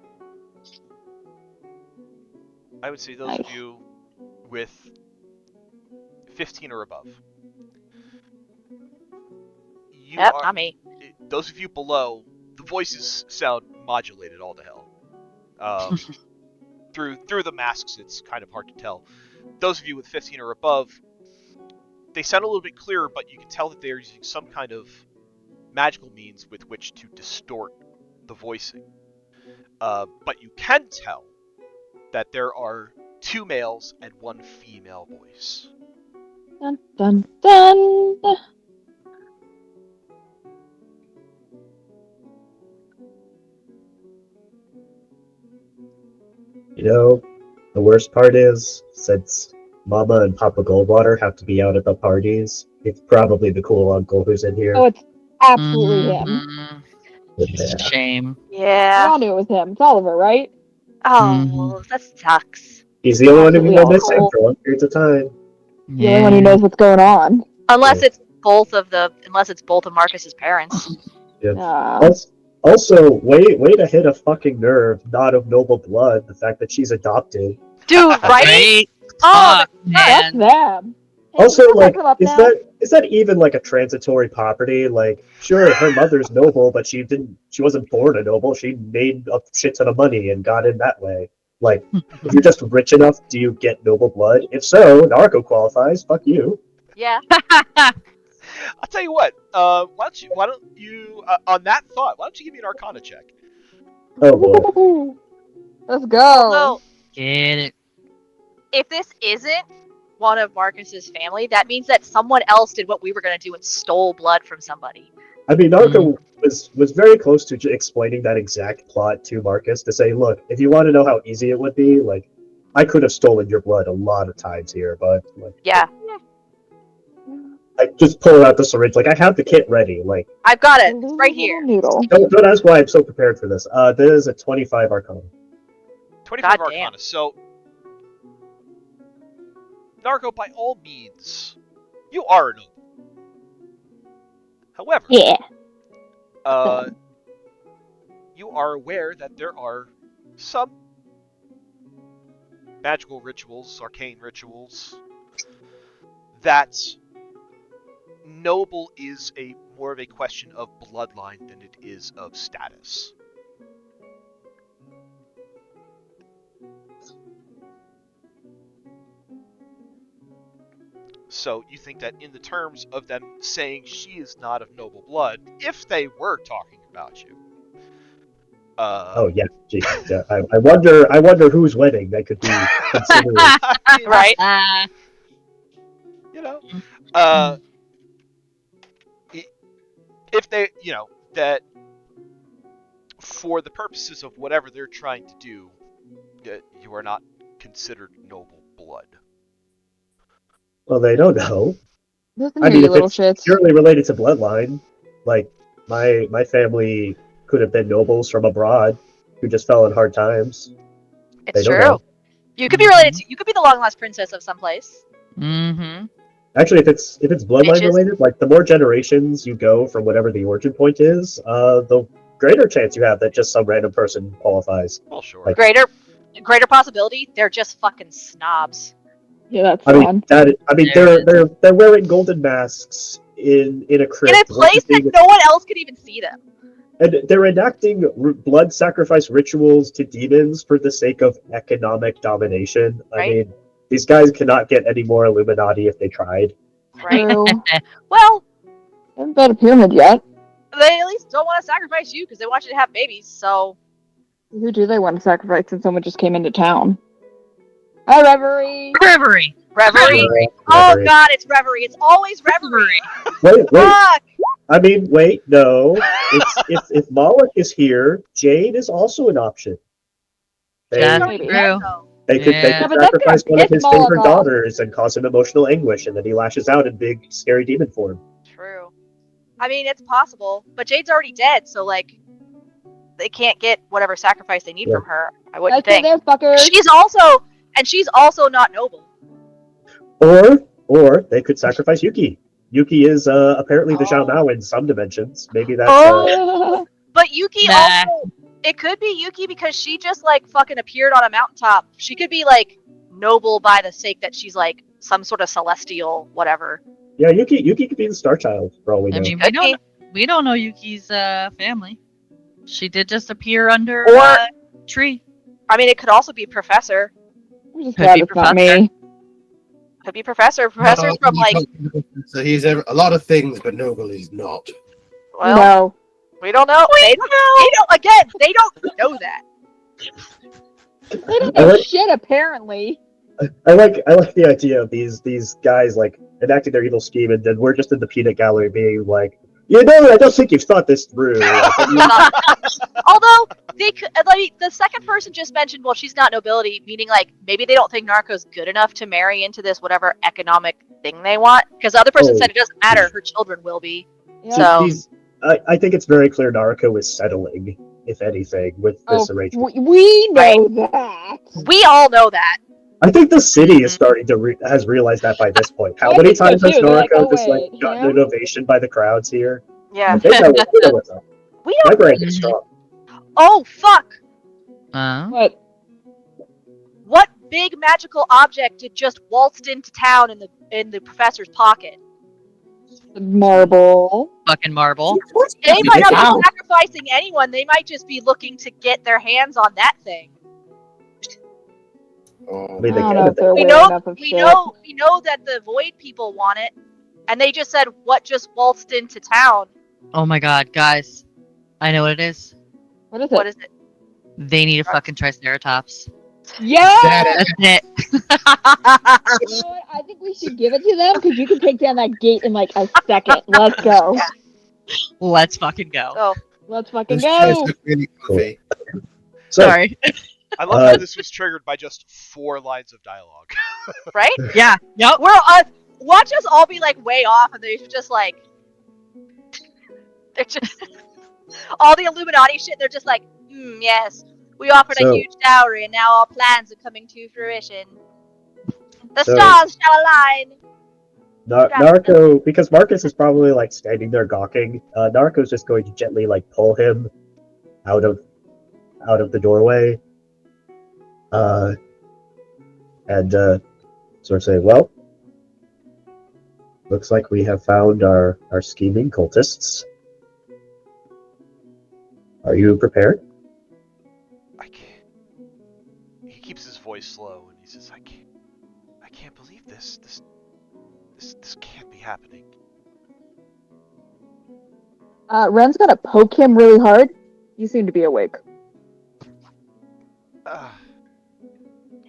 I would say those of Nice. you with 15 or above. Yep, not me. Those of you below, the voices sound modulated all to hell. Through the masks, it's kind of hard to tell. Those of you with 15 or above, they sound a little bit clearer, but you can tell that they're using some kind of magical means with which to distort the voicing. But you can tell that there are 2 males and 1 female voice. Dun, dun, dun. you know, the worst part is, since Mama and Papa Goldwater have to be out at the parties, it's probably the cool uncle who's in here. Oh, it's absolutely him. Mhm. Yeah. It's a shame. We Yeah. all knew it was him. It's Oliver, right? Oh, that sucks. He's the only one who can go Absolutely missing awful. for long periods of time. The only one who knows what's going on. Unless Yeah. it's both of Marcus's parents. Also, way to hit a fucking nerve, not of noble blood, the fact that she's adopted. Dude, right? Right? Oh, Fuck, That's man. them. Hey, Also, can we like, come up is now? that even like a transitory property? Like, sure, her mother's noble, but she wasn't born a noble. She made a shit ton of money and got in that way. Like, if you're just rich enough, do you get noble blood? If so, Naruko qualifies. Fuck you. Yeah. I'll tell you what. Why don't you on that thought? Why don't you give me an Arcana check? Oh boy. Let's go. Although, Get it. if this isn't one of Marcus's family, that means that someone else did what we were gonna do and stole blood from somebody. I mean, Naruko was very close to explaining that exact plot to Marcus to say, look, if you want to know how easy it would be, like, I could have stolen your blood a lot of times here, but like, Yeah, I just pull out the syringe. Like, I have the kit ready. Like, I've got it. It's right here. Noodle. don't ask why I'm so prepared for this. This is a 25 Arcana. 25 God damn. Arcana. So, Naruko, by all means, you are a noble. However, Yeah. you are aware that there are some magical rituals, arcane rituals, that noble is more of a question of bloodline than it is of status. So you think that in the terms of them saying she is not of noble blood, if they were talking about you, Oh yeah, geez, yeah. I wonder whose wedding they could be considering. I mean, Right? you know, if they, that for the purposes of whatever they're trying to do, you are not considered noble blood. Well, they don't know. Listen I here, mean, you if little it's shits. purely related to bloodline, like my family could have been nobles from abroad who just fell in hard times. It's They don't true. know. You could be related to. You could be the long lost princess of someplace. Mm-hmm. Actually, if it's bloodline Bitches. related, like the more generations you go from whatever the origin point is, the greater chance you have that just some random person qualifies. Well, sure. Like- Greater possibility. They're just fucking snobs. Yeah, that's I fun. mean, they're wearing golden masks in a crypt, In a place that worshiping- no one else could even see them. and they're enacting blood sacrifice rituals to demons for the sake of economic domination. I Right. mean, these guys cannot get any more Illuminati if they tried. Right? True. Well, Haven't built a pyramid yet. they at least don't want to sacrifice you because they want you to have babies. So Who do they want to sacrifice since someone just came into town? Hi, Reverie! Reverie. Reverie. Oh Reverie. God, it's Reverie. It's always Reverie. Wait. Fuck. I mean, wait, no. If Moloch is here, Jade is also an option. They, That's Maybe. true. they could Yeah, but that's sacrifice gonna one of piss his Moloch favorite off. daughters and cause him emotional anguish, and then he lashes out in big, scary demon form. True. I mean, it's possible, but Jade's already dead, so like, they can't get whatever sacrifice they need Yeah. from her. I wouldn't That's it think. there, fuckers! She's also not noble. Or they could sacrifice Yuki. Yuki is apparently the Xiao Mao in some dimensions. Maybe that's Oh. But Yuki Nah. also, it could be Yuki because she just like fucking appeared on a mountaintop. She could be like noble by the sake that she's like some sort of celestial whatever. yeah. Yuki could be the Star Child for all we know. I mean, Could be. we don't know Yuki's family. She did just appear under Or- a tree. I mean, it could also be Professor. I'm just Could glad be it's not Professor. me. Could be Professor. Professor's from like, So he's a lot of things, but noble he's not. well, No. we don't know. They don't. Again, they don't know that. They don't I know like- shit, apparently. I like the idea of these guys like enacting their evil scheme, and then we're just in the peanut gallery being like, I don't think you've thought this through. Like, Although they could, like the second person just mentioned, well, she's not nobility, meaning like maybe they don't think Narco's good enough to marry into this whatever economic thing they want. Because the other person Oh. said it doesn't matter, her children will be. Yeah. So- I think it's very clear Naruko is settling, if anything, with this arrangement. we know that. We all know that. I think the city is starting to has realized that by this point. How I many think so times has too. They're like, Naruko oh, just like wait, gotten him? an ovation by the crowds here? Yeah. I think I know what's up. We My don't. brand is strong. Oh fuck! What? What big magical object had just waltzed into town in the professor's pocket? Marble. Fucking marble. They might not Wow. be sacrificing anyone. They might just be looking to get their hands on that thing. Oh. I mean, they I don't can know if if they they're We aware know, enough of we shit. know, we know that the Void people want it, and they just said what just waltzed into town. Oh my god, guys. I know what it is. What is What it? is it? They need a fucking Triceratops. Yeah! That That's it. You know what? I think we should give it to them because you can take down that gate in like a second. Let's go. Yeah. Let's fucking go. So, Let's fucking this choice go. is really goofy. So, Sorry. I love how this was triggered by just 4 lines of dialogue. right? Yeah. Yep. We're watch us all be like way off, and they're just like, they're just all the Illuminati shit. They're just like, yes, we offered a So- huge dowry, and now our plans are coming to fruition. The So- stars shall align. Narco, because Marcus is probably like standing there gawking. Narco's just going to gently like pull him out of the doorway, and sort of say, "Well, looks like we have found our scheming cultists. Are you prepared?" I can't. He keeps his voice low and he says, I can't believe this. This can't be happening. Ren's gonna poke him really hard. You seem to be awake. Do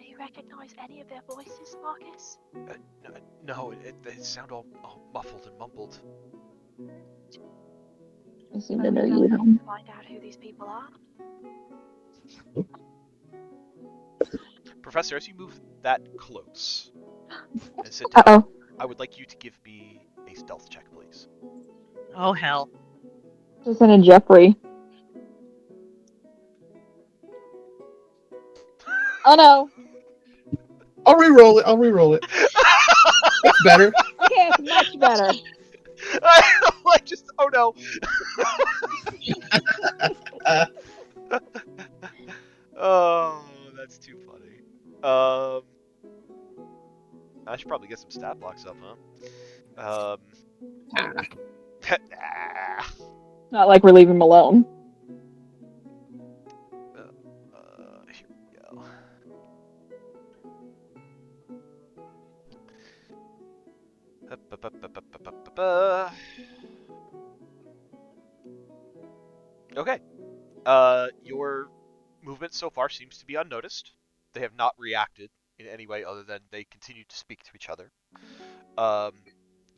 you recognize any of their voices, Marcus? No, they sound all muffled and mumbled. I seem to Well, know we you. gotta help find out who these people are. Professor, as you move that close and sit down, Uh-oh. I would like you to give me a stealth check, please. Oh hell. Just in a Jeffrey. Oh no. I'll re-roll it. It's better. Okay, it's much better. Like, just, oh no. Oh, that's too funny. I should probably get some stat blocks up, huh? Not like we're leaving him alone. Here we go. Okay. Your movement so far seems to be unnoticed. They have not reacted in any way other than they continue to speak to each other.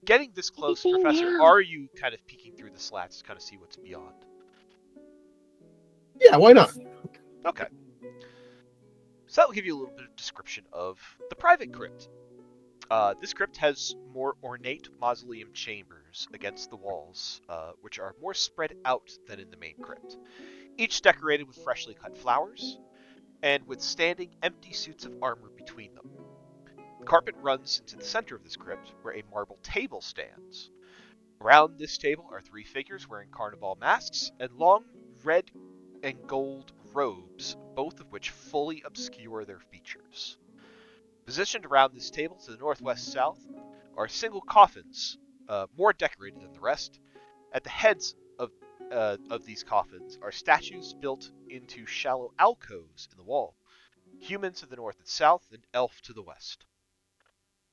Getting this close, Anything Professor, now? are you kind of peeking through the slats to kind of see what's beyond? Yeah, why not? Okay. So that will give you a little bit of description of the private crypt. This crypt has more ornate mausoleum chambers against the walls, which are more spread out than in the main crypt, each decorated with freshly cut flowers, and with standing empty suits of armor between them. The carpet runs into the center of this crypt, where a marble table stands. Around this table are 3 figures wearing carnival masks and long red and gold robes, both of which fully obscure their features. Positioned around this table to the northwest-south are single coffins, more decorated than the rest. At the heads of these coffins are statues built into shallow alcoves in the wall. Human to the north and south, and elf to the west.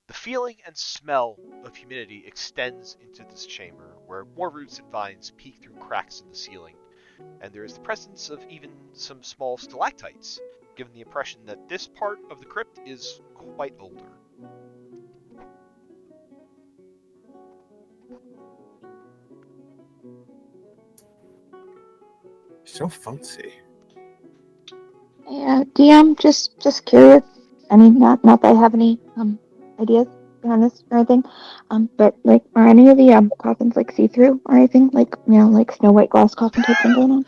The feeling and smell of humidity extends into this chamber, where more roots and vines peek through cracks in the ceiling, and there is the presence of even some small stalactites, giving the impression that this part of the crypt is quite older. So fancy. Yeah, DM, just curious. I mean, not that I have any ideas behind this or anything. But like, are any of the coffins like see-through or anything? Like, like Snow White glass coffin type thing going on?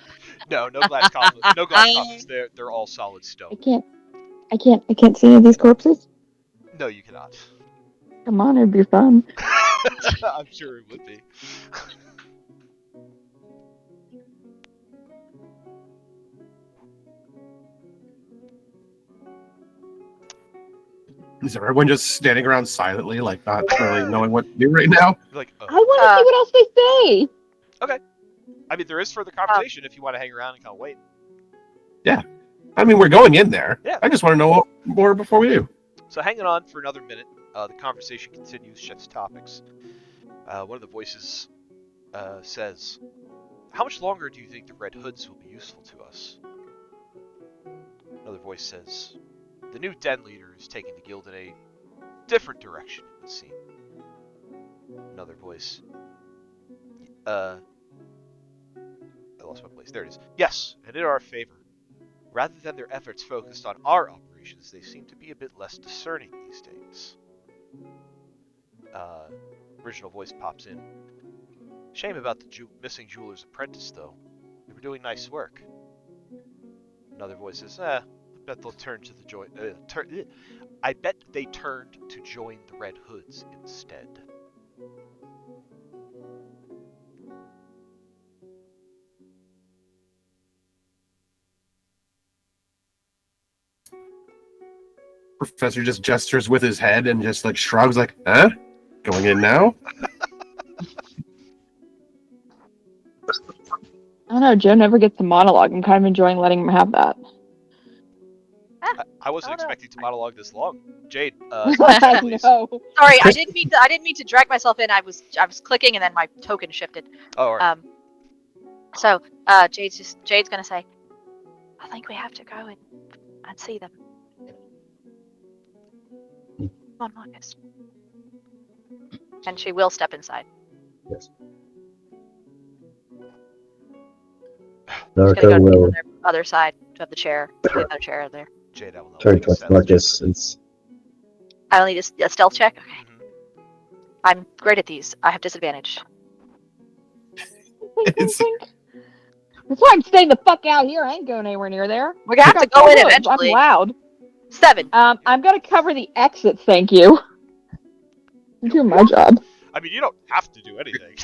No glass coffins. No glass coffins. They're all solid stone. I can't see any of these corpses. No, you cannot. Come on, it'd be fun. I'm sure it would be. Is everyone just standing around silently, like not really knowing what to do right now? Like, I want to see what else they say. I mean, there is further conversation if you want to hang around and kind of wait. I mean, we're going in there. Yeah. I just want to know more before we do. So hanging on for another minute, the conversation continues, shifts topics. One of the voices says, "How much longer do you think the Red Hoods will be useful to us?" Another voice says, "The new den leader is taking the guild in a different direction, it would seem." Another voice, I lost my place. There it is. "Yes, and in our favor. Rather than their efforts focused on our operations, they seem to be a bit less discerning these days." Original voice pops in. "Shame about the missing jeweler's apprentice, though. They were doing nice work." Another voice says, I bet they'll turn to the I bet they turned to join the Red Hoods instead." Professor just gestures with his head and just like shrugs, like, "Huh? Going in now?" I don't know, Joe never gets to monologue. I'm kind of enjoying letting him have that. I wasn't Oh, no. expecting to monologue this long. Jade, I please. know. Sorry, I didn't mean to drag myself in. I was clicking and then my token shifted. Oh, all right. So Jade's gonna say, "I think we have to go and see them." Come on, Marcus. And she will step inside. Yes. She's gonna Narco go to will the other side of the chair. The other chair there. Jade, I will not turn take a towards sense. Marcus and I will need a stealth check. Okay. Mhm. I'm great at these. I have disadvantage. It's- That's why I'm staying the fuck out here. I ain't going anywhere near there. We're gonna have to Got go in four hoods. eventually. I'm loud. 7. I'm gonna cover the exits, thank you. I'm doing my job. I mean, you don't have to do anything.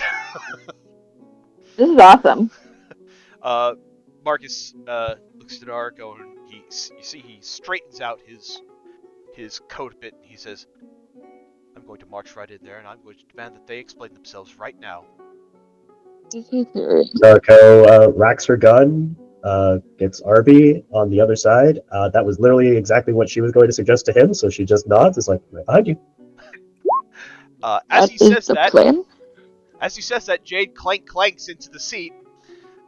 This is awesome. Marcus looks at Narco and you see he straightens out his coat a bit and he says, "I'm going to march right in there and I'm going to demand that they explain themselves right now." This is serious. Narco racks her gun, gets Arby on the other side. That was literally exactly what she was going to suggest to him, so she just nods. It's like, right behind you. As That he is says the that, plan. Jade clanks into the seat.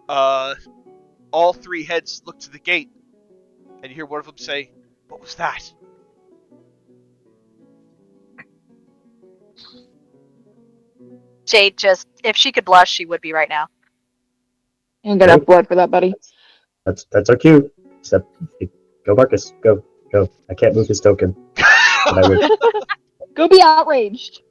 All three heads look to the gate, and you hear one of them say, "What was that?" Jade just, if she could blush, she would be right now. Ain't got enough blood for that, buddy. That's our cue. Go, Marcus. Go. I can't move his token. But I would Go be outraged.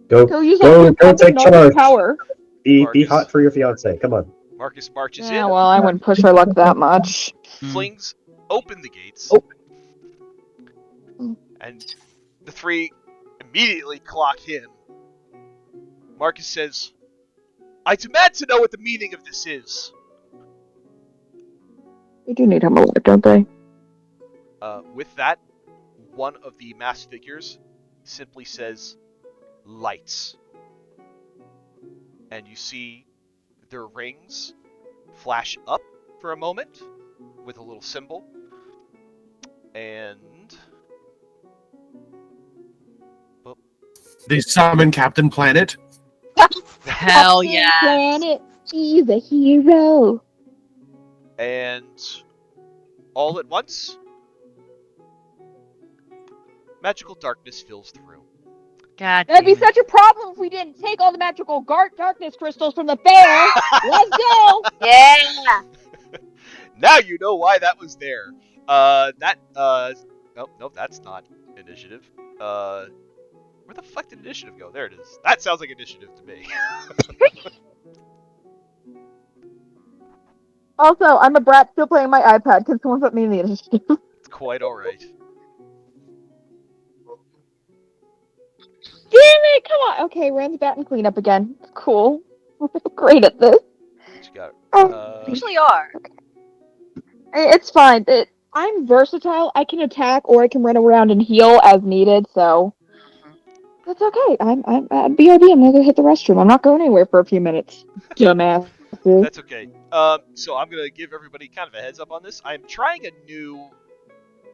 go use go all take your charge. power. Be Marcus. hot for your fiance. Come on. Marcus marches Yeah, in, well, I wouldn't push her luck that much. flings open the gates, and the three immediately clock him. Marcus says, "I demand to know what the meaning of this is." They do need him a lot, don't they? With that, one of the masked figures simply says, "Lights." And you see their rings flash up for a moment with a little symbol. And They summon Captain Planet. Hell Captain yeah. Planet, he's a hero. And all at once, magical darkness fills the room. God That'd be damn it. such a problem if we didn't take all the magical darkness crystals from the fair. Let's go. Yeah! Now you know why that was there. Nope, that's not initiative. Where the fuck did initiative go? There it is. That sounds like initiative to me. Also, I'm a brat still playing my iPad. Can someone put me in the initiative? It's quite alright. Damn it! Come on. Okay, Rand's batting cleanup again. Cool. We're great at this. What you got? Oh, Usually are. it's fine. I'm versatile. I can attack or I can run around and heal as needed. So that's okay. I'm BRB. I'm gonna go hit the restroom. I'm not going anywhere for a few minutes. Dumbass. That's okay. So I'm gonna give everybody kind of a heads up on this. I'm trying a new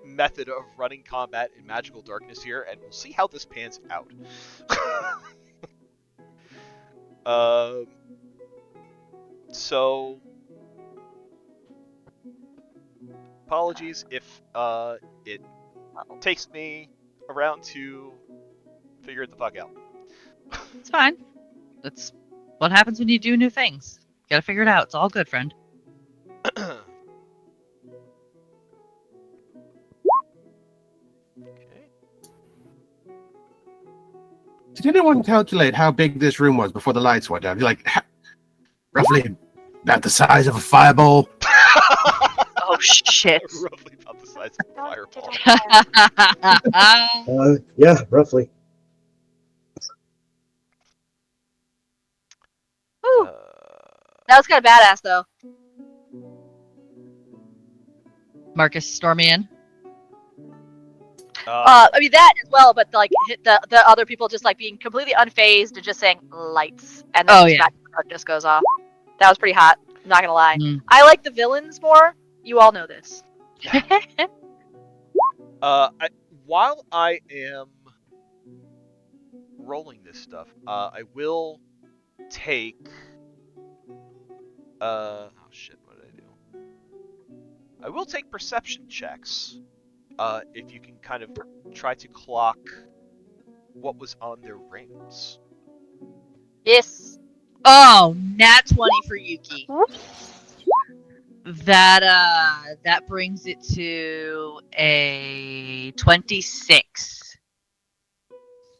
method of running combat in Magical Darkness here, and we'll see how this pans out. So apologies if it takes me around to figure the fuck out. It's fine. That's what happens when you do new things. You gotta figure it out. It's all good, friend. Okay. Did anyone calculate how big this room was before the lights went down? Like, roughly about the size of a fireball. Oh shit. Roughly about the size of a fireball. Yeah, roughly. Woo. That was kind of badass, though. Marcus, storm me in. I mean that as well, but like the other people just like being completely unfazed and just saying lights, and then darkness goes off. That was pretty hot. I'm not gonna lie. I like the villains more. You all know this. While I am rolling this stuff, I will take. Oh shit! What did I do? I will take perception checks. If you can kind of try to clock what was on their rings. Yes. Oh, nat 20 for Yuki. That brings it to a 26.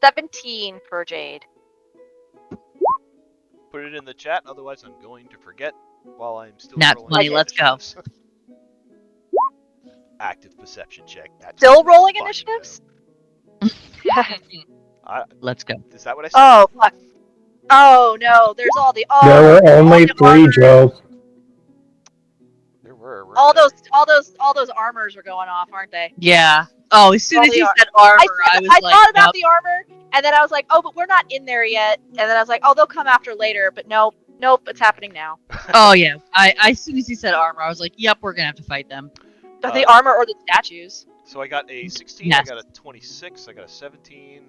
17 for Jade. Put it in the chat, otherwise I'm going to forget while I'm still nat rolling. 20, let's go. Active perception check. Still rolling initiatives? Let's go. Is that what I said? Oh, fuck. Oh, no. There's all the... Oh, There were only 3, Joe. There were. All those armors were going off, aren't they? Yeah. Oh, as soon as you said armor, I was I like, thought about nope. the armor, and then I was like, oh, but we're not in there yet. And then I was like, oh, they'll come after later. But nope, it's happening now. Oh, yeah. As soon as you said armor, I was like, yep, we're gonna have to fight them. The armor or the statues? So I got a 16, yes. I got a 26, I got a 17,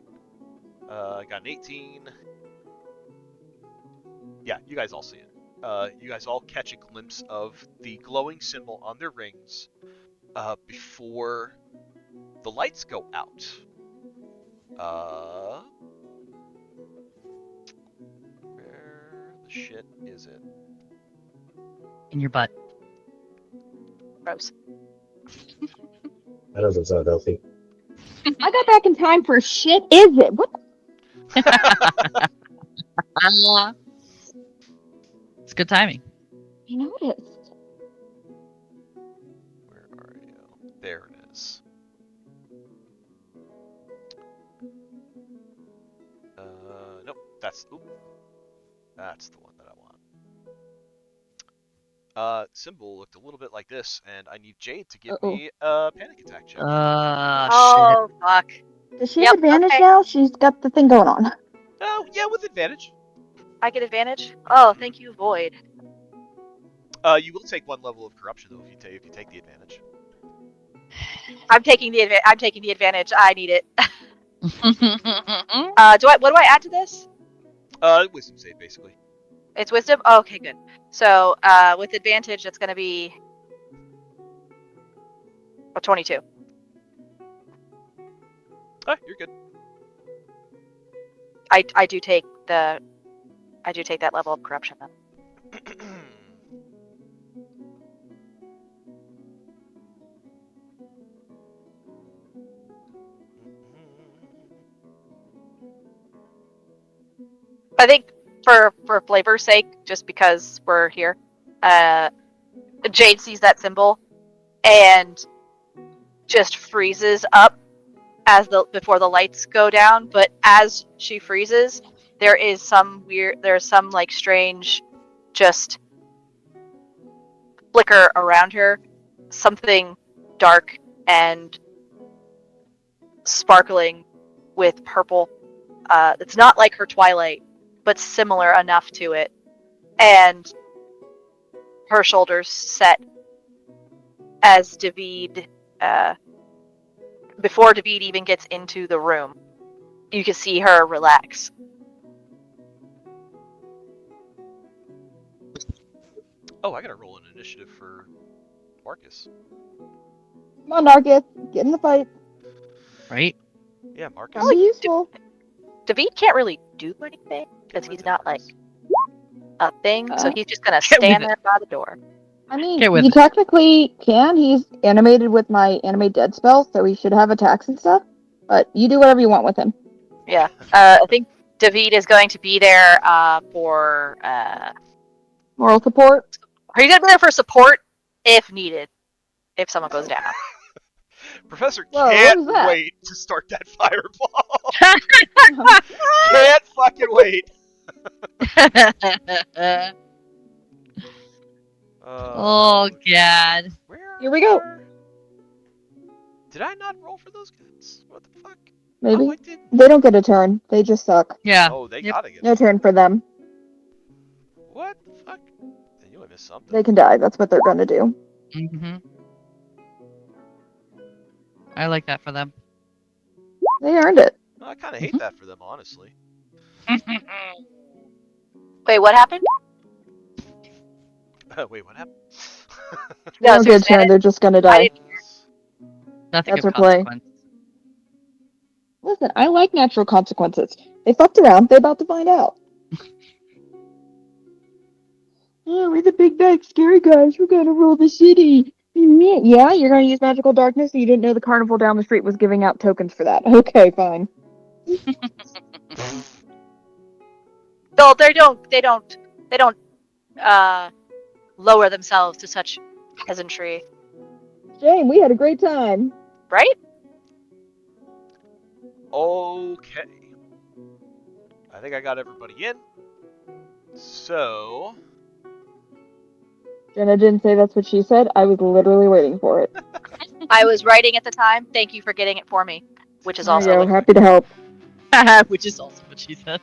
I got an 18. Yeah, you guys all see it. You guys all catch a glimpse of the glowing symbol on their rings before the lights go out. Where the shit is it? In your butt. Gross. That doesn't sound healthy. I got back in time for shit. Is it? What? It's good timing. I noticed. Where are you? There it is. Nope. That's the one that I want. Symbol looked a little bit like this, and I need Jade to give me a panic attack check. Oh, Shit. fuck. Does she have advantage now? She's got the thing going on. Oh, yeah, with advantage. I get advantage? Oh, thank you, Void. You will take 1 level of corruption though if you take the advantage. I'm taking the advantage. I need it. What do I add to this? Wisdom save basically. It's wisdom? Oh, okay, good. So, with advantage, it's going to be 22. Ah, you're good. I do take that level of corruption then. I think for flavor's sake, just because we're here, Jade sees that symbol and just freezes up before the lights go down. But as she freezes, there's some like strange, just flicker around her, something dark and sparkling with purple. It's not like her Twilight, but similar enough to it. And her shoulders set as David, before David even gets into the room. You can see her relax. Oh, I gotta roll an initiative for Marcus. Come on, Nargis, get in the fight. Right? Yeah, Marcus. Come be useful. David can't really do anything because he's not like a thing, so he's just gonna Get with stand it. there by the door. I mean, Get with he it. technically can. He's animated with my animate dead spell, so he should have attacks and stuff. But you do whatever you want with him. Yeah. I think David is going to be there for. Moral support. He's gonna be there for support if needed, if someone goes down. Professor Whoa, can't what was that? wait to start that fireball. Can't fucking wait. Oh, God. Where Here we go. are- Did I not roll for those guys? What the fuck? Maybe. Oh, I did. They don't get a turn. They just suck. Yeah. Oh, they Yep. gotta get. No turn for them. What the fuck? I knew I missed something. They can die. That's what they're gonna do. Mm-hmm. I like that for them. They earned it. I kind of hate that for them, honestly. Wait, what happened? Wait, what happened? They don't get a Susan, turn. They're just gonna I die. didn't- Nothing That's of her play. consequence. Listen, I like natural consequences. They fucked around. They're about to find out. Oh, we're the big bad scary guys. We're gonna rule the city. Yeah, you're gonna use magical darkness. So you didn't know the carnival down the street was giving out tokens for that. Okay, fine. No, they don't lower themselves to such peasantry, Shame, we had a great time. right? Okay. I think I got everybody in. So, Jenna didn't say that's what she said. I was literally waiting for it. I was writing at the time. Thank you for getting it for me, which is There you also go. Happy to help. Which is also what she said.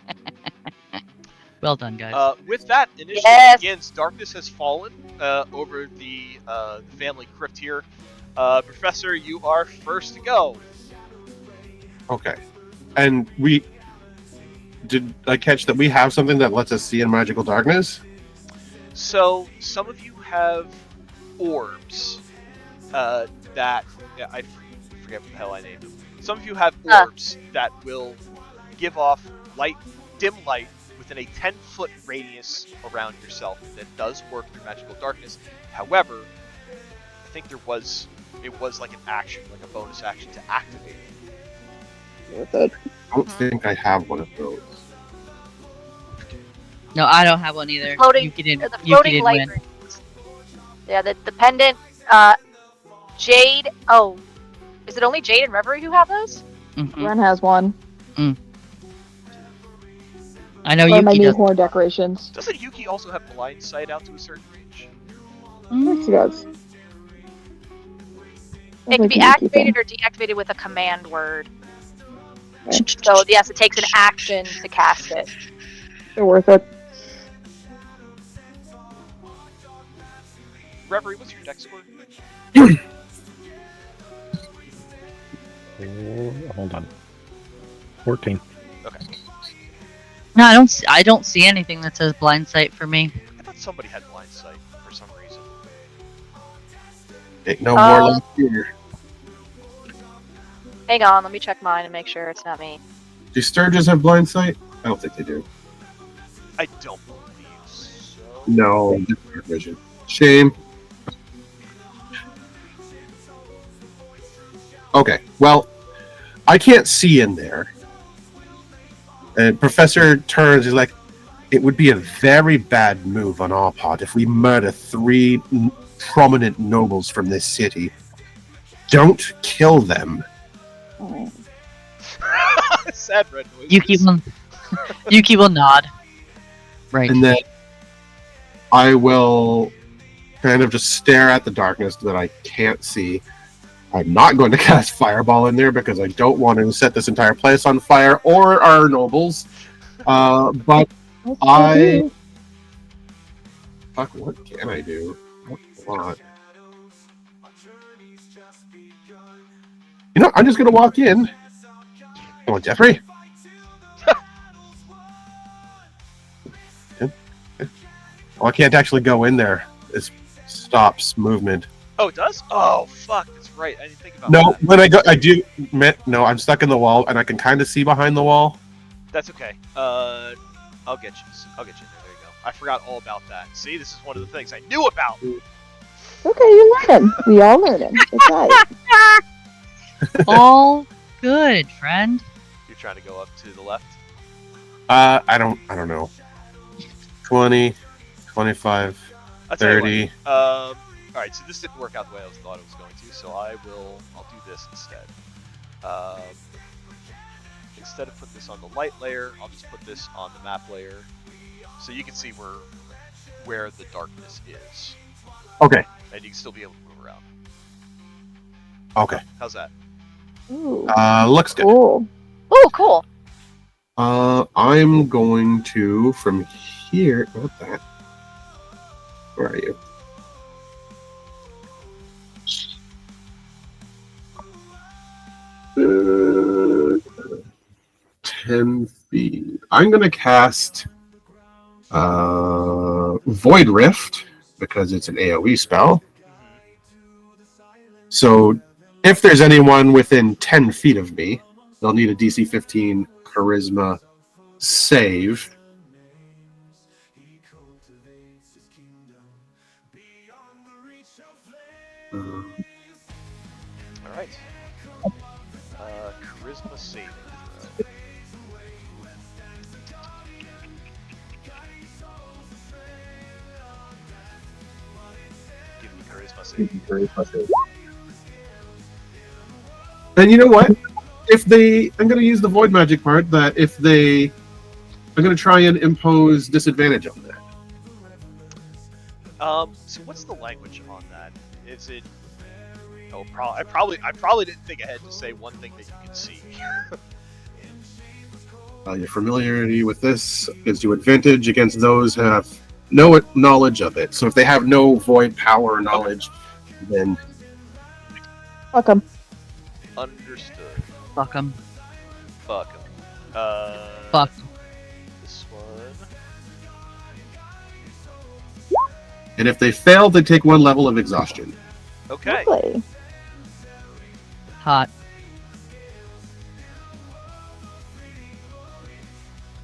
Well done, guys. with that, initiative Yes. begins. Darkness has fallen over the family crypt here. Professor, you are first to go. Okay. And did I catch that we have something that lets us see in magical darkness? So, some of you have orbs that I forget what the hell I named them. Some of you have orbs that will give off dim light within a 10-foot radius around yourself that does work through magical darkness. However, I think it was like an action, like a bonus action to activate it. With it. I don't think I have one of those. No, I don't have one either. Floating- Yuki didn't, The Yuki floating didn't light win. rings. Yeah, the pendant. Jade. Oh, is it only Jade and Reverie who have those? Mhm. Ren has one. I know Or my Yuki new does. horn decorations. Doesn't Yuki also have blind sight out to a certain range? Yes, he does. It can be activated or deactivated with a command word. So yes, it takes an action to cast it. They're worth it. Reverie, what's your dex score? Oh, hold on. 14. No, I don't see anything that says blind sight for me. I thought somebody had blind sight for some reason. Ain't no more like here. Hang on, let me check mine and make sure it's not me. Do Sturges have blind sight? I don't think they do. I don't believe so. No, different vision. Shame. Okay, well, I can't see in there. And Professor turns, he's like, it would be a very bad move on our part if we murder 3 prominent nobles from this city. Don't kill them. Oh. Sad red noises. Yuki will nod. Right. And then I will kind of just stare at the darkness that I can't see. I'm not going to cast Fireball in there because I don't want to set this entire place on fire or our nobles. But I Fuck, what can I do? Not a lot. You know, I'm just gonna walk in. Come on, Jeffrey. Oh, I can't actually go in there. It stops movement. Oh, it does? Oh, fuck. That's right. I didn't think about No, that. when I go, I do. No, I'm stuck in the wall, and I can kind of see behind the wall. That's okay. I'll get you. I'll get you in there. There you go. I forgot all about that. See, this is one of the things I knew about. Okay, you're learning. We all learning. It's all right. All good, friend. You're trying to go up to the left. I don't know. 20, 25, I'll tell you 30. what. All right. So this didn't work out the way I thought it was going to. So I'll do this instead. Instead of put this on the light layer, I'll just put this on the map layer, so you can see where the darkness is, Okay. and you can still be able to move around. Okay. How's that? Ooh, Looks good. cool. Oh, cool. I'm going to from here. What that? Where are you? Uh, 10 feet. I'm gonna cast Void Rift because it's an AoE spell. So if there's anyone within 10 feet of me, they'll need a DC 15 Charisma save. All right. Charisma saving throw. Give me charisma save. And you know what? I'm going to use the void magic part. That I'm going to try and impose disadvantage on that. So what's the language on that? Is it? Oh, I probably didn't think ahead to say one thing that you can see. Your familiarity with this gives you advantage against those who have no knowledge of it. So if they have no void power or knowledge, then Welcome. Understood. Fuck 'em. Fuck 'em. Fuck. This one. and if they fail, they take 1 level of exhaustion. Okay. Lovely. Hot.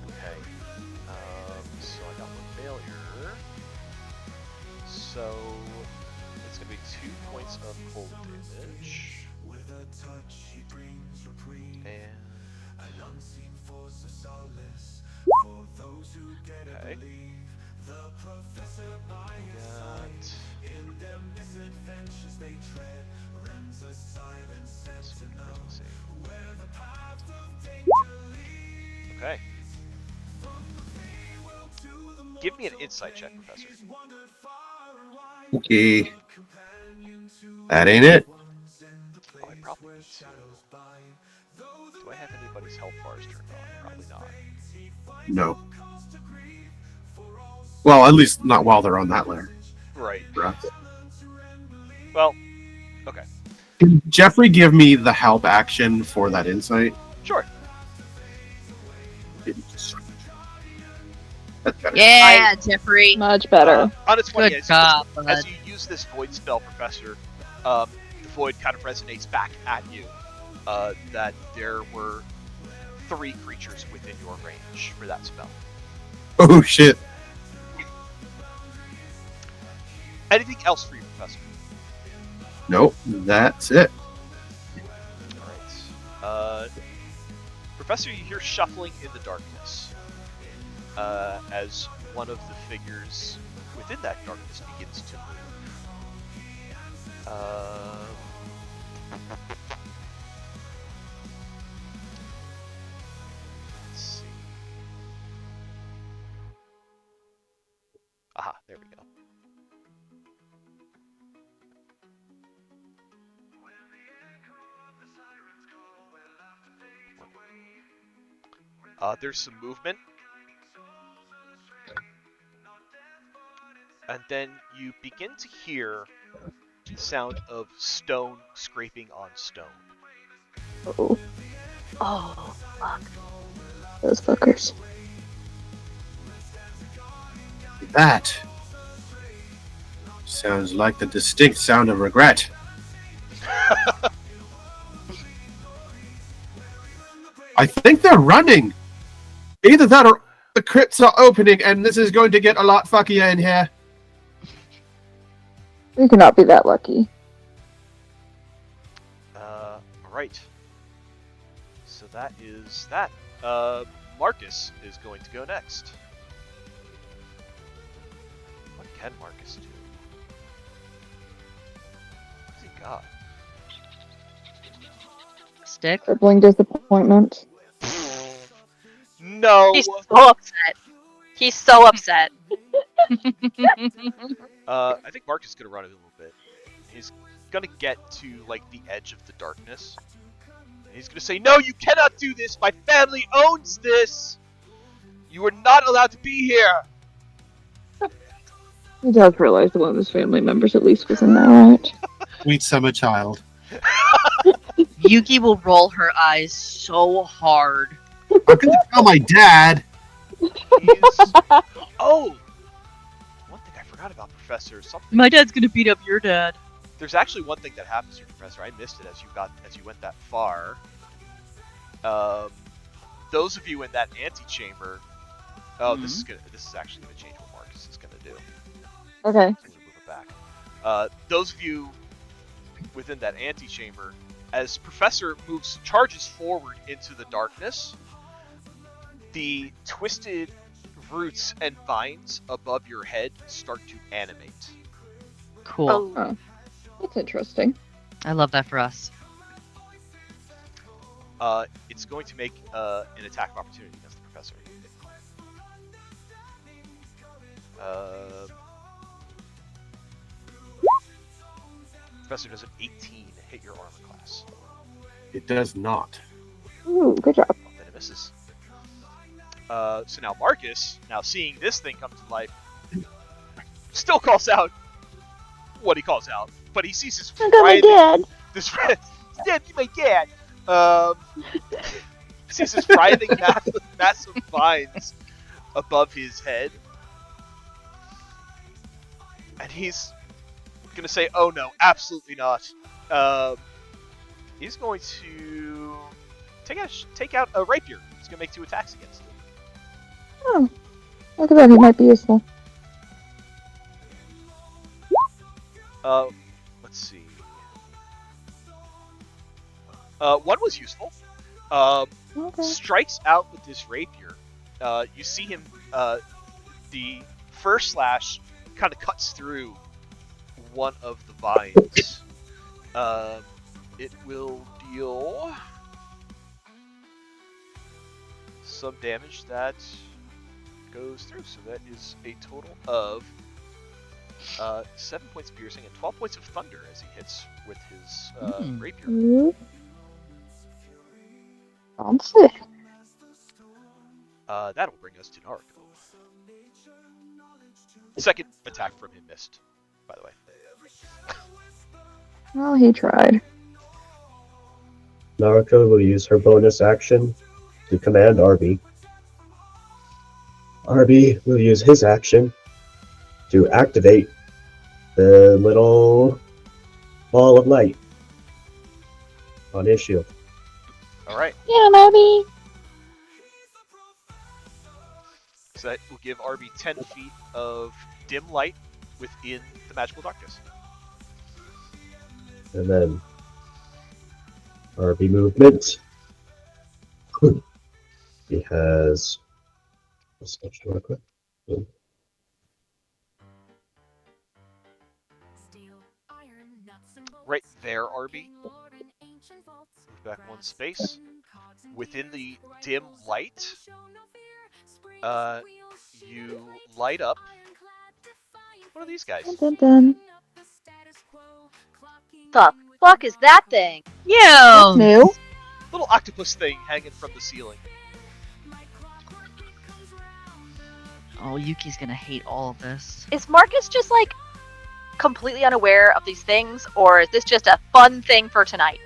Okay. So I got 1 failure. So it's gonna be 2 points of cold damage. And okay. Okay. Give me an insight check, Professor. Okay. That ain't it. Oh, I probably need to. Do I have anybody's health bars turned on? Probably not. No. Well, at least not while they're on that layer. Right. Right. Well, okay. Can Jeffrey give me the help action for that insight? Sure. That's better. Yeah, Jeffrey. Much better. On its 20, Good job, bud. as you use this void spell, Professor, the void kind of resonates back at you that there were 3 creatures within your range for that spell. Oh shit. Anything else for you, Professor? Nope, that's it. Alright. Professor, you hear shuffling in the darkness as one of the figures within that darkness begins to move. Let's see. Aha, there we go. There's some movement. And then you begin to hear the sound of stone scraping on stone. Oh, Oh, fuck. those fuckers. That sounds like the distinct sound of regret. I think they're running. Either that or the crypts are opening and this is going to get a lot fuckier in here. We cannot be that lucky. Alright. So that is that. Marcus is going to go next. What can Marcus do? What's he got? Stick. Crippling disappointment. No! He's so upset. He's so upset. I think Marcus is going to run a little bit. He's going to get to, like, the edge of the darkness. And he's going to say, "No, you cannot do this! My family owns this! You are not allowed to be here!" He does realize that one of his family members at least was in there, right? Sweet summer child. Yuki will roll her eyes so hard. I'm going to tell my dad. He's... Oh! One thing I forgot about Professor is something. My dad's gonna beat up your dad. There's actually one thing that happens to Professor. I missed it as you went that far. Those of you in that antechamber. Oh, this is actually gonna change what Marcus is gonna do. Okay. I'm gonna move it back. Those of you within that antechamber, as Professor charges forward into the darkness, the twisted roots and vines above your head start to animate. Cool. Oh, that's interesting. I love that for us. It's going to make an attack of opportunity against the Professor. Professor does an 18 hit your armor class. It does not. Ooh, good job. Then it misses. So now Marcus, now seeing this thing come to life, still calls out what he calls out, but he sees this I got my dad. this Dad, you my dad. Sees this writhing mass of vines above his head, and he's gonna say, "Oh no, absolutely not." He's going to take out a rapier. He's gonna make 2 attacks against it. Oh, look at that. He might be useful. Let's see. One was useful. Okay. Strikes out with this rapier. You see him. The first slash kind of cuts through one of the vines. It will deal some damage that goes through. So that is a total of 7 points of piercing and 12 points of thunder as he hits with his rapier. Ooh. Fancy. That'll bring us to Naruto. Second attack from him missed, by the way. Well, he tried. Naruto will use her bonus action to command Arby. Arby will use his action to activate the little ball of light on his shield. Alright, Yeah, Mommy. so that will give Arby 10 feet of dim light within the magical darkness. And then Arby movement. He has. Let's touch real quick. Boom. Right there, Arby. Move back 1 space. Within the dim light, you light up one of these guys. Dun, dun, dun. The fuck is that thing? Yo! New. Little octopus thing hanging from the ceiling. Oh, Yuki's gonna hate all of this. Is Marcus just like completely unaware of these things, or is this just a fun thing for tonight?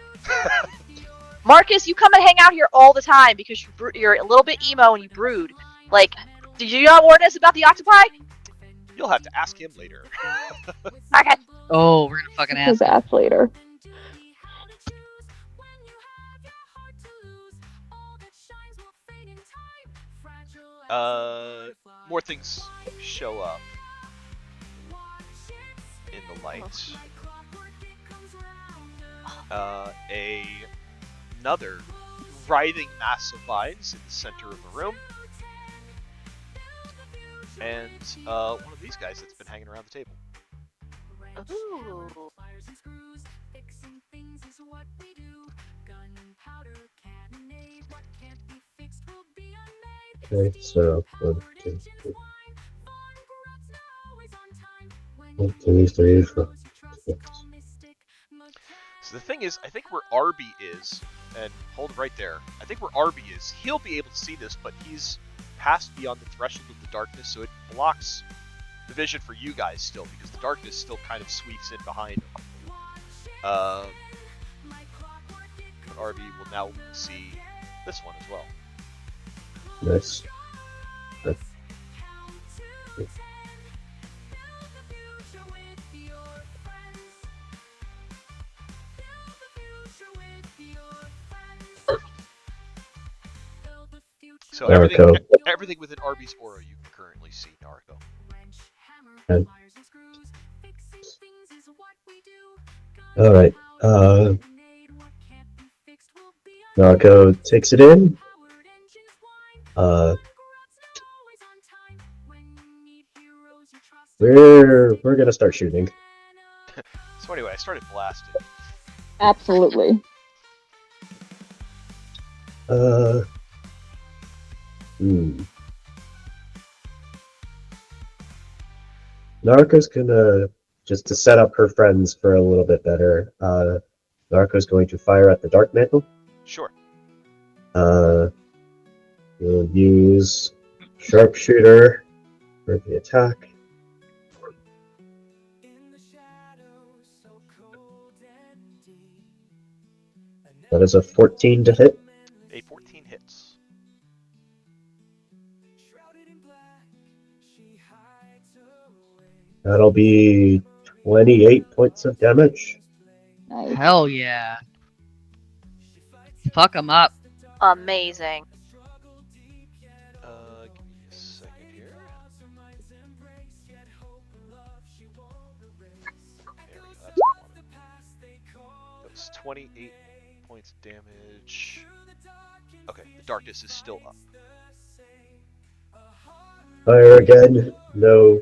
Marcus, you come and hang out here all the time because you're a little bit emo and you brood. Like, did you not warn us about the octopi? You'll have to ask him later. Okay. Oh, we're gonna fucking His ask. ass later. More things show up in the light. Another writhing mass of vines in the center of the room. And one of these guys that's been hanging around the table. Ooh. Okay, so 1, 2, 3. 1, 2, 3, 4, 6. So the thing is, I think where Arby is, and hold right there, I think where Arby is, he'll be able to see this, but he's passed beyond the threshold of the darkness, so it blocks the vision for you guys still, because the darkness still kind of sweeps in behind him. But Arby will now see this one as well. Nice. So Naruto. everything within Arby's aura you can currently see, Naruto. Okay. Alright. Narco takes it in. We're gonna start shooting. So anyway, I started blasting. Absolutely. Narco's gonna, just to set up her friends for a little bit better, Narco's going to fire at the Dark Mantle. Sure. We'll use Sharpshooter for the attack. That is a 14 to hit. A 14 hits. That'll be 28 points of damage. Nice. Hell yeah. Fuck him up. Amazing. Give me a second here. There we go. That's what I wanted. That was 28 points of damage. Okay, the darkness is still up. Fire again. No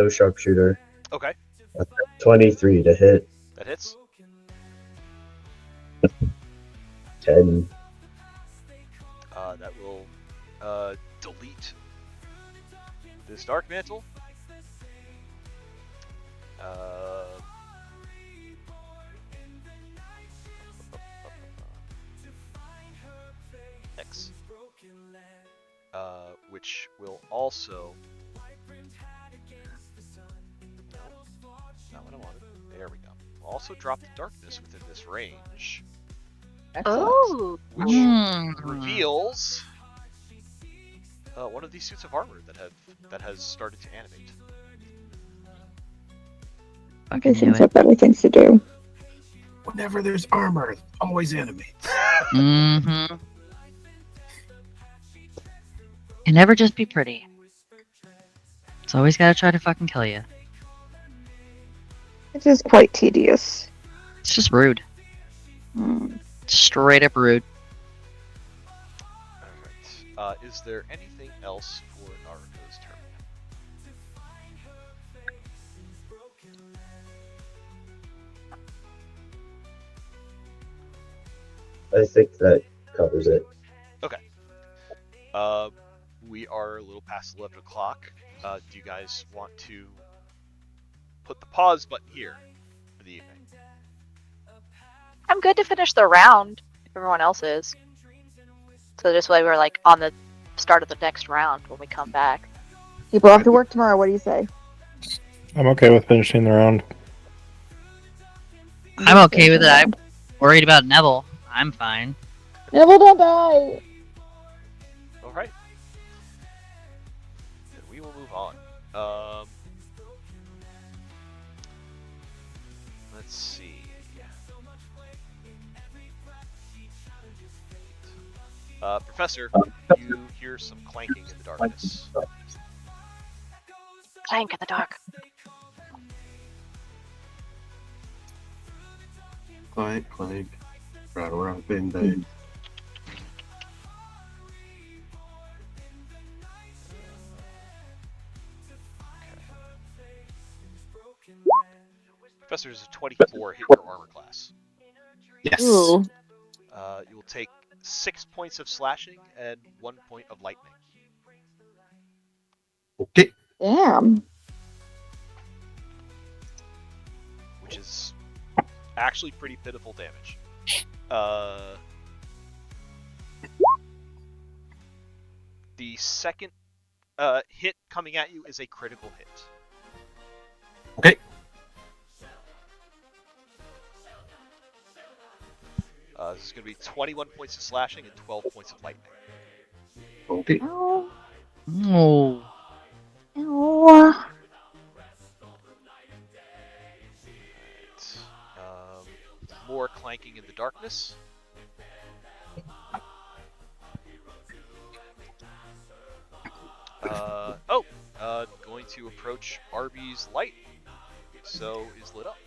sharpshooter. Okay, 23 to hit. that hits. 10. That will delete this dark mantle. X. Which will also. Not what I wanted. There we go. Will also drop the darkness within this range, Excellent. Oh. which Mm. reveals one of these suits of armor that has started to animate. Fucking These knew things it. have better things to do. Whenever there's armor, always animates. Mm-hmm. Can never just be pretty. It's always gotta try to fucking kill you. It is quite tedious. It's just rude. Straight up rude. Alright. Is there anything else for Naruto's turn? I think that covers it. We are a little past 11 o'clock. Do you guys want to put the pause button here for the evening? I'm good to finish the round if everyone else is. So this way we're like on the start of the next round when we come back. People have to work tomorrow. What do you say? I'm okay with finishing the round. I'm okay with it. I'm worried about Neville. I'm fine. Neville, don't die. All right. Then we will move on. Let's see. Professor, you hear some clanking in the darkness. Clank in the dark. Clank, clank. Rattle, rattle, bang, bang. Professor's a 24 hit your armor class. Yes. Ooh. You will take 6 points of slashing and 1 point of lightning. Okay. Damn. Which is actually pretty pitiful damage. The second hit coming at you is a critical hit. Okay. This is going to be 21 points of slashing and 12 points of lightning. Okay. Ow. Oh. Ow. More clanking in the darkness. Going to approach Arby's light. So is lit up.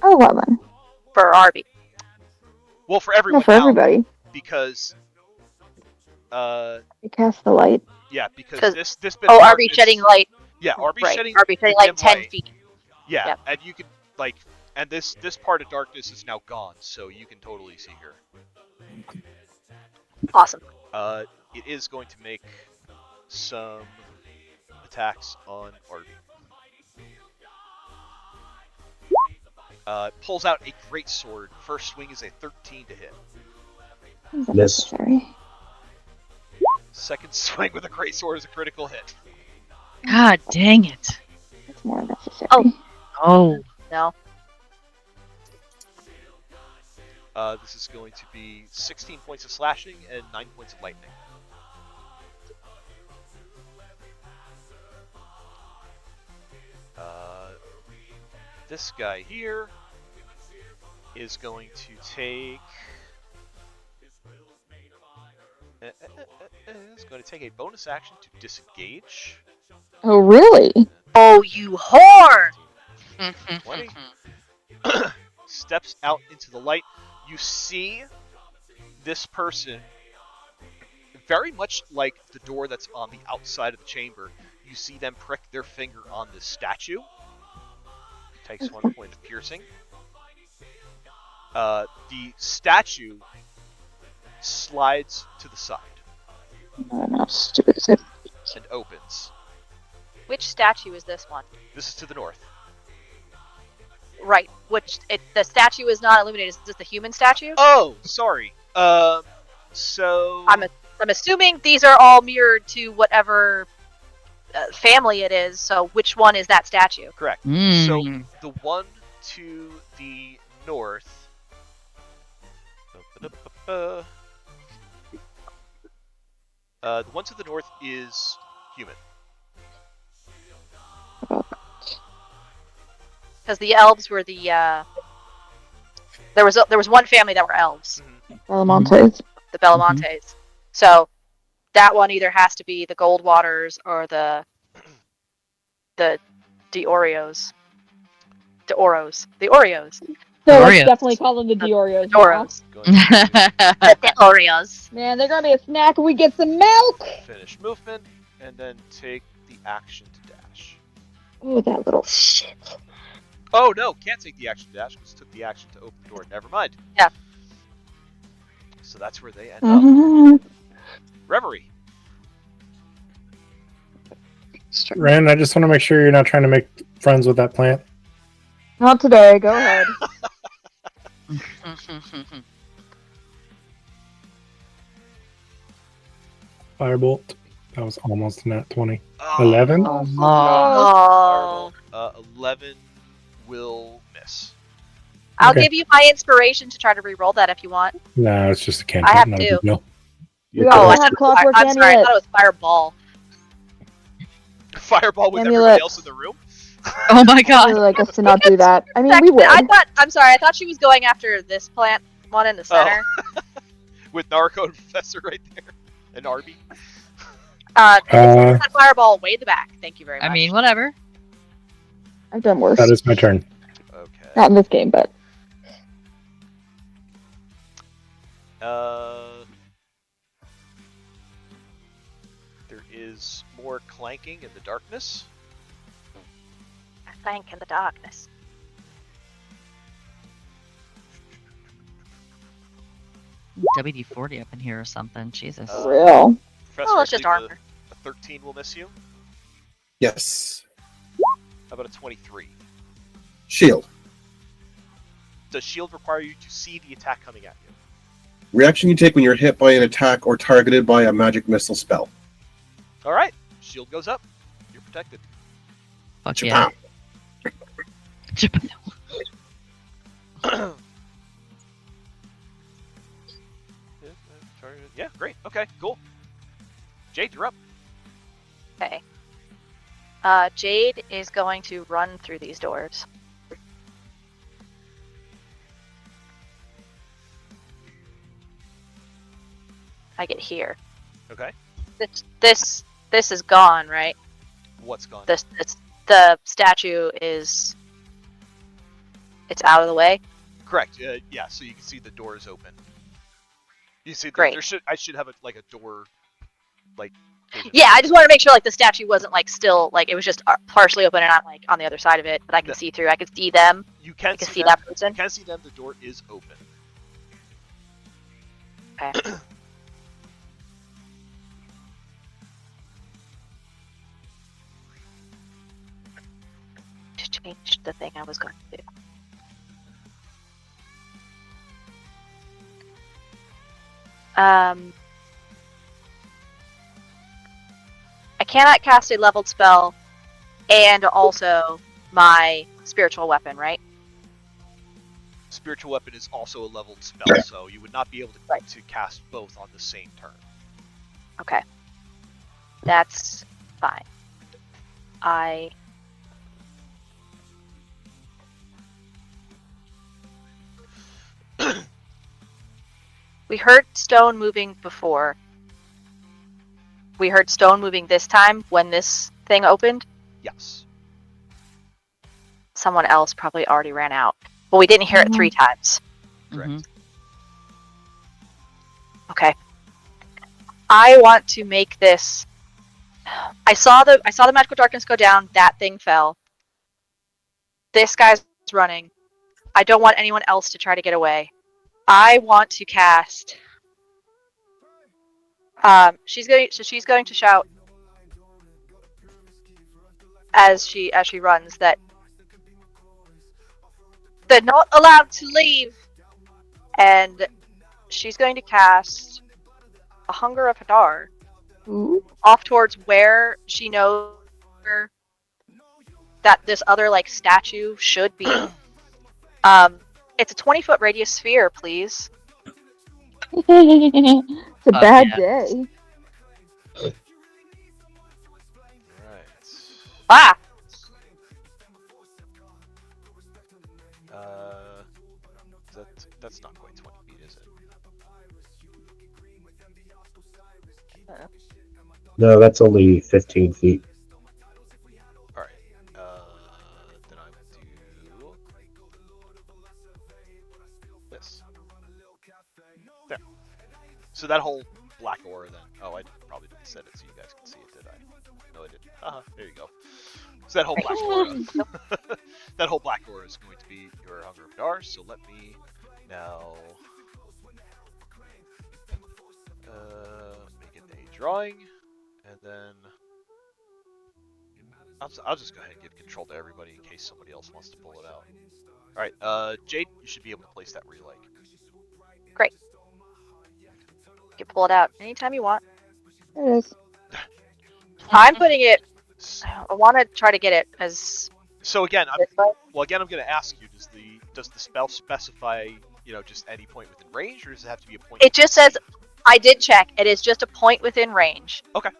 Oh, well then. For Arby. Well, for everyone No, for now, everybody. because You cast the light. yeah, because 'Cause- this bit of Oh, darkness, Arby shedding light. Yeah, Arby Right. shedding Arby shedding the light dim 10 light. feet. Yeah, Yep. and you could and this part of darkness is now gone, so you can totally see her. Awesome. It is going to make some attacks on Arby. Pulls out a great sword. First swing is a 13 to hit. Is Miss. unnecessary. Second swing with a great sword is a critical hit. God dang it. It's more necessary. Oh. Oh. No. This is going to be 16 points of slashing and 9 points of lightning. This guy here is going to take. Is going to take a bonus action to disengage. Oh, really? Oh, you whore! 20. Steps out into the light. You see this person, very much like the door that's on the outside of the chamber. You see them prick their finger on this statue. Takes 1 point of piercing. The statue slides to the side No, stupid is it? and opens. Which statue is this one? This is to the north. Right. The statue is not illuminated. Is this the human statue? Oh, sorry. So I'm assuming these are all mirrored to whatever family it is. So which one is that statue? correct. Mm. So the one to the north. The one to the north is human. Because the elves were the there was one family that were elves, Belamontes. the Belamontes. So that one either has to be the Goldwaters or the Oreos. The Oreos. So Oreos. let's definitely call them the Dioreos. now. Oreos. Going to The Oreos. Man, they're gonna be a snack when we get some milk. finish movement and then take the action to dash. Oh, that little shit. Oh no, can't take the action to dash because took the action to open the door. Never mind. Yeah. So that's where they end up. Reverie. Ren, I just want to make sure you're not trying to make friends with that plant. Not today. Go ahead. Firebolt. That was almost not 20. Oh, 11? Oh, so Oh. Fireball. 11 will miss. I'll Okay. give you my inspiration to try to re-roll that if you want. No, it's just a I cantrip. have Not a two. big deal. We You also can I have thought it was clockwork I'm sorry, I amulet. thought it was fireball. Fireball with Amulet. everybody else in the room. Oh my I'd god. really like us to not do that. I mean, we would. I'm sorry, I thought she was going after this plant one in the center. With Narco and Professor right there. And Arby. That fireball way in the back. Thank you very much. I mean, whatever. I've done worse. That is my turn. Okay. Not in this game, but There is more clanking in the darkness. I thank in the darkness. WD-40 up in here or something. Jesus. for real. Professor, Oh, I it's just believe armor. a 13 will miss you. Yes. How about a 23? Shield. Does shield require you to see the attack coming at you? Reaction you take when you're hit by an attack or targeted by a magic missile spell. Alright. Shield goes up. You're protected. Fuck yeah. Yeah, great. Okay, cool. Jade, you're up. Okay. Jade is going to run through these doors. I get here. Okay. This is gone, right? What's gone? The statue is. It's out of the way. Correct. Yeah, so you can see the door is open. You see, Great. I should have a door, vision. Yeah, I just want to make sure like the statue wasn't like still like it was just partially open and I'm like on the other side of it, but I can see through. I can see them. You I can can see see them. that person. You can see them. The door is open. Okay. To change the thing I was going to do. I cannot cast a leveled spell and also my spiritual weapon, right? Spiritual weapon is also a leveled spell, so you would not be able to cast both on the same turn. Okay. That's fine. We heard stone moving before. We heard stone moving this time when this thing opened. Yes. Someone else probably already ran out. But we didn't hear it 3 times. Correct. Mhm. Okay. I want to make this. I saw the magical darkness go down. That thing fell. This guy's running. I don't want anyone else to try to get away. I want to cast. She's going to shout as she runs that they're not allowed to leave, and she's going to cast a Hunger of Hadar off towards where she knows that this other like statue should be. It's a 20-foot radius sphere, please. it's a bad yeah. day. Right. Ah! That's not quite 20 feet, is it? No, that's only 15 feet. Alright. Then I will do this. There. So that whole black aura then. Oh, I probably didn't set it so you guys can see it, did I? No, I didn't. There you go. So that whole black aura. That whole black aura is going to be your Hunger of Hadar, so let me now make it a drawing, and then I'll just go ahead and give control to everybody in case somebody else wants to pull it out. Alright, Jade, you should be able to place that where you like. Great. You can pull it out anytime you want. There it is. I'm putting it. S- I want to try to get it as So again, this way. I'm going to ask you: does the spell specify, just any point within range, or does it have to be a point? It just says, I did check. It is just a point within range. Okay.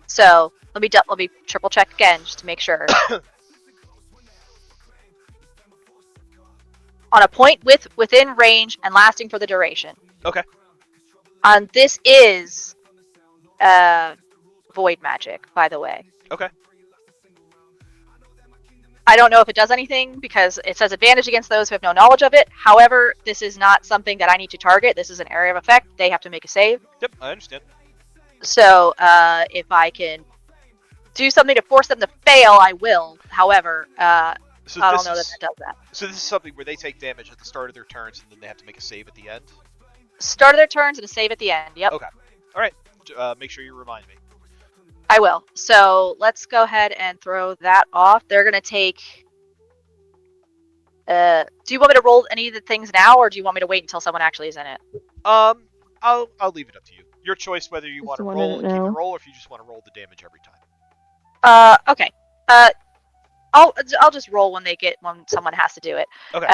So let me triple check again just to make sure. On a point within range and lasting for the duration. Okay. And this is void magic, by the way. Okay. I don't know if it does anything because it says advantage against those who have no knowledge of it. However, this is not something that I need to target. This is an area of effect. They have to make a save. Yep, I understand. So if I can do something to force them to fail, I will. However, So I this don't know is- that does that. So this is something where they take damage at the start of their turns, and then they have to make a save at the end. Start of their turns and a save at the end. Yep. Okay. All right. Make sure you remind me. I will. So let's go ahead and throw that off. They're gonna take. Do you want me to roll any of the things now, or do you want me to wait until someone actually is in it? I'll leave it up to you. Your choice whether you want to Just roll wanted and to keep it know. roll, or if you just want to roll the damage every time. Okay. I'll just roll when someone has to do it. Okay.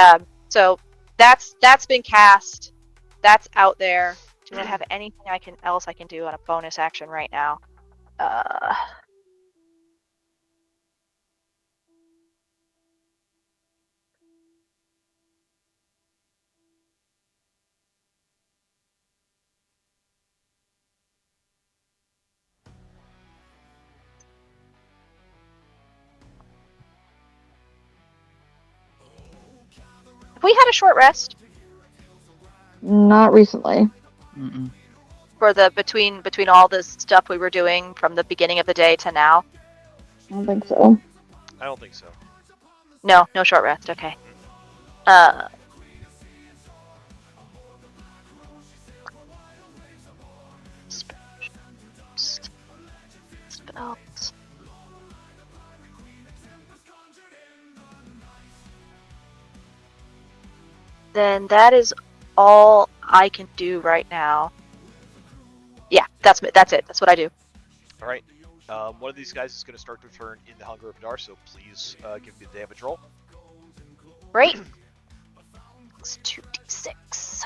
So that's been cast. That's out there. Do I have anything else I can do on a bonus action right now? Have we had a short rest Not recently. Mm-mm. for the between all this stuff we were doing from the beginning of the day to now? I don't think so. I don't think so. No short rest. Okay. Spells. Then that is all I can do right now. Yeah, that's it. That's what I do. All right. One of these guys is going to start their turn in the Hunger of Adar, so please give me the damage roll. Great. It's 2d6.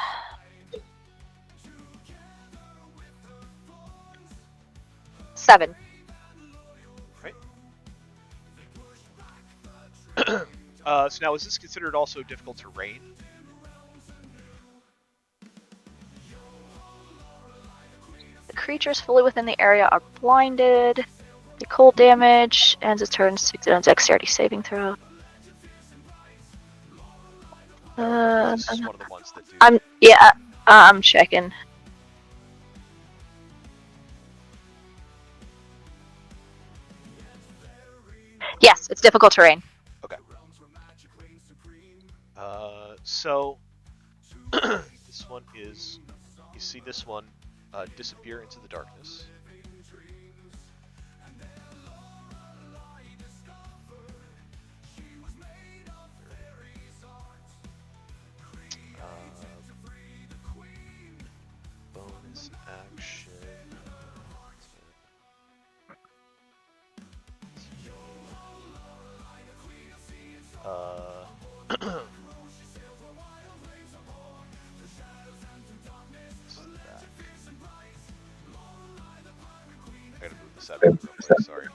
Seven. So now, is this considered also difficult terrain? The creatures fully within the area are blinded. The cold damage ends its turn. 6 on dexterity saving throw. This is one of the ones that do. I'm checking. Yes, it's difficult terrain. Okay. So this one is. You see this one disappear into the darkness. Bonus action. I gotta move this out real quick, sorry.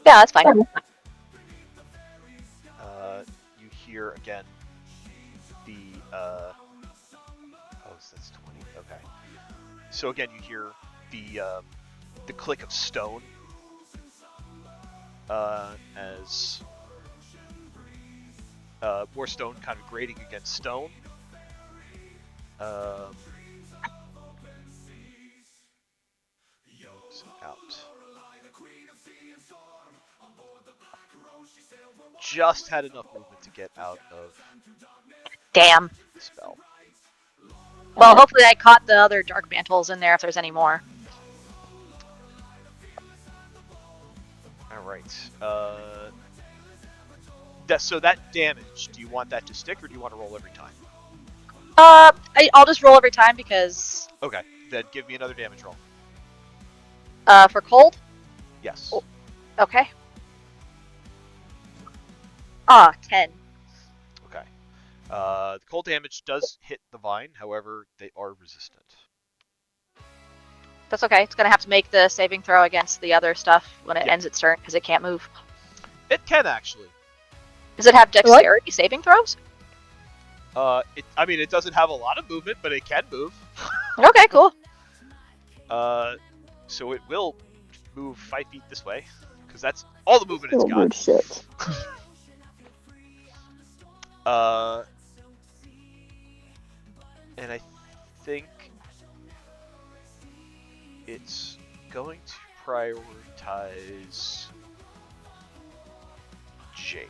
Yeah, that's fine. You hear again the oh, so that's 20. Okay. So again, you hear the click of stone as more stone kind of grating against stone. Out. Just had enough movement to get out of Damn. the spell. Well, hopefully I caught the other dark mantles in there if there's any more. All right. So that damage, do you want that to stick, or do you want to roll every time? I'll just roll every time because Okay, then give me another damage roll. For cold? Yes. Oh. Okay. 10. Okay. The cold damage does hit the vine, however, they are resistant. That's okay. It's gonna have to make the saving throw against the other stuff when it Yeah. ends its turn because it can't move. It can actually. Does it have dexterity saving throws? It doesn't have a lot of movement, but it can move. Okay, cool. So it will move 5 feet this way, because that's all the movement it's Oh, got. weird shit. And I think it's going to prioritize Jade.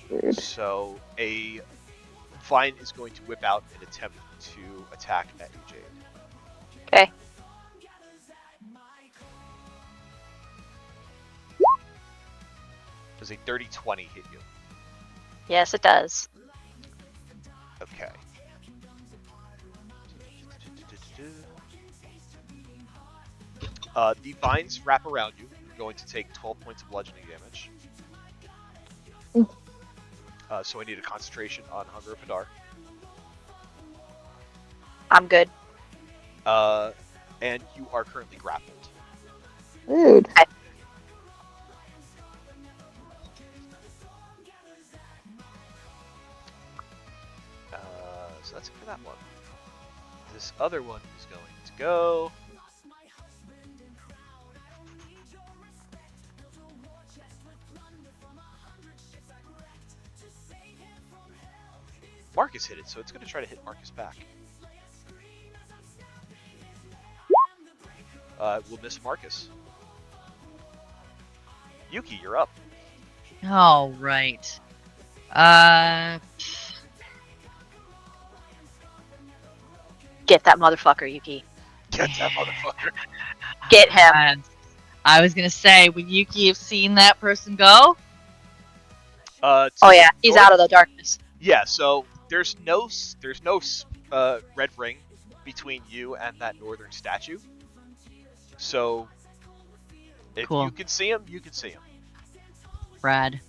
Weird. So a vine is going to whip out and attempt to attack at you, Jade. Okay. Does a 30-20 hit you? Yes, it does. Okay. The vines wrap around you. You're going to take 12 points of bludgeoning damage. So I need a concentration on Hunger of Hadar. I'm good. And you are currently grappled. Rude. So that's it for that one. This other one is going to go. Marcus hit it, so it's going to try to hit Marcus back. We'll miss Marcus. Yuki, you're up. All right. Get that motherfucker, Yuki. Get that motherfucker. Get him. I was gonna say, would Yuki have seen that person go? Oh yeah, he's out of the darkness. Yeah, so there's no red ring between you and that northern statue. So if Cool. you can see him, you can see him. Brad.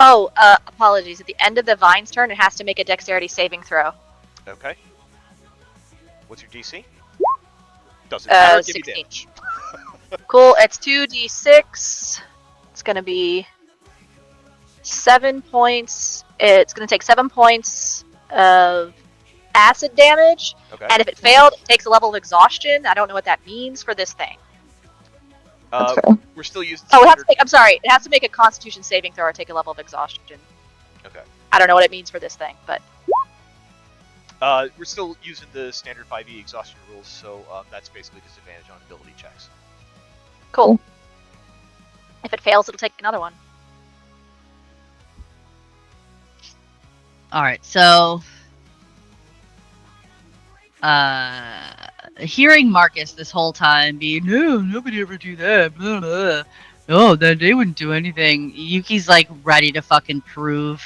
Oh, apologies. At the end of the vine's turn, it has to make a dexterity saving throw. Okay. What's your DC? Doesn't matter. Give me 16. damage. Cool. It's 2d6. It's gonna be 7 points. It's gonna take 7 points of acid damage, Okay. and if it failed, it takes a level of exhaustion. I don't know what that means for this thing. That's fair. We're still using. Oh, I'm sorry. It has to make a Constitution saving throw or take a level of exhaustion. Okay. I don't know what it means for this thing, but We're still using the standard 5e exhaustion rules, so that's basically disadvantage on ability checks. cool. If it fails, it'll take another one. All right, so hearing Marcus this whole time be, no, nobody ever do that, blah, blah. No, then they wouldn't do anything. Yuki's like ready to fucking prove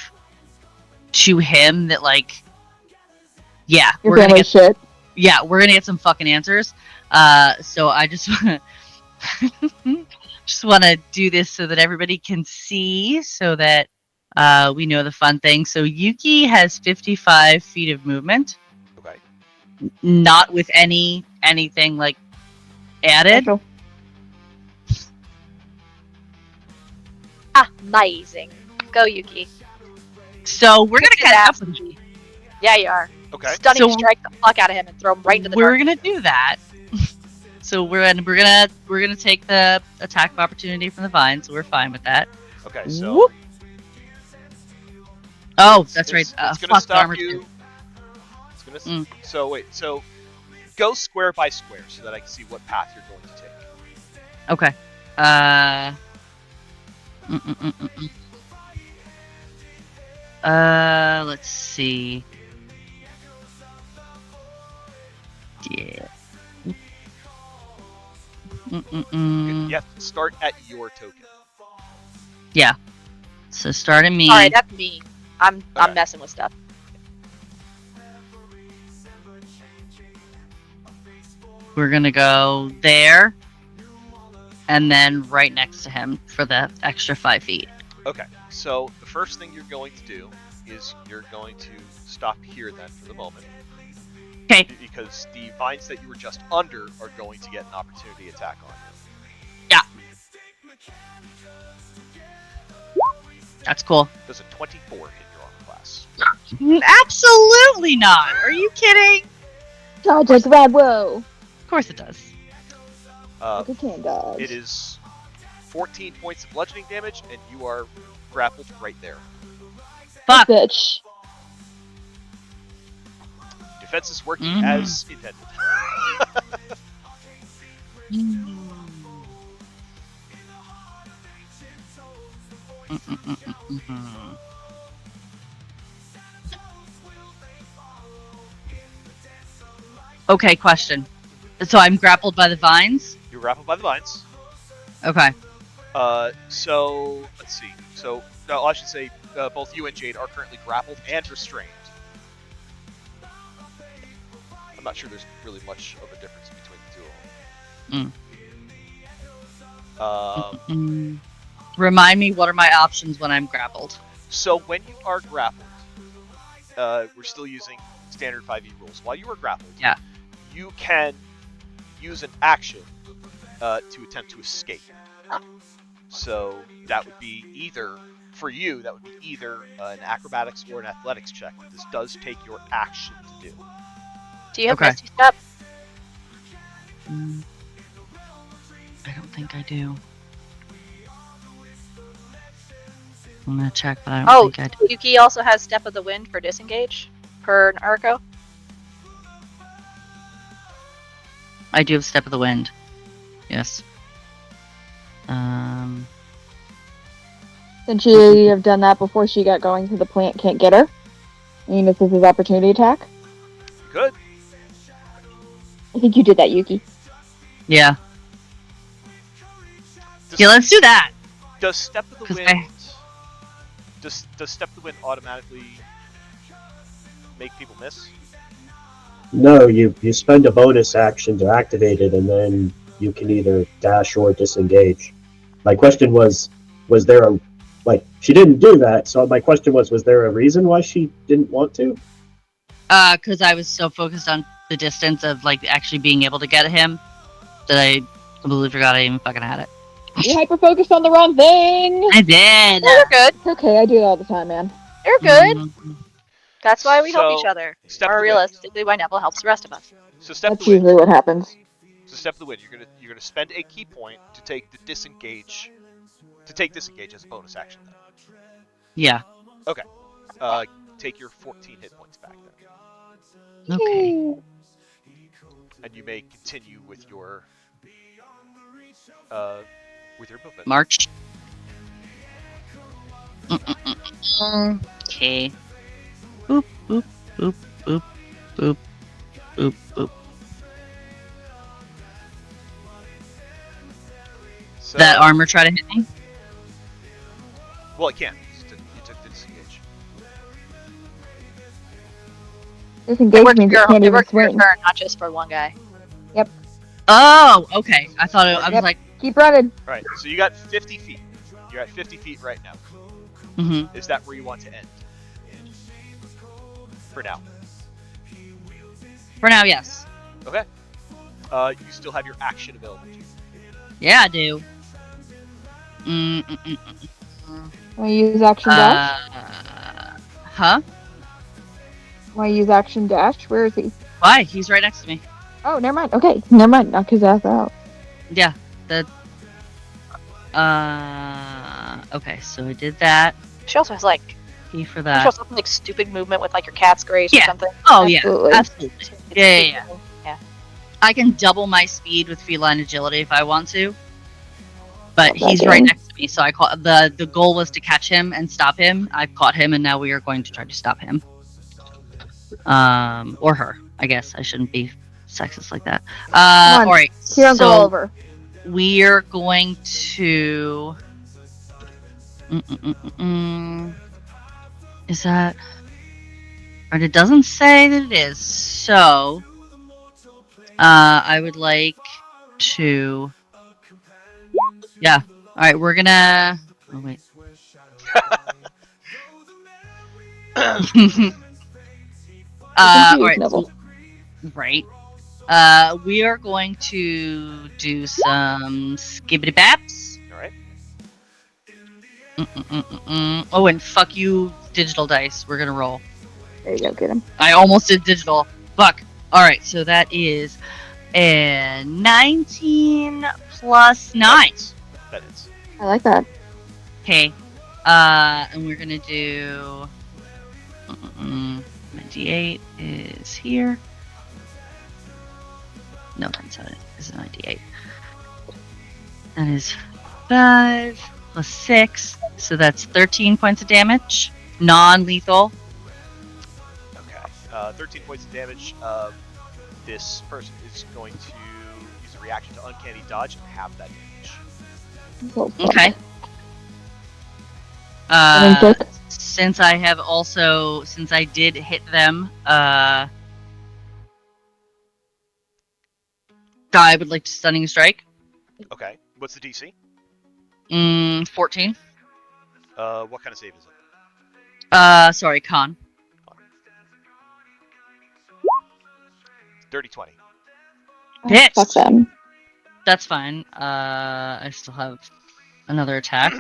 to him that like, yeah, Your we're gonna family get, shit. yeah, we're gonna get some fucking answers. So I just want to do this so that everybody can see, so that we know the fun thing. So Yuki has 55 feet of movement. Okay. Not with anything like added. Natural. Amazing. Go, Yuki. So we're gonna Kick his catch ass, up with Yuki. Yeah, you are. Okay. Stunning So- strike the fuck out of him and throw him right into the We're dark. gonna do that. So we're gonna take the attack of opportunity from the vine. So we're fine with that. Okay. So. Whoop. Oh, that's right. It's gonna Fuck stop armor you. too. It's gonna. So wait. So go square by square so that I can see what path you're going to take. Okay. Let's see. Yeah. You have to start at your token. So starting me. Alright, that's me. I'm Okay. messing with stuff. We're gonna go there, and then right next to him for the extra 5 feet. Okay, so the first thing you're going to do is you're going to stop here then for the moment. Okay. Because the vines that you were just under are going to get an opportunity attack on you. Yeah. That's cool. Does a 24 hit your armor class? Absolutely not. Are you kidding? Dodge like Radwo. Of course it does. Like a can dodge. It is 14 points of bludgeoning damage, and you are grappled right there. Fuck. Bitch. Defense is working as intended. Okay, question. So I'm grappled by the vines? You're grappled by the vines. Okay. So let's see. So no, I should say both you and Jade are currently grappled and restrained. I'm not sure there's really much of a difference between the two of them. Remind me, what are my options when I'm grappled? So when you are grappled, we're still using standard 5e rules. While you are grappled, Yeah. you can use an action to attempt to escape. So that would be either, for you, that would be either an acrobatics or an athletics check. This does take your action to do. Do you have Okay. Misty Step? I don't think I do. I'm gonna check, but I don't think I do. Yuki also has Step of the Wind for disengage per Naruto. I do have Step of the Wind. Yes. Since she have done that before she got going so the plant can't get her. I mean, this is his opportunity attack. Good. I think you did that, Yuki. Yeah. Does, Yeah, let's do that. does Step of the 'Cause Wind... Does Step of the Wind automatically make people miss? No, you spend a bonus action to activate it, and then you can either dash or disengage. My question was there a... she didn't do that, so my question was there a reason why she didn't want to? Because I was so focused on the distance of, actually being able to get him that I completely forgot I even fucking had it. You hyper-focused on the wrong thing! I did! You're good. It's okay, I do it all the time, man. You're good. Mhm. That's why we help So, each other. Step of Or the Wind. realistically, why Neville helps the rest of us. So Step of That's the Wind. usually what happens. So Step of the Wind. You're gonna spend a key point to take the disengage. To take disengage as a bonus action. Then. Yeah. Take your 14 hit points back then, Okay. and you may continue with your movement. March. Okay. Boop, boop, boop, boop, boop, boop, boop. So, That armor try to hit me? Well, it can't. You took the disengage. Disengage means it can't It even worked for your swing. turn, not just for one guy. Oh, okay. I thought I was Yep. like, Keep running. Right. So you got 50 feet. You're at 50 feet right now. mm-hmm. Is that where you want to end? For now. For now, yes. Okay. You still have your action available to you. Yeah, I do. Want to use action dash? Huh? Want to use action dash? Where is he? Why? He's right next to me. Oh, never mind. Okay, never mind. Knock his ass out. Yeah. Okay, so I did that. She also has Key for she that. also has stupid movement with your cat's grace or Yeah. something. Oh, Absolutely. yeah. Absolutely. It's Yeah. stupid. Yeah. I can double my speed with feline agility if I want to. But Love that he's right game. next to me, so I caught the goal was to catch him and stop him. I've caught him, and now we are going to try to stop him. Or her. I guess I shouldn't be sexist like that. on. All right. Here, I'll so go over. we're going to. Is that? Or it doesn't say that it is. So I would like to. Yeah. All right, we're gonna. Oh wait. All right. Nibble. Right. We are going to do some skibbity baps. All right. Oh, and fuck you, digital dice. We're gonna roll. There you go, get him. I almost did digital. Fuck. All right, so that is a 19 plus 9. That is. I like that. Okay. And we're gonna do. My D8 is here. No, that's not it. This is my D8. That is 5 plus 6, so that's 13 points of damage, non-lethal. Okay. 13 points of damage. This person is going to use a reaction to uncanny dodge and halve that damage. Well, fuck. Okay. And then kick. Since I did hit them, I would like to stunning strike. Okay. What's the DC? 14. What kind of save is it? Sorry, con. Dirty 20. Bitch. Fuck them. That's fine. I still have another attack.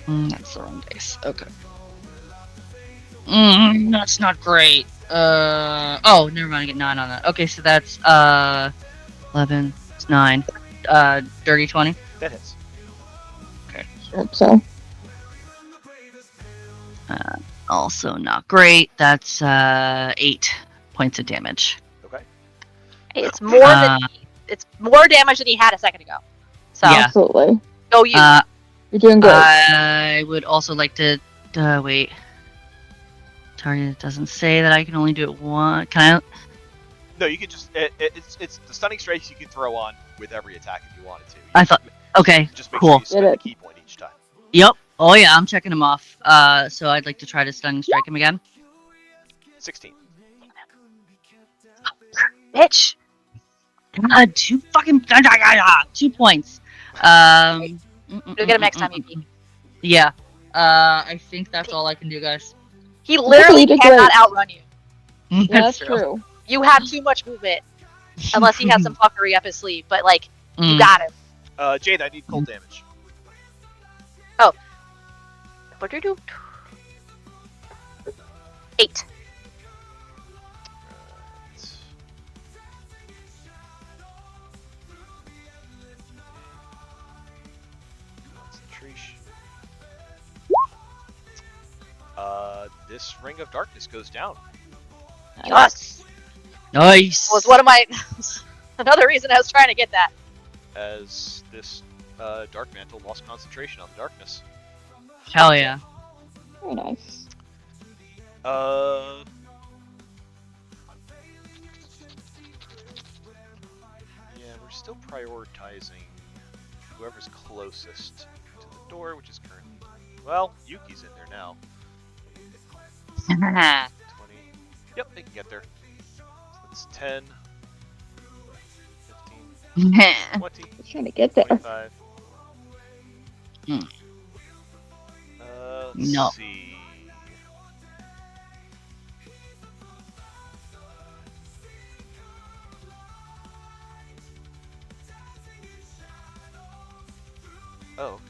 That's the wrong dice. Okay. That's not great. Oh, never mind. I get 9 on that. Okay, so that's 11, 9, dirty 20. That hits. Hope so. Also not great. That's 8 points of damage. Okay. It's more than it's more damage than he had a second ago. So Yeah. Absolutely. go you. You're doing good. I would also like to wait. Target doesn't say that I can only do it one. Can I? No, you can just it's the stunning strikes you can throw on with every attack if you wanted to. I thought. Okay. Just make Cool. sure you spend Get a it. key point each time. Yep. Oh yeah, I'm checking him off. So I'd like to try to stunning strike him again. 16. Bitch. God, 2 points. You'll get him next time, Yuki. Yeah. I think that's all I can do, guys. He literally you did cannot great. outrun you. Yeah, that's true. You have too much movement. Unless he has some fuckery up his sleeve. But, like, you got him. Jade, I need cold damage. What do you do? 8. Concentration. This ring of darkness goes down. Yes! Nice. Was one of my... Another reason I was trying to get that. As this dark mantle lost concentration on the darkness. Hell yeah. Very nice. Yeah, we're still prioritizing whoever's closest to the door, which is currently... Well, Yuki's in there now. 20. Yep, they can get there. So that's 10, 15, 20, Just trying to get there. 25. Let's No. see. Oh, okay.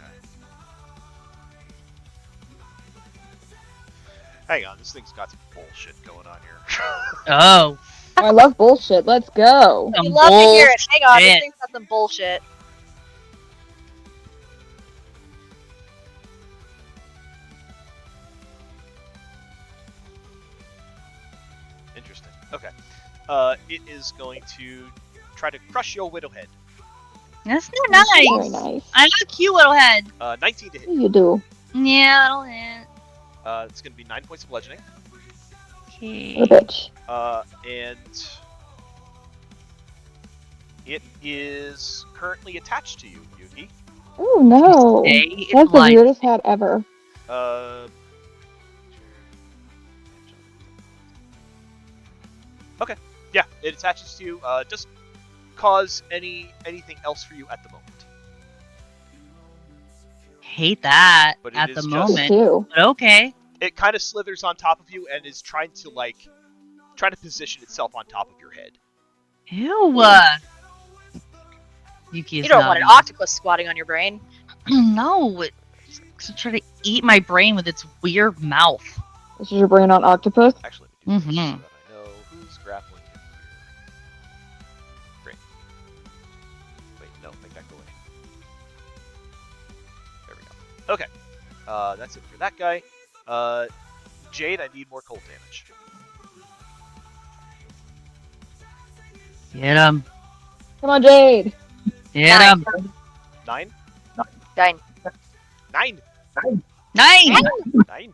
Hang on, this thing's got some bullshit going on here. Oh. I love bullshit. Let's go. Some We love to hear it. Hang on, this bullshit. thing's got some bullshit. Interesting. Okay. It is going to try to crush your Widowhead. That's not Very nice. nice. I got a cute little head. 19 to hit. You do. Yeah, that'll hit. It's going to be 9 points of bludgeoning. What a Okay. bitch. And it is currently attached to you, Yuki. Oh no. Stay That's the alive. weirdest hat ever. Okay. Yeah, it attaches to you. Doesn't cause anything else for you at the moment. Hate that But it at is the just- Me moment. too. But okay. It kind of slithers on top of you and is trying to position itself on top of your head. Ew. Yuki is You don't want an nodding. octopus squatting on your brain. No, it's trying to eat my brain with its weird mouth. This is your brain on octopus. Actually, let me do this Mhm. so that I know who's grappling in here. Great. Wait, no, make that go away. There we go. Okay. That's it for that guy. Jade, I need more cold damage. Get him. Come on, Jade. Get him. 9? Dine. 9! 9! 9!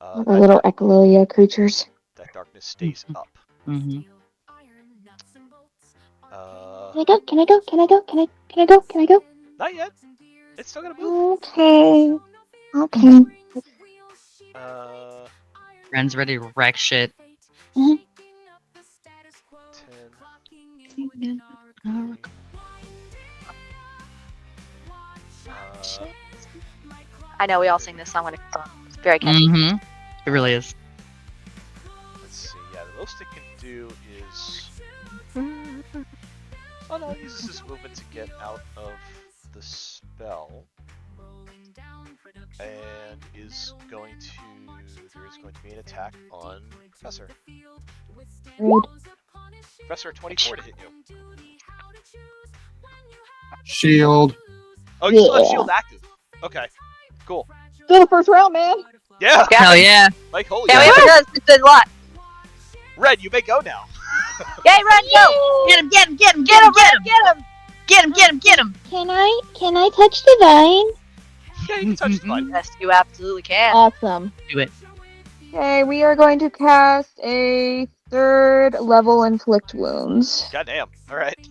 Our little echolalia creatures. That darkness stays up. Mm-hmm. Can I go? Can I go? Can I go? Can I go? Can I go? Not yet. It's still gonna move. Okay. Okay. Ren's ready to wreck shit. 10. I know we all sing this song when it comes on. It's very catchy. Mm-hmm. It really is. Let's see. Yeah, the most it can do is. Oh no, it uses his movement to get out of the spell. And is going to. There is going to be an attack on Professor. Rude. Professor, 24 to hit you. Shield. Oh, you still have Yeah. shield active. Okay, cool. Still the first round, man. Yeah, Yeah. Hell yeah. like holy. Yeah, Yeah, it does. It's a lot. Red, you may go now. Yay, run, go! Get him, get him, get him, Get him, get him, get him! get him, get him, get him. Can I touch the vine? Yeah, you can touch the button. Yes, you absolutely can. Awesome. Do it. Okay, we are going to cast a 3rd level inflict wounds. Goddamn. All right.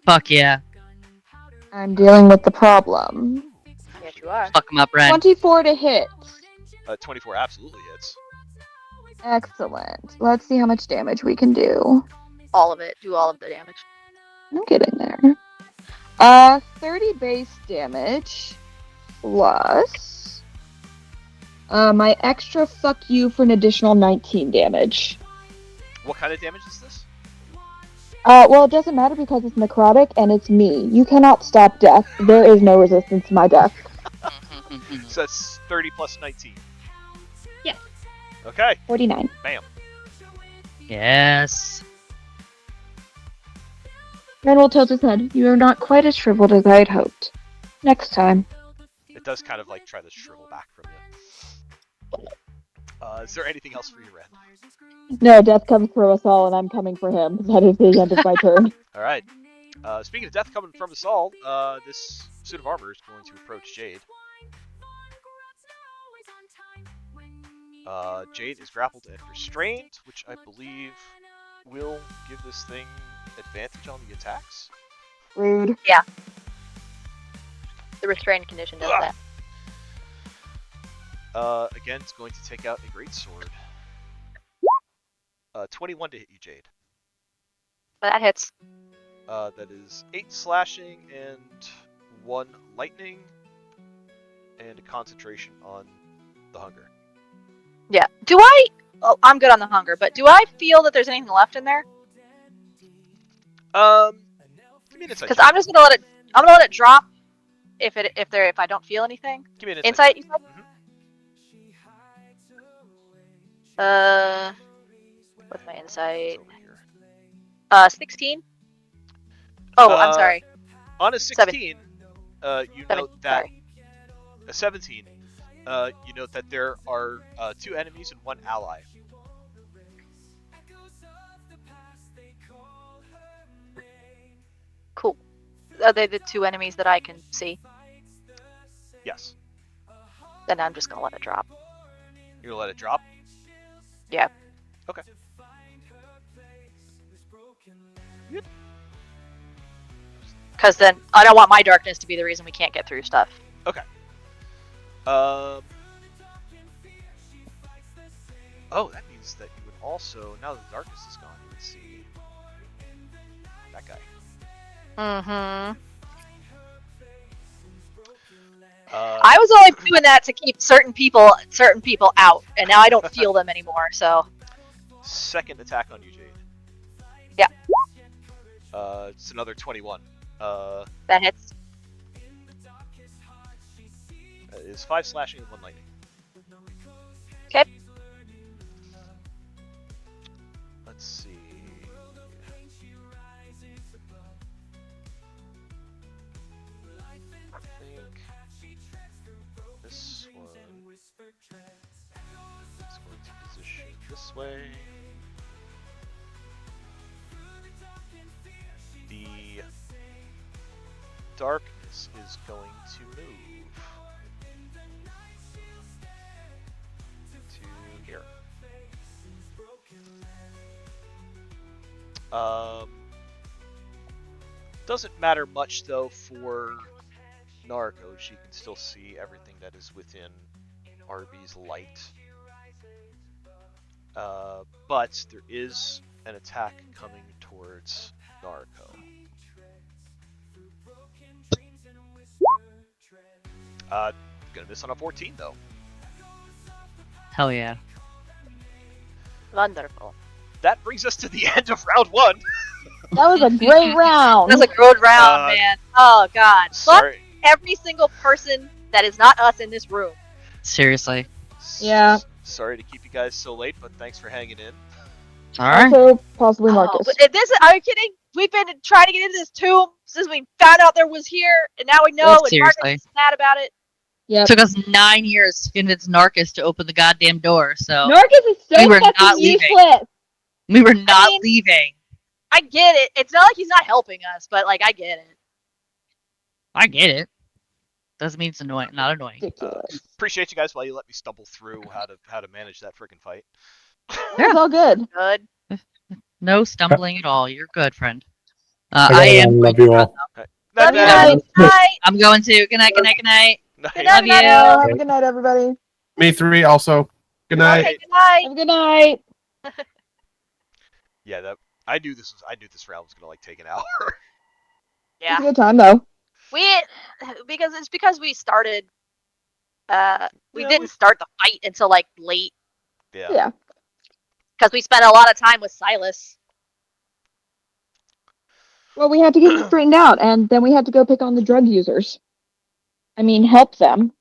Fuck yeah. I'm dealing with the problem. Yes, you are. Fuck him up, Ren. 24 to hit. 24 absolutely hits. Excellent. Let's see how much damage we can do. All of it. Do all of the damage. I'm getting there. 30 base damage plus my extra fuck you for an additional 19 damage. What kind of damage is this? Well, it doesn't matter because it's necrotic and it's me. You cannot stop death. There is no resistance to my death. So that's 30 plus 19. Yes. Okay. 49. Bam. Yes. Ren will tilt his head. You are not quite as shriveled as I had hoped. Next time. It does kind of like try to shrivel back from you. Is there anything else for you, Ren? No, death comes for us all, and I'm coming for him. That is the end of my turn. All right. Speaking of death coming from us all, this suit of armor is going to approach Jade. Jade is grappled and restrained, which I believe will give this thing advantage on the attacks. Rude. The restrained condition does Ugh. that. Again, it's going to take out a great sword. 21 to hit you, Jade. But that hits. That is 8 slashing and 1 lightning, and a concentration on the hunger. Yeah. Do I... Oh, I'm good on the hunger, but do I feel that there's anything left in there? Give me an insight. Because I'm just gonna let it... I'm gonna let it drop if I don't feel anything. Give me an Insight, you said? Mhm. What's my insight? It's over here. 16? Oh, I'm sorry. On a 16, you note that Sorry. a 17. You note that there are 2 enemies and 1 ally. Cool. Are they the 2 enemies that I can see? Yes. Then I'm just gonna let it drop. You're gonna let it drop? Yeah. Okay. Good. Because then I don't want my darkness to be the reason we can't get through stuff. Oh, that means that you would also, now that the darkness is gone, you can see that guy. Mm-hmm. Uh, I was only doing that to keep certain people out, and now I don't feel them anymore. So second attack on you, Jade. Yeah. It's another 21. that hits. That is 5 slashing and 1 lightning. Okay. Let's see. I think this one is going to position this way. The darkness is going to move to here. Doesn't matter much though for Narco. She can still see everything that is within RB's light. But there is an attack coming towards Narco. Gonna miss on a 14 though. Hell yeah. Wonderful. That brings us to the end of round 1. That was a great round. That was a good round, man. Oh god. Fuck Sorry. every single person that is not us in this room. Seriously. Yeah. Sorry to keep you guys so late, but thanks for hanging in. All right. Also, possibly Oh, Marcus. but this are you kidding? We've been trying to get into this tomb since we found out there was here, and now we know, and Seriously. Marcus is mad about it. Yep. Took us 9 years to convince Narcus to open the goddamn door, so Narcus is so We were not fucking leaving. useless. we were not mean- leaving. I get it. It's not like he's not helping us, but like I get it. I get it. Doesn't mean it's annoying. Not annoying. Ridiculous. Appreciate you guys while you let me stumble through how to manage that freaking fight. It's all good. Good. No stumbling at all. You're good, friend. I I am. love going you to run, all. though. Love you Night, guys. Night. I'm going to. Good night. Good night. Good night. night. Good night. Love you. Have a good night, everybody. Me 3 also. Good night. Okay, good night. Have a good night. Yeah, I knew this round was gonna like take an hour. It's Yeah. a good time though. Because we started. We Yeah, didn't start the fight until like late Yeah. Yeah. because we spent a lot of time with Silas. Well, we had to get it straightened out, and then we had to go pick on the drug users. I mean, help them.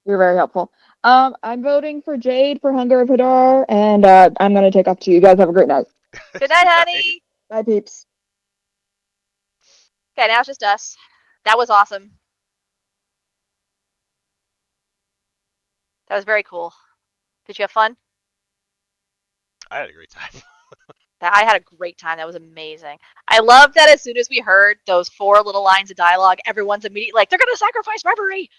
You're very helpful. I'm voting for Jade for Hunger of Hadar, and I'm gonna take off too. You guys have a great night. Good night, honey. Bye, peeps. Okay, now it's just us. That was awesome. That was very cool. Did you have fun? I had a great time. I had a great time. That was amazing. I love that as soon as we heard those 4 little lines of dialogue, everyone's immediately like, they're going to sacrifice Reverie.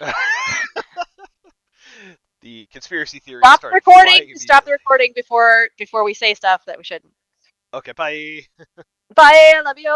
The conspiracy theory Stop started recording. flying Stop the immediately. recording before we say stuff that we shouldn't. Okay, bye. Bye. I love you.